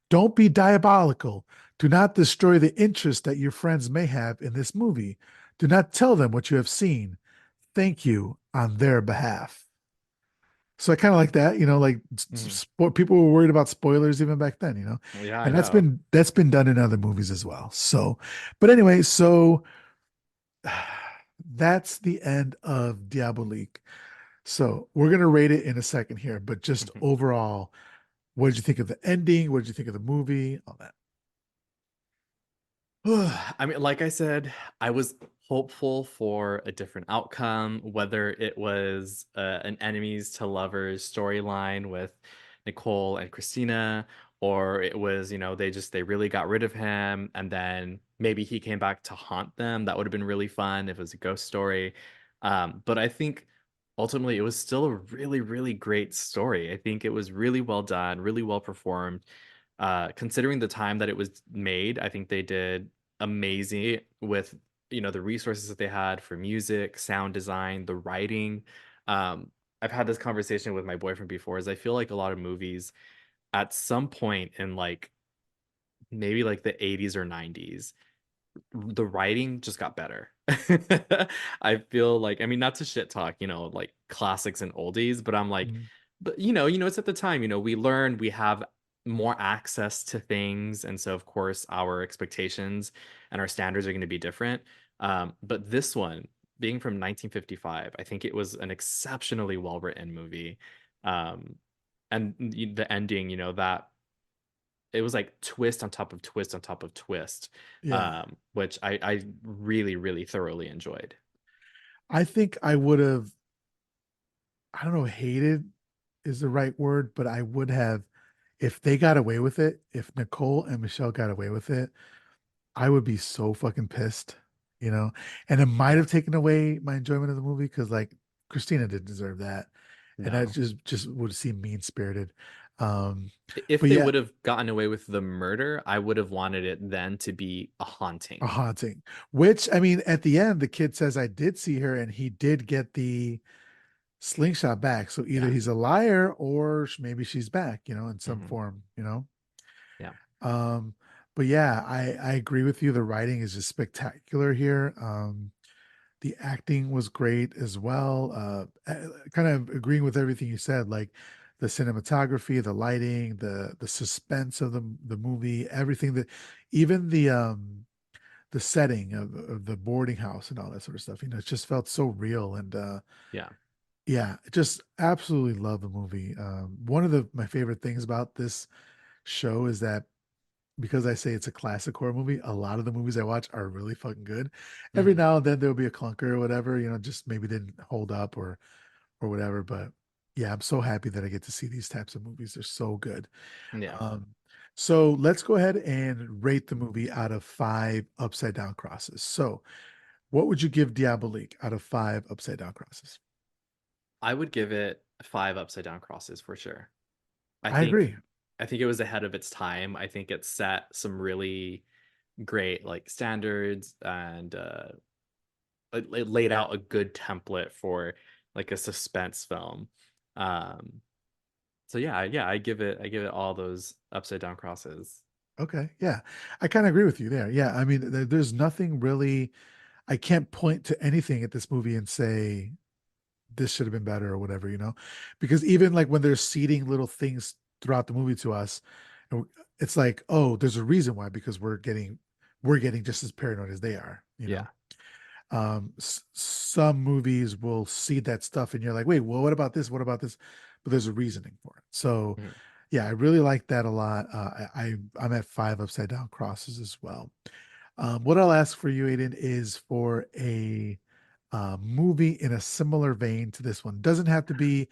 "Don't be diabolical. Do not destroy the interest that your friends may have in this movie. Do not tell them what you have seen. Thank you on their behalf." So I kind of like that, you know, like Hmm. people were worried about spoilers even back then, you know, Yeah, I and know. that's been done in other movies as well. So, but anyway, so that's the end of Diabolique. So we're gonna rate it in a second here, but just Mhm. overall, what did you think of the ending? What did you think of the movie? All that. I mean, like I said, I was hopeful for a different outcome, whether it was an enemies to lovers storyline with Nicole and Christina, or it was, they really got rid of him and then maybe he came back to haunt them. That would have been really fun if it was a ghost story. But I think ultimately it was still a really, really great story. I think it was really well done, really well performed. Considering the time that it was made, I think they did amazing with the resources that they had for music, sound design, the writing. Um, I've had this conversation with my boyfriend before, is I feel like a lot of movies at some point in like maybe like the 80s or 90s the writing just got better. I feel like, I mean, not to shit talk, like classics and oldies, but I'm like, Mhm. but it's at the time, we learn, we have more access to things, and so of course our expectations and our standards are going to be different. But this one, being from 1955, I think it was an exceptionally well written movie. Um, and the ending, that it was like twist on top of twist on top of twist, Yeah. which I really, really thoroughly enjoyed. I think I would have, I don't know, hated is the right word, but I would have, if they got away with it, if Nicole and Michelle got away with it, I would be so fucking pissed, you know? And it might have taken away my enjoyment of the movie because like Christina didn't deserve that. And that No. just would seem mean spirited. Um, If but they yeah, would have gotten away with the murder, I would have wanted it then to be a a haunting. haunting. Which I mean, at the end, the kid says I did see her and he did get the slingshot back. So either Yeah. he's a liar or maybe she's back, you know, in some Hmm. form, you know. Yeah. Um, but yeah, I agree with you. The writing is just spectacular here. The acting was great as well. Kind of agreeing with everything you said, like the cinematography, the lighting, the suspense of the movie, everything that even the setting of the boarding house and all that sort of stuff, you know, it just felt so real and Yeah. yeah, just absolutely love the movie. One of my favorite things about this show is that because I say it's a classic horror movie, a lot of the movies I watch are really fucking good. Every Hmm. now and then there'll be a clunker or whatever, you know, just maybe didn't hold up or whatever. But yeah, I'm so happy that I get to see these types of movies. They're so good. Yeah. Um, So let's go ahead and rate the movie out of five upside down crosses. So, what would you give Diabolique out of five upside down crosses? I would give it 5 upside down crosses for sure. I I think agree. I think it was ahead of its time. I think it set some really great like standards, and it laid out a good template for like a suspense film. Um, so yeah, I give it all those upside down crosses. Okay. Yeah. I kind of agree with you there. Yeah. I mean, there's nothing really, I can't point to anything at this movie and say this should have been better or whatever, because even like when they're seeding little things throughout the movie to us, and it's like, oh, there's a reason why, because we're getting just as paranoid as they are. Yeah. Some movies will see that stuff and you're like, wait, well, what about this? What about this? But there's a reasoning for it. So Mhm. yeah, I really like that a lot. I'm at five upside down crosses as well. What I'll ask for you, Aiden, is for a movie in a similar vein to this one. Doesn't have to be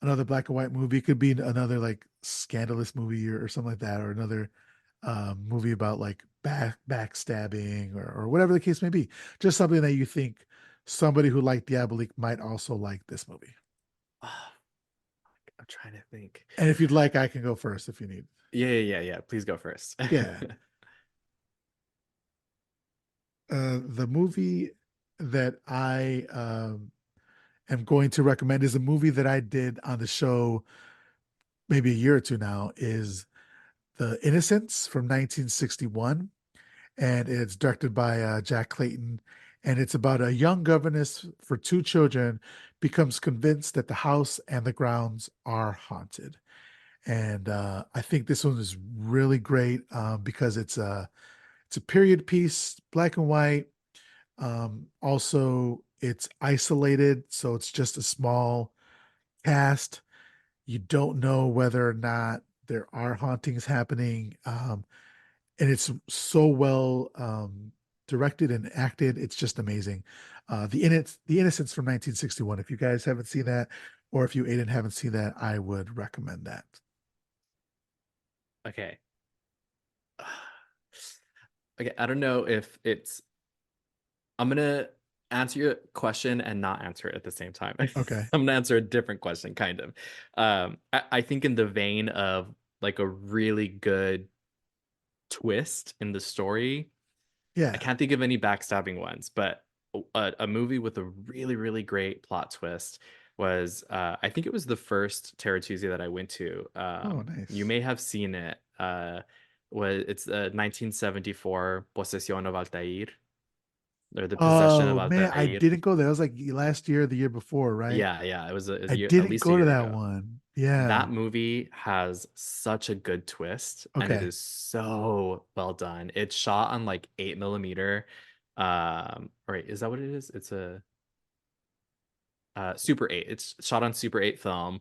another black and white movie. It could be another like scandalous movie or something like that, or another movie about like backstabbing or whatever the case may be. Just something that you think somebody who liked Diabolique might also like this movie. Ah, I'm trying to think. And if you'd like, I can go first if you need. Yeah. Please go first. Yeah. The movie that I am going to recommend is a movie that I did on the show maybe a year or two now, is The Innocents from 1961. And it's directed by Jack Clayton. And it's about a young governess for two children becomes convinced that the house and the grounds are haunted. And I think this one is really great because it's a period piece, black and white. Also, it's isolated, so it's just a small cast. You don't know whether or not there are hauntings happening. And it's so well directed and acted. It's just amazing. The Innocence from 1961. If you guys haven't seen that, or if you Aiden haven't seen that, I would recommend that. Okay. Okay, I don't know if it's I'm gonna answer your question and not answer it at the same time. Okay. I'm gonna answer a different question, kind of. I think in the vein of like a really good twist in the story. I Yeah. can't think of any backstabbing ones, but a movie with a really great plot twist was I think it was the first Terror Tuesday that I went to. Oh, You nice. may have seen it. Was it's 1974 Possession of Altair, or the possession of Oh man, I Altair. didn't go there. That was like last year, the year before, right? Yeah, it was I at didn't least a go to year that ago. one. Yeah. That movie has such a good twist, and it Okay. is so well done. It's shot on like 8 millimeter. Right, is that what it is? It's a Super 8. It's shot on Super 8 film.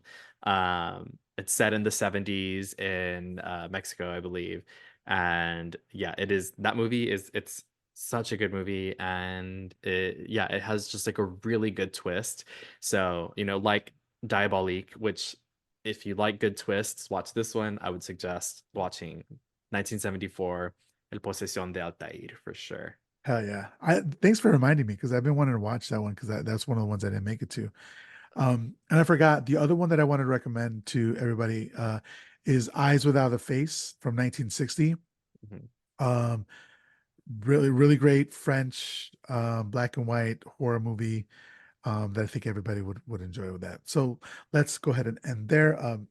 It's set in the 70s in Mexico, I believe. And yeah, it is that movie is it's such a good movie, and it has just like a really good twist. So, like Diabolique, which if you like good twists, watch this one. I would suggest watching 1974 El Posesión de Altair for sure. Hell yeah. Thanks for reminding me because I've been wanting to watch that one because that's one of the ones I didn't make it to. And I forgot the other one that I wanted to recommend to everybody is Eyes Without a Face from 1960. Mhm. Um, really, really great French black and white horror movie that I think everybody would enjoy with that. So let's go ahead and end there. And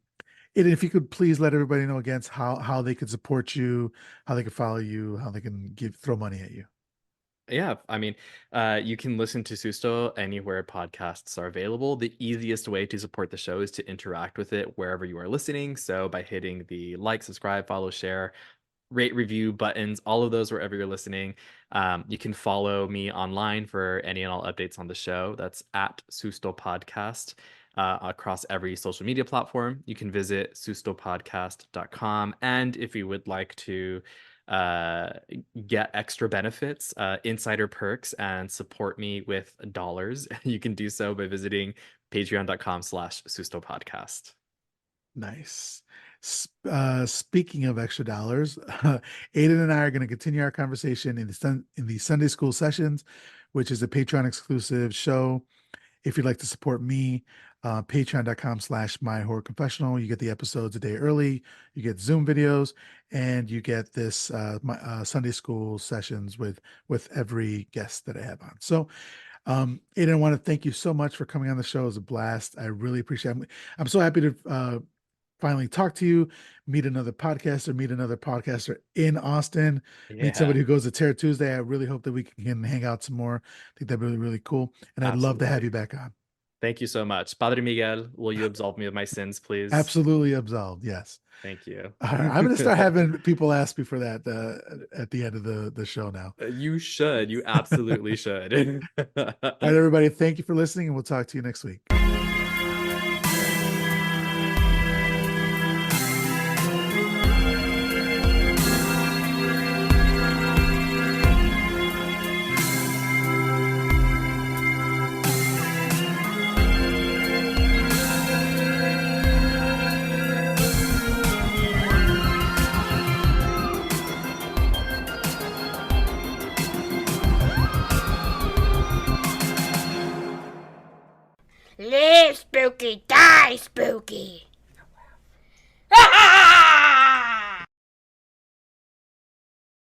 if you could please let everybody know against how they can support you, how they can follow you, how they can throw money at you. Yeah, I mean, you can listen to Susto anywhere podcasts are available. The easiest way to support the show is to interact with it wherever you are listening. So by hitting the like, subscribe, follow, share, rate, review buttons, all of those wherever you're listening. You can follow me online for any and all updates on the show. That's at Susto Podcast. Across every social media platform. You can visit sustopodcast.com. And if you would like to uh, get extra benefits, insider perks, and support me with dollars, you can do so by visiting patreon.com/sustopodcast. Nice. Speaking of extra dollars, Ayden and I are going to continue our conversation in the Sunday School Sessions, which is a Patreon exclusive show. If you'd like to support me, patreon.com/my horror confessional. You get the episodes a day early, you get Zoom videos, and you get this Sunday School Sessions with every guest that I have on. So Ayden, I want to thank you so much for coming on the show. It was a blast. I really appreciate it. I'm so happy to finally talk to you, meet another podcaster in Austin, meet Yeah, somebody who goes to Terror Tuesday. I really hope that we can hang out some more. I think that'd be really, really cool. And I'd love to have absolutely. you back on. Thank you so much. Padre Miguel, will you absolve me of my sins, please? Absolutely absolved. Yes. Thank you. I'm going to start having people ask me for that at the end of the show now. You should. You absolutely should. All right, everybody. Thank you for listening, and we'll talk to you next week. Live spooky, die spooky.